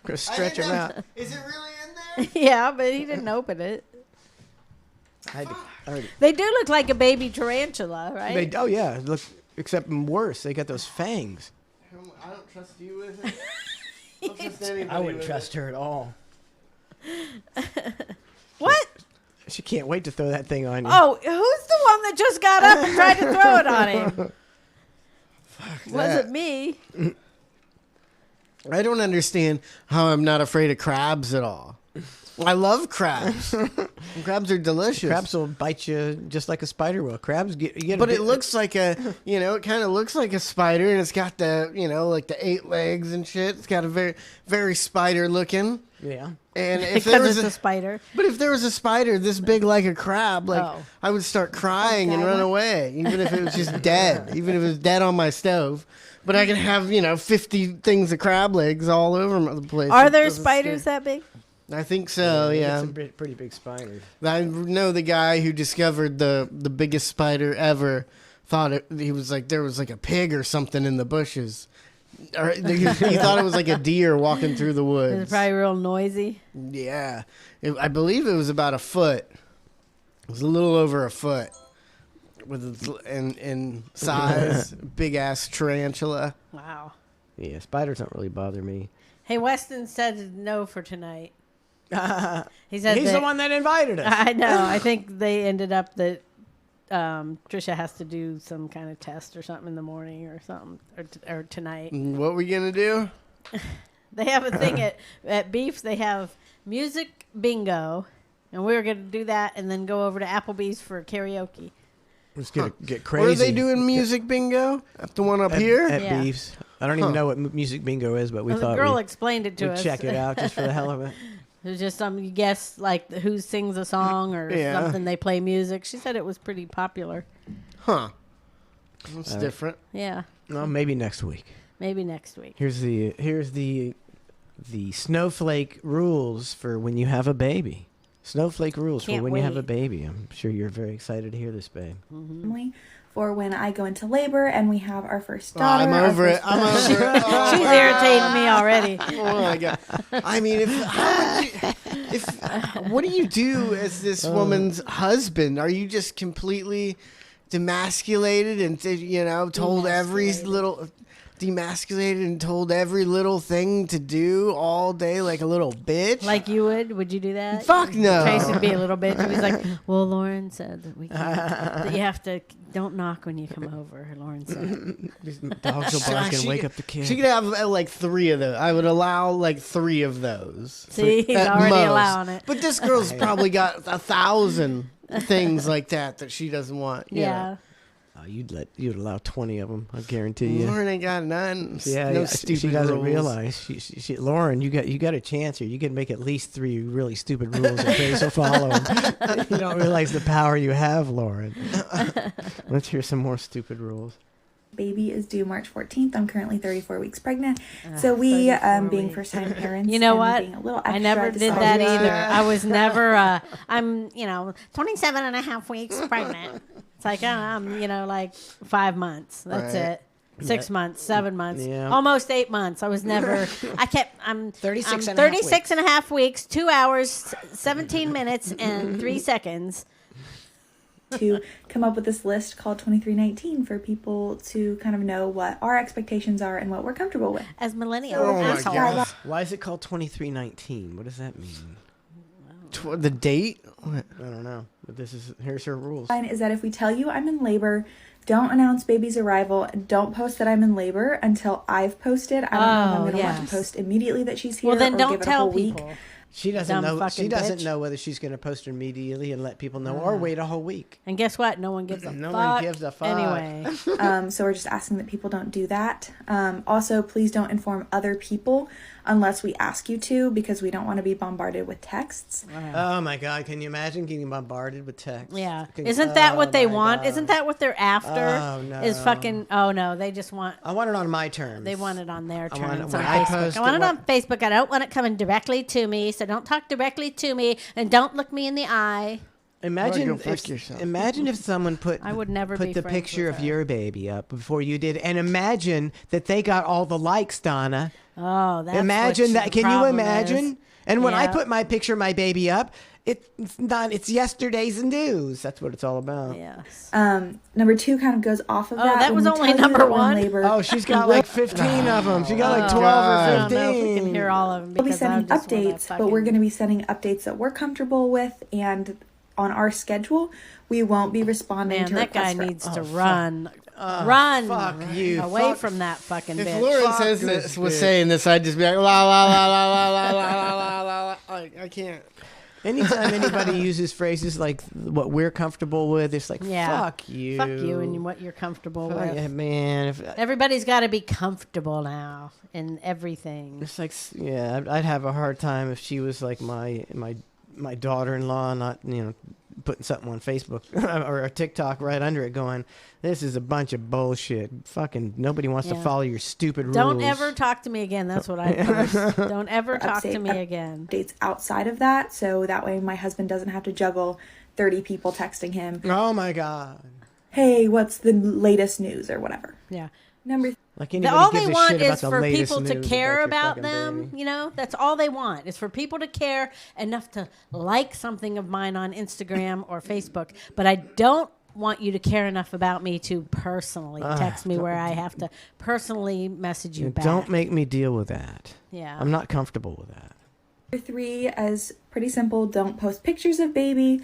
Speaker 3: Go stretch him out.
Speaker 6: Is it really in there?
Speaker 7: Yeah, but he didn't open it.
Speaker 3: Already.
Speaker 7: They do look like a baby tarantula, right?
Speaker 3: Oh yeah, look, except worse. They got those fangs.
Speaker 6: I don't trust you with it. I don't trust anybody.
Speaker 3: I wouldn't trust her at all.
Speaker 7: What?
Speaker 3: She can't wait to throw that thing on you.
Speaker 7: Oh, who's the one that just got up and tried to throw it on him? Wasn't me.
Speaker 6: I don't understand how I'm not afraid of crabs at all. I love crabs. Crabs are delicious.
Speaker 3: Crabs will bite you just like a spider will. Crabs get
Speaker 6: but it looks like it kind of looks like a spider, and it's got the, like the 8 legs and shit. It's got a very, very spider looking.
Speaker 3: Yeah.
Speaker 6: And if there was
Speaker 7: a spider.
Speaker 6: But if there was a spider this big like a crab, I would start crying and run away, even if it was just dead, even if it was dead on my stove. But I can have, 50 things of crab legs all over the place.
Speaker 7: Are there spiders that big?
Speaker 6: I think so, yeah.
Speaker 3: Some pretty big spiders.
Speaker 6: I know the guy who discovered the biggest spider ever thought he was like, there was like a pig or something in the bushes. Or he thought it was like a deer walking through the woods.
Speaker 7: It's probably real noisy.
Speaker 6: Yeah. I believe it was about a foot. It was a little over a foot in size. Big ass tarantula.
Speaker 7: Wow.
Speaker 3: Yeah, spiders don't really bother me.
Speaker 7: Hey, Weston said no for tonight. He said
Speaker 3: he's the one that invited us.
Speaker 7: I know. I think they ended up that Trisha has to do some kind of test or something in the morning or something or tonight.
Speaker 6: What are we gonna do?
Speaker 7: They have a thing at Beef's. They have music bingo, and we were gonna do that and then go over to Applebee's for karaoke.
Speaker 3: We're just gonna get crazy.
Speaker 6: Where are they doing music bingo? At the one up here
Speaker 3: at Beef's. I don't even know what music bingo is, but we thought
Speaker 7: the girl explained it to us.
Speaker 3: Check it out just for the hell of it.
Speaker 7: It was just you guess like who sings a song or something. They play music. She said it was pretty popular.
Speaker 6: Huh. That's different.
Speaker 7: Yeah.
Speaker 3: Well, maybe next week.
Speaker 7: Maybe next week.
Speaker 3: Here's the snowflake rules for when you have a baby. Snowflake rules for when you have a baby. I'm sure you're very excited to hear this, babe.
Speaker 8: Mm-hmm. For when I go into labor and we have our first daughter.
Speaker 6: I'm over it. Oh,
Speaker 7: she's irritating me already.
Speaker 6: Oh my God. I mean, what do you do as this woman's husband? Are you just completely demasculated and told every little demasculated and told every little thing to do all day like a little bitch.
Speaker 7: Like you would you do that?
Speaker 6: Fuck no.
Speaker 7: Trace would be a little bitch. He's like, well, Lauren said that we can't, that you have to don't knock when you come over. Lauren said.
Speaker 3: These dogs will bark and wake up the kid.
Speaker 6: She could have like 3 of those. I would allow like 3 of those.
Speaker 7: See, he's already allowing it.
Speaker 6: But this girl's probably got 1,000 things like that she doesn't want.
Speaker 7: Yeah.
Speaker 3: Oh, you'd allow 20 of them. I guarantee you.
Speaker 6: Lauren ain't got none.
Speaker 3: Yeah,
Speaker 6: no
Speaker 3: yeah.
Speaker 6: stupid
Speaker 3: She doesn't
Speaker 6: rules.
Speaker 3: realize. She, Lauren, you got a chance here. You can make at least 3 really stupid rules and Trace will follow them. You don't realize the power you have, Lauren. Let's hear some more stupid rules.
Speaker 8: Baby is due March 14th. I'm currently 34 weeks pregnant. So we, being first-time parents,
Speaker 7: You know
Speaker 8: and
Speaker 7: what?
Speaker 8: being a little
Speaker 7: I
Speaker 8: extra
Speaker 7: never did
Speaker 8: decided
Speaker 7: that
Speaker 8: to-
Speaker 7: either. I was never, I'm, 27 and a half weeks pregnant. It's like, I'm, like 5 months. That's
Speaker 6: Right.
Speaker 7: it. 6 months, 7 months,
Speaker 3: Yeah.
Speaker 7: almost 8 months. I was never, I'm
Speaker 1: 36
Speaker 7: I'm
Speaker 1: and a half
Speaker 7: 36 and a half weeks, 2 hours, 17 minutes, and 3 seconds.
Speaker 8: to come up with this list called 2319 for people to kind of know what our expectations are and what we're comfortable with.
Speaker 7: As millennials,
Speaker 6: Oh my
Speaker 7: assholes.
Speaker 6: God.
Speaker 3: Why is it called 2319? What does that mean?
Speaker 6: The date?
Speaker 3: I don't know. But here's her rules.
Speaker 8: Line is that if we tell you I'm in labor, don't announce baby's arrival, and don't post that I'm in labor until I've posted. I don't know if I'm going to want
Speaker 7: yes.
Speaker 8: to post immediately that she's here
Speaker 7: Well, then
Speaker 8: or
Speaker 7: don't
Speaker 8: give it a
Speaker 7: tell
Speaker 8: whole week.
Speaker 7: people.
Speaker 3: She doesn't
Speaker 7: Dumb
Speaker 3: know.
Speaker 7: fucking
Speaker 3: She doesn't
Speaker 7: bitch.
Speaker 3: know whether she's going to post immediately and let people know, or wait a whole week.
Speaker 7: And guess what? No one gives a
Speaker 3: No
Speaker 7: fuck.
Speaker 3: one gives a fuck.
Speaker 7: Anyway.
Speaker 8: So we're just asking that people don't do that. Also, please don't inform other people unless we ask you to, because we don't want to be bombarded with texts.
Speaker 3: Oh my God! Can you imagine getting bombarded with texts?
Speaker 7: Yeah.
Speaker 3: Can-
Speaker 7: Isn't that what they
Speaker 3: my
Speaker 7: want?
Speaker 3: God.
Speaker 7: Isn't that what they're after?
Speaker 3: Oh, no.
Speaker 7: Is fucking, oh no, they just want,
Speaker 3: I want it on my terms.
Speaker 7: they want it on their
Speaker 3: I want it
Speaker 7: terms
Speaker 3: when
Speaker 7: on
Speaker 3: I
Speaker 7: Facebook.
Speaker 3: post
Speaker 7: I want
Speaker 3: it,
Speaker 7: it on Facebook. I don't want it coming directly to me, so don't talk directly to me and don't look me in the eye.
Speaker 3: Imagine
Speaker 6: Go fuck
Speaker 3: if,
Speaker 6: yourself.
Speaker 3: imagine if someone put
Speaker 7: I would never be
Speaker 3: put the
Speaker 7: friends
Speaker 3: picture
Speaker 7: with
Speaker 3: of
Speaker 7: her.
Speaker 3: your baby up before you did, and imagine that they got all the likes, Donna.
Speaker 7: Oh, that's
Speaker 3: Imagine
Speaker 7: what
Speaker 3: that.
Speaker 7: the
Speaker 3: Can you
Speaker 7: problem
Speaker 3: imagine?
Speaker 7: is.
Speaker 3: And when I
Speaker 7: Yeah.
Speaker 3: put my picture of my baby up, it's not. It's yesterday's news. That's what it's all about.
Speaker 7: Yes.
Speaker 8: Number 2 kind of goes off of
Speaker 7: Oh,
Speaker 8: that.
Speaker 7: that
Speaker 8: When
Speaker 7: was
Speaker 8: we
Speaker 7: only
Speaker 8: tell you
Speaker 7: number
Speaker 8: that we're in
Speaker 7: 1?
Speaker 8: labor,
Speaker 3: Oh, she's got
Speaker 8: we
Speaker 3: like 15 of them. She got like 12
Speaker 7: I
Speaker 3: or
Speaker 7: don't know if we
Speaker 3: 15.
Speaker 7: can hear all of them
Speaker 8: We'll be
Speaker 7: because I
Speaker 8: sending
Speaker 7: just wanna
Speaker 8: updates, but we're going to be sending updates that we're comfortable with, and on our schedule, we won't be responding
Speaker 7: Man,
Speaker 8: to
Speaker 7: that guy
Speaker 8: requests for-
Speaker 7: needs to run. Run.
Speaker 3: fuck you.
Speaker 7: Away
Speaker 3: Fuck.
Speaker 7: from that fucking
Speaker 6: If
Speaker 7: bitch.
Speaker 6: Lauren
Speaker 3: Fuck
Speaker 6: says
Speaker 3: this
Speaker 6: this, was
Speaker 3: bitch.
Speaker 6: saying this, I'd just be like, la la la la la la la la la la la. I can't.
Speaker 3: Anytime anybody uses phrases like what we're comfortable with, it's like,
Speaker 7: Yeah.
Speaker 3: fuck you.
Speaker 7: Fuck you and what you're comfortable
Speaker 3: Fuck
Speaker 7: with.
Speaker 3: yeah, man.
Speaker 7: Everybody's got to be comfortable now in everything.
Speaker 3: It's like, yeah, I'd have a hard time if she was like my daughter-in-law, not, putting something on Facebook or a TikTok right under it going, this is a bunch of bullshit. Fucking nobody wants to
Speaker 7: Yeah.
Speaker 3: follow your stupid rules.
Speaker 7: Don't ever talk to me again. That's what I post. Don't ever talk to me again.
Speaker 8: Updates outside of that, so that way my husband doesn't have to juggle 30 people texting him,
Speaker 3: Oh my God.
Speaker 8: hey, what's the latest news or whatever.
Speaker 7: Yeah.
Speaker 8: Number
Speaker 3: Like anybody
Speaker 7: All
Speaker 3: gives
Speaker 7: they
Speaker 3: a
Speaker 7: want
Speaker 3: shit about
Speaker 7: is
Speaker 3: the
Speaker 7: for
Speaker 3: latest
Speaker 7: people to
Speaker 3: news
Speaker 7: care
Speaker 3: your
Speaker 7: about
Speaker 3: fucking
Speaker 7: them.
Speaker 3: baby.
Speaker 7: You know, that's all they want is for people to care enough to like something of mine on Instagram or Facebook. But I don't want you to care enough about me to personally text me where I have to personally message you back.
Speaker 3: Don't make me deal with that.
Speaker 7: Yeah.
Speaker 3: I'm not comfortable with that.
Speaker 8: Number 3 is pretty simple. Don't post pictures of baby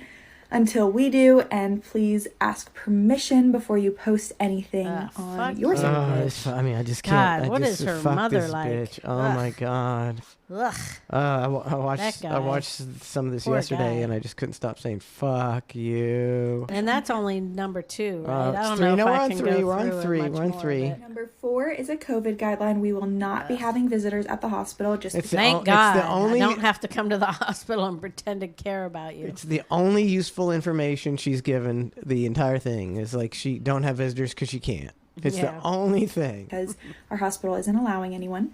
Speaker 8: until we do, and please ask permission before you post anything on your social media.
Speaker 3: I just can't.
Speaker 7: God, what is her
Speaker 3: fuck
Speaker 7: mother
Speaker 3: this
Speaker 7: like?
Speaker 3: Bitch. Oh
Speaker 7: Ugh.
Speaker 3: my God.
Speaker 7: Ugh.
Speaker 3: I
Speaker 7: That
Speaker 3: watched.
Speaker 7: guy.
Speaker 3: I watched some of this
Speaker 7: Poor
Speaker 3: yesterday,
Speaker 7: guy.
Speaker 3: and I just couldn't stop saying "fuck you."
Speaker 7: And that's only number 2, right? I
Speaker 3: it's
Speaker 7: don't
Speaker 3: three.
Speaker 7: know
Speaker 3: No,
Speaker 7: if
Speaker 3: we're
Speaker 7: I
Speaker 3: on
Speaker 7: can
Speaker 3: three.
Speaker 7: go
Speaker 3: We're on
Speaker 7: through
Speaker 3: three.
Speaker 7: much
Speaker 3: We're on
Speaker 7: more
Speaker 3: three.
Speaker 7: of it.
Speaker 8: Number 4 is a COVID guideline. We will not be having visitors at the hospital. Just
Speaker 3: It's the
Speaker 7: Thank
Speaker 3: o-
Speaker 7: God.
Speaker 3: It's the only.
Speaker 7: I don't have to come to the hospital and pretend to care about you.
Speaker 3: It's the only useful information she's given. The entire thing is like she don't have visitors because she can't. It's
Speaker 7: Yeah.
Speaker 3: the only thing.
Speaker 8: because our hospital isn't allowing anyone.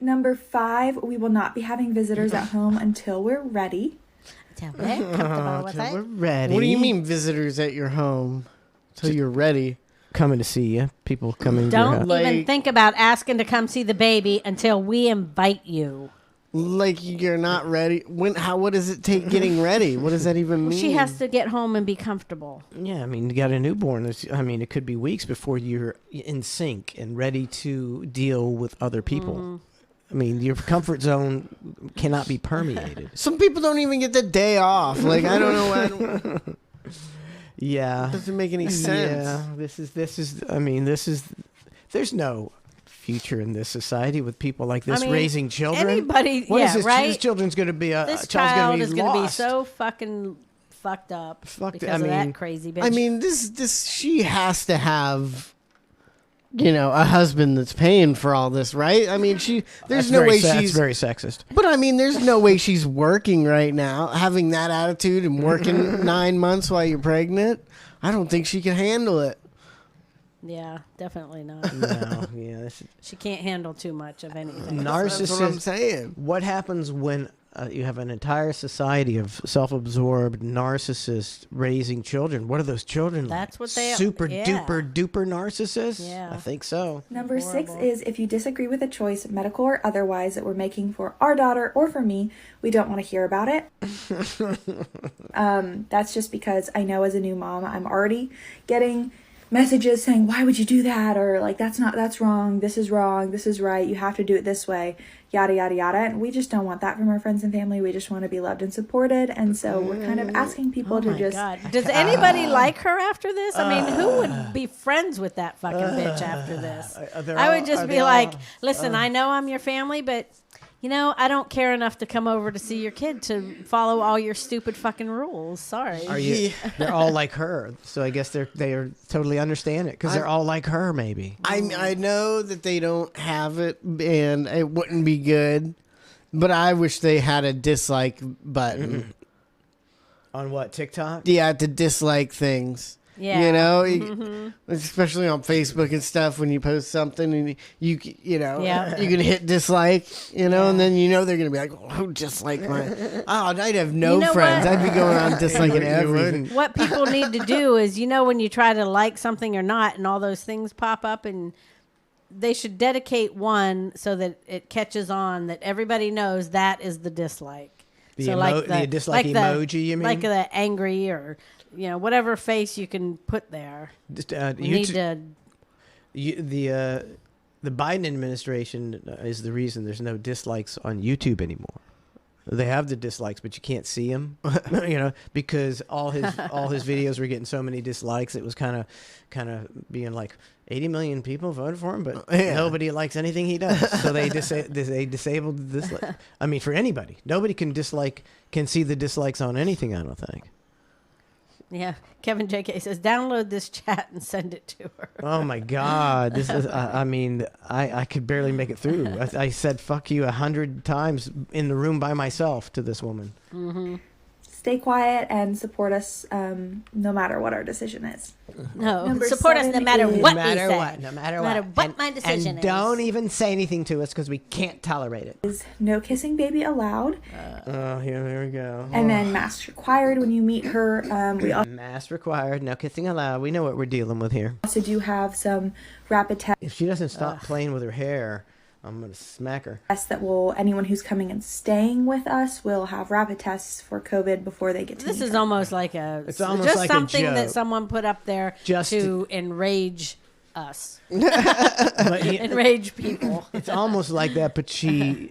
Speaker 8: Number 5, we will not be having visitors at home until we're ready.
Speaker 7: Tell me, comfortable with
Speaker 3: Till
Speaker 7: it.
Speaker 3: we're ready.
Speaker 6: What do you mean visitors at your home? Till you're ready.
Speaker 3: Coming to see you. People coming to your
Speaker 7: Don't
Speaker 3: house.
Speaker 7: even
Speaker 6: Like-
Speaker 7: think about asking to come see the baby until we invite you.
Speaker 6: Like you're not ready. What does it take getting ready? What does that even mean?
Speaker 7: She has to get home and be comfortable.
Speaker 3: Yeah, I mean, you got a newborn. It could be weeks before you're in sync and ready to deal with other people.
Speaker 7: Mm-hmm.
Speaker 3: I mean, your comfort zone cannot be permeated.
Speaker 6: Some people don't even get the day off. Like, I don't know.
Speaker 3: Yeah.
Speaker 6: Doesn't make any sense.
Speaker 3: Yeah, there's no future in this society with people like this raising children.
Speaker 7: Anybody,
Speaker 3: What is this?
Speaker 7: right?
Speaker 3: This children's going to be
Speaker 7: this child is going to be so fucking fucked up because of that crazy bitch.
Speaker 6: I mean, she has to have, a husband that's paying for all this, right? I mean, there's no way she's
Speaker 3: That's very sexist.
Speaker 6: But I mean, there's no way she's working right now, having that attitude and working 9 months while you're pregnant. I don't think she can handle it.
Speaker 7: Yeah, definitely not.
Speaker 3: No, yeah.
Speaker 7: She can't handle too much of anything.
Speaker 3: Narcissist.
Speaker 6: That's what I'm saying.
Speaker 3: What happens when you have an entire society of self-absorbed narcissists raising children? What are those children like?
Speaker 7: That's what they are.
Speaker 3: Super
Speaker 7: Yeah.
Speaker 3: duper narcissists?
Speaker 7: Yeah.
Speaker 3: I think so.
Speaker 8: Number 6 is if you disagree with a choice, medical or otherwise, that we're making for our daughter or for me, we don't want to hear about it. That's just because I know as a new mom, I'm already getting messages saying, why would you do that? Or like, that's wrong. This is right. You have to do it this way. Yada, yada, yada. And we just don't want that from our friends and family. We just want to be loved and supported. And so we're kind of asking people to just...
Speaker 7: God. Does anybody like her after this? I mean, who would be friends with that fucking bitch after this? I would just be like, listen, I know I'm your family, but... I don't care enough to come over to see your kid to follow all your stupid fucking rules. Sorry.
Speaker 3: They're all like her, so I guess they are totally understand it because they're all like her. Maybe
Speaker 6: I know that they don't have it, and it wouldn't be good. But I wish they had a dislike button
Speaker 3: on what TikTok.
Speaker 6: Yeah, to dislike things.
Speaker 7: Yeah.
Speaker 6: Especially on Facebook and stuff, when you post something and you can hit dislike, and then they're gonna be like, oh, dislike my. I'd have no friends. I'd be going around disliking everything.
Speaker 7: What people need to do is, when you try to like something or not, and all those things pop up, and they should dedicate one so that it catches on, that everybody knows that is the dislike.
Speaker 3: The dislike emoji, you mean?
Speaker 7: Like the angry or. Whatever face you can put there.
Speaker 3: The Biden administration is the reason there's no dislikes on YouTube anymore. They have the dislikes, but you can't see them, because all his videos were getting so many dislikes. It was kind of being like 80 million people voted for him, but nobody likes anything he does. So they disabled the dislike. I mean, for anybody, nobody can see the dislikes on anything. I don't think.
Speaker 7: Yeah, Kevin JK says, download this chat and send it to her.
Speaker 3: Oh my God, this is. I could barely make it through. I said "fuck you" 100 times in the room by myself to this woman.
Speaker 7: Mm-hmm.
Speaker 8: Stay quiet and support us, no matter what our decision is.
Speaker 7: No, support us no matter what we say.
Speaker 3: No matter what
Speaker 7: my decision
Speaker 3: and
Speaker 7: is.
Speaker 3: Don't even say anything to us because we can't tolerate it.
Speaker 8: Is no kissing baby allowed?
Speaker 3: Here we go.
Speaker 8: And then masks required when you meet her.
Speaker 3: Mask required, no kissing allowed. We know what we're dealing with here.
Speaker 8: Also do have some rapid tests.
Speaker 3: If she doesn't stop playing with her hair, I'm going to smack her.
Speaker 8: That anyone who's coming and staying with us will have rapid tests for COVID before they get to
Speaker 7: This
Speaker 8: meet
Speaker 7: is
Speaker 8: her.
Speaker 7: almost like it's almost just
Speaker 3: like
Speaker 7: something
Speaker 3: a
Speaker 7: that
Speaker 3: joke.
Speaker 7: someone put up there to enrage us. Enrage people.
Speaker 3: It's almost like that, but I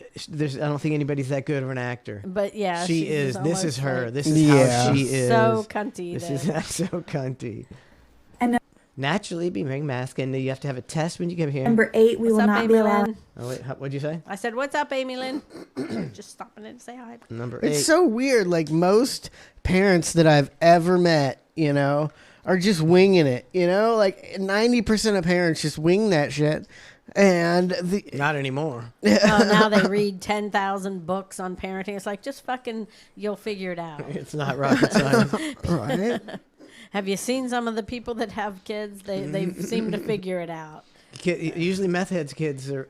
Speaker 3: don't think anybody's that good of an actor.
Speaker 7: But yeah,
Speaker 3: she is. This is her.
Speaker 7: Like,
Speaker 3: this is how she is.
Speaker 7: So cunty.
Speaker 3: This is so cunty.
Speaker 8: And
Speaker 3: naturally, be wearing mask, and you have to have a test when you get here.
Speaker 8: Number 8, we will not be allowed.
Speaker 3: Oh wait, what'd you say?
Speaker 7: I said, "What's up, Amy Lynn?" Just stopping in to say hi.
Speaker 3: Number 8.
Speaker 6: It's so weird. Like most parents that I've ever met, are just winging it. Like 90% of parents just wing that shit. And
Speaker 3: not anymore.
Speaker 7: Now they read 10,000 books on parenting. It's like, just fucking, you'll figure it out.
Speaker 3: It's not rocket science,
Speaker 6: right?
Speaker 7: Have you seen some of the people that have kids? They seem to figure it out.
Speaker 3: Usually meth heads kids are,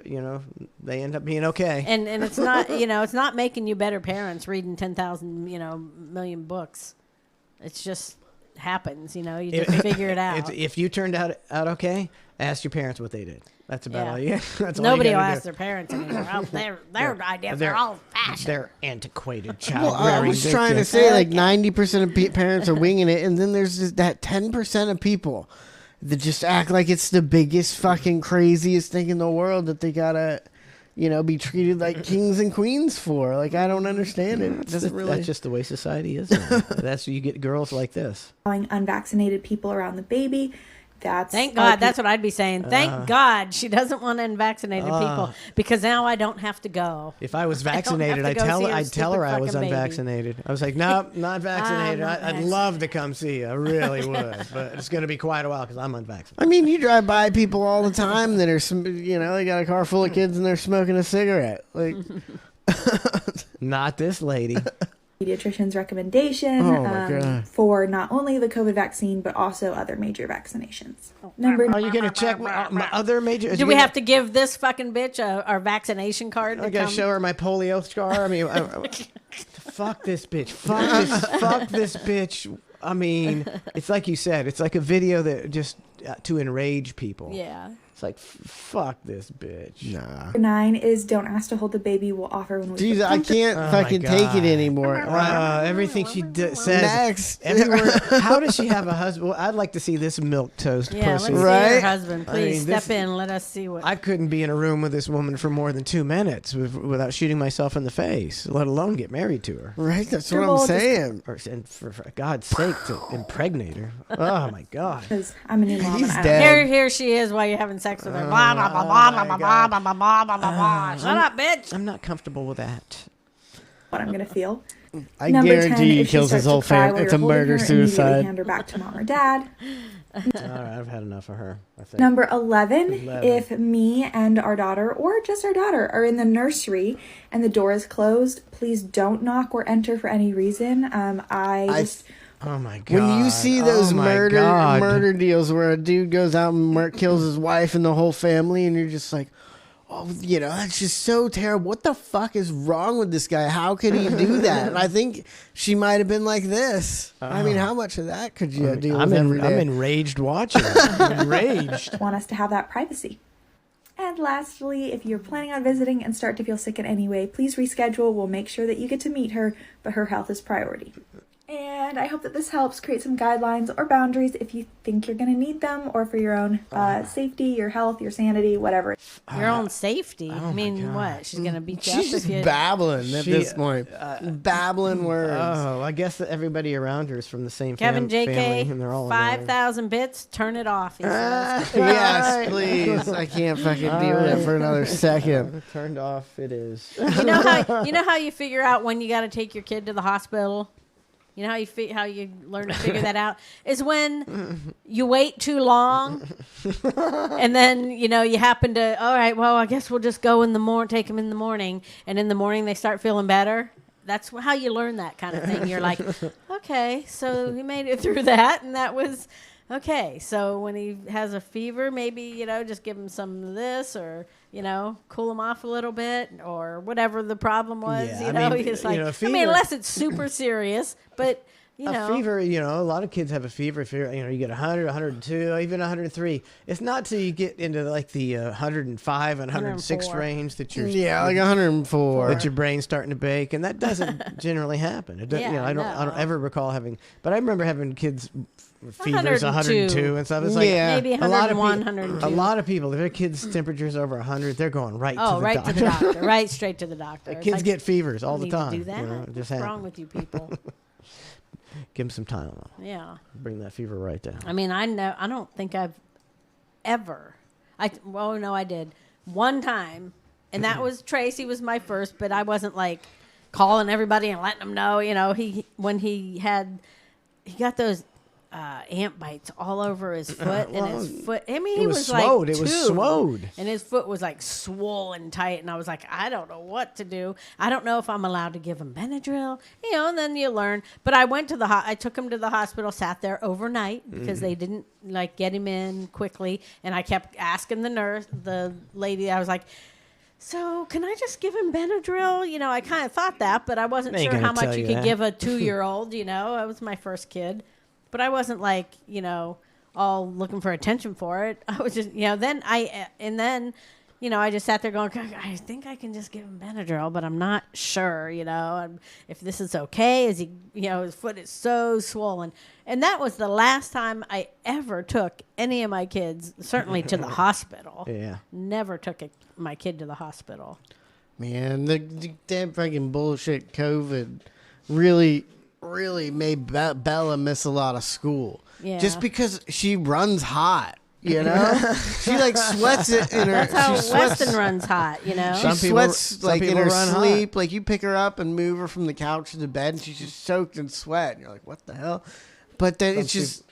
Speaker 3: they end up being okay.
Speaker 7: And it's not, it's not making you better parents reading 10,000, million books. It's just happens, you just figure it out.
Speaker 3: If you turned out okay, ask your parents what they did. That's about
Speaker 7: Yeah.
Speaker 3: all. Yeah, that's
Speaker 7: Nobody
Speaker 3: all
Speaker 7: will
Speaker 3: you gotta
Speaker 7: ask
Speaker 3: do.
Speaker 7: their parents anymore. Oh, their ideas are all fashioned.
Speaker 3: They're antiquated
Speaker 6: Well,
Speaker 3: child.
Speaker 6: I was trying to say like 90% of parents are winging it, and then there's just that 10% of people that just act like it's the biggest fucking craziest thing in the world that they gotta, be treated like kings and queens for. Like I don't understand it.
Speaker 3: That's just the way society is. Now. That's you get girls like this.
Speaker 8: Allowing unvaccinated people around the baby.
Speaker 7: Thank God. That's what I'd be saying. Thank God she doesn't want unvaccinated people because now I don't have to go.
Speaker 3: If I was vaccinated, I'd tell her I was unvaccinated. I was like, nope, not vaccinated. I'd love to come see you. I really would. But it's going to be quite a while because I'm unvaccinated.
Speaker 6: I mean, you drive by people all the time that are, they got a car full of kids and they're smoking a cigarette. Like,
Speaker 3: not this lady.
Speaker 8: Pediatrician's recommendation for not only the COVID vaccine, but also other major vaccinations.
Speaker 3: Are you going to check my other major?
Speaker 7: Do we have to give this fucking bitch our vaccination card?
Speaker 3: I got to show her my polio scar. I mean, fuck this bitch. Fuck this bitch. I mean, it's like you said. It's like a video that just to enrage people.
Speaker 7: Yeah.
Speaker 3: It's like, fuck this bitch. Nah.
Speaker 8: Number 9 is don't ask to hold the baby. We'll offer when we.
Speaker 6: Jesus, I can't fucking take it anymore.
Speaker 3: Everything she says.
Speaker 6: Next.
Speaker 3: Everywhere. How does she have a husband? Well, I'd like to see this milk toast pussy.
Speaker 7: Let's see her husband. Please step in. Let us see what.
Speaker 3: I couldn't be in a room with this woman for more than 2 minutes without shooting myself in the face, let alone get married to her.
Speaker 6: Right, that's what I'm saying.
Speaker 3: And for God's sake, to impregnate her. Oh my God.
Speaker 8: Because I'm a new mom.
Speaker 6: He's dead.
Speaker 7: Here she is while you're having sex with her. Blah, blah, blah, blah, blah, blah, blah, blah, blah, blah, blah. Shut up, bitch.
Speaker 3: I'm not comfortable with that.
Speaker 8: What I'm gonna feel.
Speaker 6: I
Speaker 8: Number 10,
Speaker 6: guarantee he
Speaker 8: if she
Speaker 6: kills his
Speaker 8: starts to
Speaker 6: whole
Speaker 8: cry
Speaker 6: family.
Speaker 8: while
Speaker 6: It's
Speaker 8: you're
Speaker 6: a
Speaker 8: holding her,
Speaker 6: murder
Speaker 8: immediately
Speaker 6: suicide.
Speaker 8: Hand her back to mom or dad.
Speaker 3: All right, I've had enough of her. I think.
Speaker 8: Number 11, if me and our daughter, or just our daughter, are in the nursery and the door is closed, please don't knock or enter for any reason.
Speaker 3: Oh my God!
Speaker 6: When you see those murder deals where a dude goes out and kills his wife and the whole family, and you're just like, oh, that's just so terrible. What the fuck is wrong with this guy? How could he do that? And I think she might have been like this. I mean, how much of that could you deal with every day?
Speaker 3: I'm enraged watching it. I'm enraged.
Speaker 8: Want us to have that privacy. And lastly, if you're planning on visiting and start to feel sick in any way, please reschedule. We'll make sure that you get to meet her, but her health is priority. And I hope that this helps create some guidelines or boundaries if you think you're going to need them, or for your own safety, your health, your sanity, whatever.
Speaker 7: Your own safety? I mean, what? She's going to beat you up
Speaker 6: She's just
Speaker 7: if you...
Speaker 6: babbling at this point. Babbling words.
Speaker 3: Oh, I guess that everybody around her is from the same
Speaker 7: Kevin
Speaker 3: family,
Speaker 7: JK,
Speaker 3: and they're all
Speaker 7: 5,000 bits, turn it off. He says.
Speaker 6: Yes, please. I can't fucking deal with it for another second.
Speaker 3: Turned off it is.
Speaker 7: You know how you figure out when you got to take your kid to the hospital? You know how you learn to figure that out is when you wait too long, and then you happen to, all right, well, I guess we'll just go in the morning, take them in the morning, and in the morning they start feeling better. That's how you learn that kind of thing. You're like, okay, so he made it through that, and that was okay. So when he has a fever, maybe just give him some of this, or cool him off a little bit, or whatever the problem was.
Speaker 3: Yeah,
Speaker 7: He's like,
Speaker 3: fever,
Speaker 7: unless it's super serious, but
Speaker 3: a fever. A lot of kids have a fever. If you get 100, 102, even 103. It's not till you get into like the 105 and 106 range that you're
Speaker 6: like 104
Speaker 3: that your brain's starting to bake, and that doesn't generally happen. It I don't ever recall having, but I remember having kids. Fevers 102 and stuff. It's like
Speaker 7: maybe 101, 102.
Speaker 3: A lot of people, if their kids' temperature's over 100, they're going right to the doctor.
Speaker 7: To the doctor, right straight to the doctor.
Speaker 3: Kids get fevers all the time.
Speaker 7: Do that?
Speaker 3: What's
Speaker 7: wrong with you people?
Speaker 3: Give them some Tylenol.
Speaker 7: Yeah.
Speaker 3: Bring that fever right down.
Speaker 7: I mean, I don't think I've ever. I did one time, and that was Tracy was my first, but I wasn't like calling everybody and letting them know. He got those ant bites all over his foot, and his foot. I mean, he was like
Speaker 3: swole. It was swole,
Speaker 7: and his foot was like swollen tight. And I was like, I don't know what to do. I don't know if I'm allowed to give him Benadryl, and then you learn. But I went to I took him to the hospital, sat there overnight because they didn't get him in quickly, and I kept asking the lady. I was like, so can I just give him Benadryl? I kind of thought that, but I wasn't sure how much you could give a 2-year-old. That was my first kid. But I wasn't like, all looking for attention for it. I was just, then I just sat there going, I think I can just give him Benadryl, but I'm not sure, if this is okay. Is he, his foot is so swollen. And that was the last time I ever took any of my kids, certainly to the hospital.
Speaker 3: Yeah.
Speaker 7: Never took my kid to the hospital.
Speaker 6: Man, the damn freaking bullshit COVID really made Bella miss a lot of school.
Speaker 7: Yeah.
Speaker 6: Just because she runs hot. She like sweats it in her.
Speaker 7: That's how
Speaker 6: she sweats,
Speaker 7: Weston runs hot,
Speaker 6: She sweats like in her sleep. Like you pick her up and move her from the couch to the bed, and she's just soaked in sweat. And you're like, what the hell? But then it's just,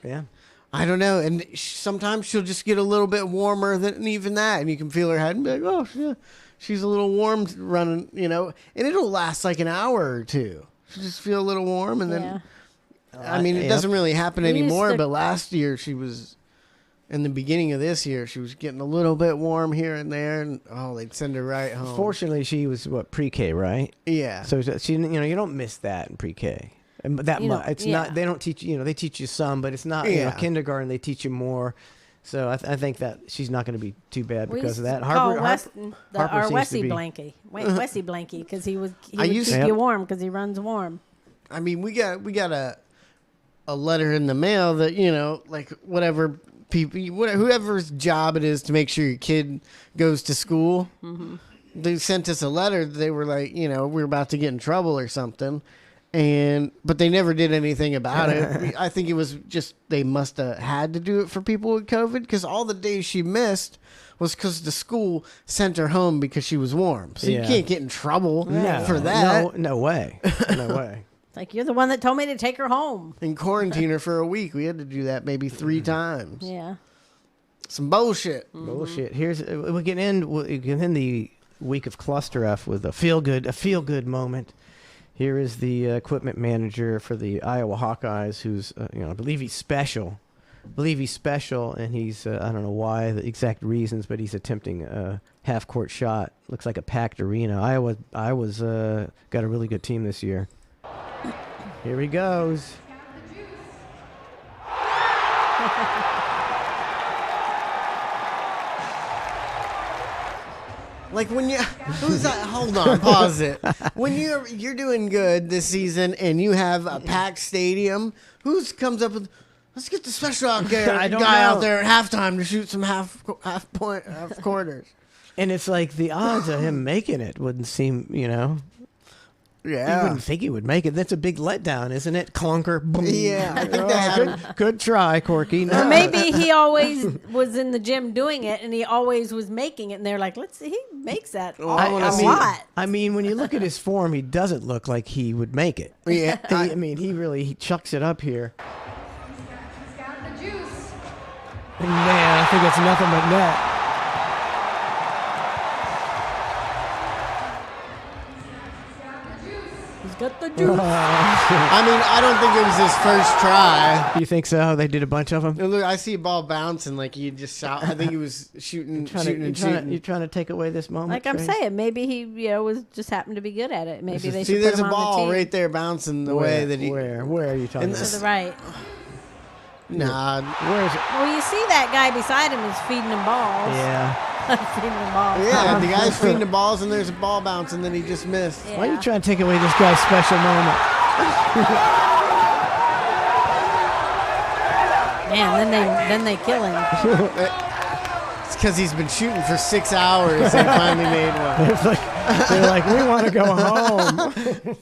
Speaker 6: I don't know. And sometimes she'll just get a little bit warmer than even that, and you can feel her head and be like, oh, yeah, she's a little warm running, and it'll last like an hour or two. She'll just feel a little warm, and then, I mean, it doesn't really happen anymore. But last year she was. In the beginning of this year, she was getting a little bit warm here and there, and they'd send her right home.
Speaker 3: Fortunately, she was pre-K, right?
Speaker 6: Yeah.
Speaker 3: So she, you don't miss that in pre-K. And that much, it's not. They don't teach they teach you some, but it's not. Kindergarten they teach you more. So I think that she's not going to be too bad because of that.
Speaker 7: Harper Wessie Blanky, Wessie Blanky, because he would keep you warm because he runs warm.
Speaker 6: I mean, we got a letter in the mail that like whatever. Whoever's job it is to make sure your kid goes to school, they sent us a letter. They were like, we're about to get in trouble or something, but they never did anything about it. I think it was just they must have had to do it for people with COVID because all the days she missed was because the school sent her home because she was warm. So you can't get in trouble for that.
Speaker 3: No way. No way.
Speaker 7: Like, you're the one that told me to take her home.
Speaker 6: And quarantine her for a week. We had to do that maybe 3 times.
Speaker 7: Yeah.
Speaker 6: Some bullshit.
Speaker 3: Bullshit. Here's we can end the week of ClusterF with a feel good moment. Here is the equipment manager for the Iowa Hawkeyes, who's I believe he's special. And he's I don't know why the exact reasons, but he's attempting a half-court shot. Looks like a packed arena. Iowa's got a really good team this year. Here he goes.
Speaker 6: Like when who's that? Hold on, pause it. When you're doing good this season and you have a packed stadium, who comes up with, let's get the special guy out there at halftime to shoot some half quarters.
Speaker 3: And it's like the odds of him making it wouldn't seem,
Speaker 6: Yeah.
Speaker 3: You wouldn't think he would make it. That's a big letdown, isn't it? Clunker. Boom.
Speaker 6: Yeah. I think
Speaker 3: good try, Corky. No.
Speaker 7: Or maybe he always was in the gym doing it, and he always was making it, and they're like, let's see, he makes that a lot.
Speaker 3: I mean, when you look at his form, he doesn't look like he would make it.
Speaker 6: Yeah.
Speaker 3: He chucks it up here.
Speaker 15: He's got the juice.
Speaker 3: Man, I think it's nothing but net.
Speaker 7: Got the juice.
Speaker 6: I don't think it was his first try.
Speaker 3: You think so? They did a bunch of them?
Speaker 6: Look, I see a ball bouncing like he just shot. I think he was shooting.
Speaker 3: You're trying to take away this moment?
Speaker 7: Like I'm saying, maybe he was just happened to be good at it. Maybe they should
Speaker 6: see, there's
Speaker 7: put him
Speaker 6: a ball
Speaker 7: on the team.
Speaker 6: right there bouncing the way that he.
Speaker 3: Where are you talking about?
Speaker 7: To the right.
Speaker 6: Nah.
Speaker 3: Where is it?
Speaker 7: Well, you see that guy beside him is feeding him balls.
Speaker 3: Yeah.
Speaker 7: Feeding him balls.
Speaker 6: Yeah, the guy's feeding the balls and there's a ball bouncing, then he just missed.
Speaker 7: Yeah.
Speaker 3: Why are you trying to take away this guy's special moment?
Speaker 7: Man, then they kill him.
Speaker 6: It's because he's been shooting for 6 hours and finally made one.
Speaker 3: They're like, we want to go home.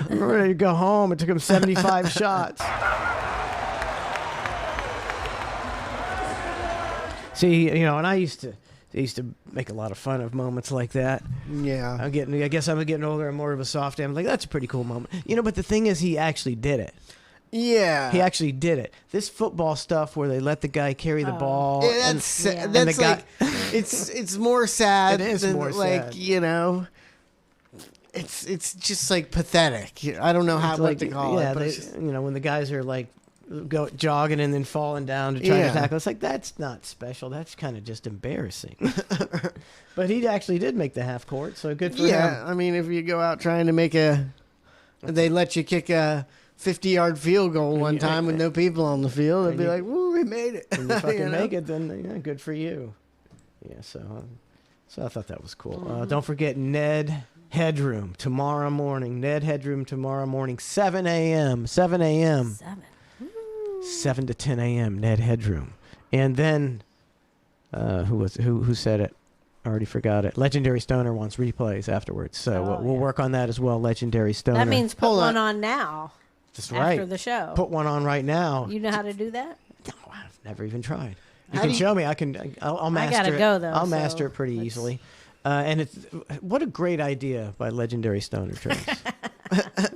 Speaker 3: We're ready to go home. It took him 75 shots. See, and I used to make a lot of fun of moments like that.
Speaker 6: Yeah.
Speaker 3: I guess I'm getting older and more of a soft am. Like, that's a pretty cool moment. But the thing is, he actually did it.
Speaker 6: Yeah.
Speaker 3: He actually did it. This football stuff where they let the guy carry the ball.
Speaker 6: Yeah, that's like, it's more sad.
Speaker 3: It is
Speaker 6: than,
Speaker 3: more
Speaker 6: like,
Speaker 3: sad.
Speaker 6: It's just like pathetic. I don't know what to call it. But
Speaker 3: when the guys are like, go jogging and then falling down to try to tackle. It's like, that's not special. That's kind of just embarrassing. But he actually did make the half court, so good for him.
Speaker 6: Yeah, I mean, if you go out trying to make they let you kick a 50-yard field goal one time with no people on the field. They'd be like, "Woo, we made it!"
Speaker 3: When you fucking
Speaker 6: You know?
Speaker 3: make it, then good for you. Yeah, so I thought that was cool. Don't forget Ned Headroom tomorrow morning. Ned Headroom tomorrow morning, 7 a.m. 7 a.m. 7 to 10 a.m. Ned Headroom, and then who said it? I already forgot it. Legendary Stoner wants replays afterwards, so we'll work on that as well. Legendary Stoner.
Speaker 7: That means put one on now.
Speaker 3: That's
Speaker 7: after
Speaker 3: right.
Speaker 7: the show.
Speaker 3: Put one on right now.
Speaker 7: You know how to do that?
Speaker 3: No, I've never even tried. You
Speaker 7: How
Speaker 3: can
Speaker 7: do you-
Speaker 3: show me. I'll master
Speaker 7: gotta
Speaker 3: it.
Speaker 7: go, though,
Speaker 3: I'll
Speaker 7: so
Speaker 3: master it pretty easily. And it's what a great idea by Legendary Stoner Trace.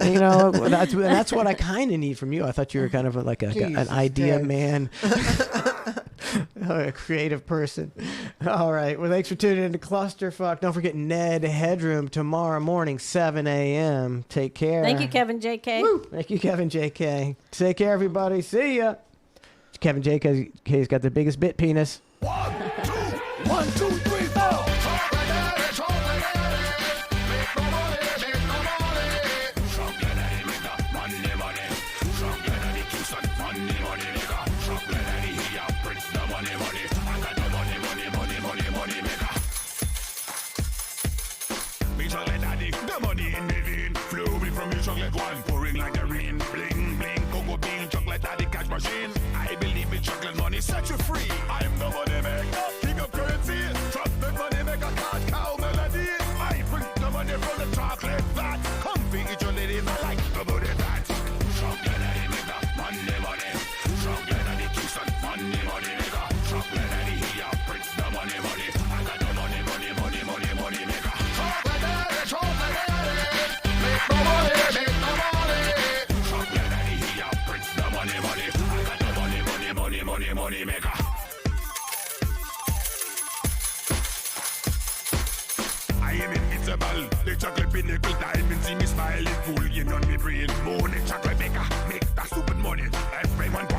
Speaker 3: You know, that's what I kind of need from you. I thought you were kind of like an
Speaker 6: Jesus
Speaker 3: idea
Speaker 6: Christ.
Speaker 3: man, a creative person. All right. Well, thanks for tuning in to Clusterfuck. Don't forget Ned Headroom tomorrow morning, 7 a.m. Take care.
Speaker 7: Thank you, Kevin J.K.
Speaker 3: Thank you, Kevin J.K. Take care, everybody. See ya. Kevin J.K.'s got the biggest bit penis.
Speaker 14: 1, 2, 3, 4. I believe in chocolate money, set you free. I'm the money maker, king of currency. Trusted money maker, cash cow melody. I bring the money from the chocolate vat. Comfy, eat your ladies, I like the booty fat. Chocolate daddy maker, money. Chocolate daddy Kingston, money maker. Chocolate daddy here, brings the money. I got the money maker. Chocolate daddy, make the money. Chocolate daddy here, brings the money. I got the money maker. I am invincible. The chocolate pinnacle diamond, see me smiling, cool in on me brain. Morning chocolate maker, make that stupid money. Everyone.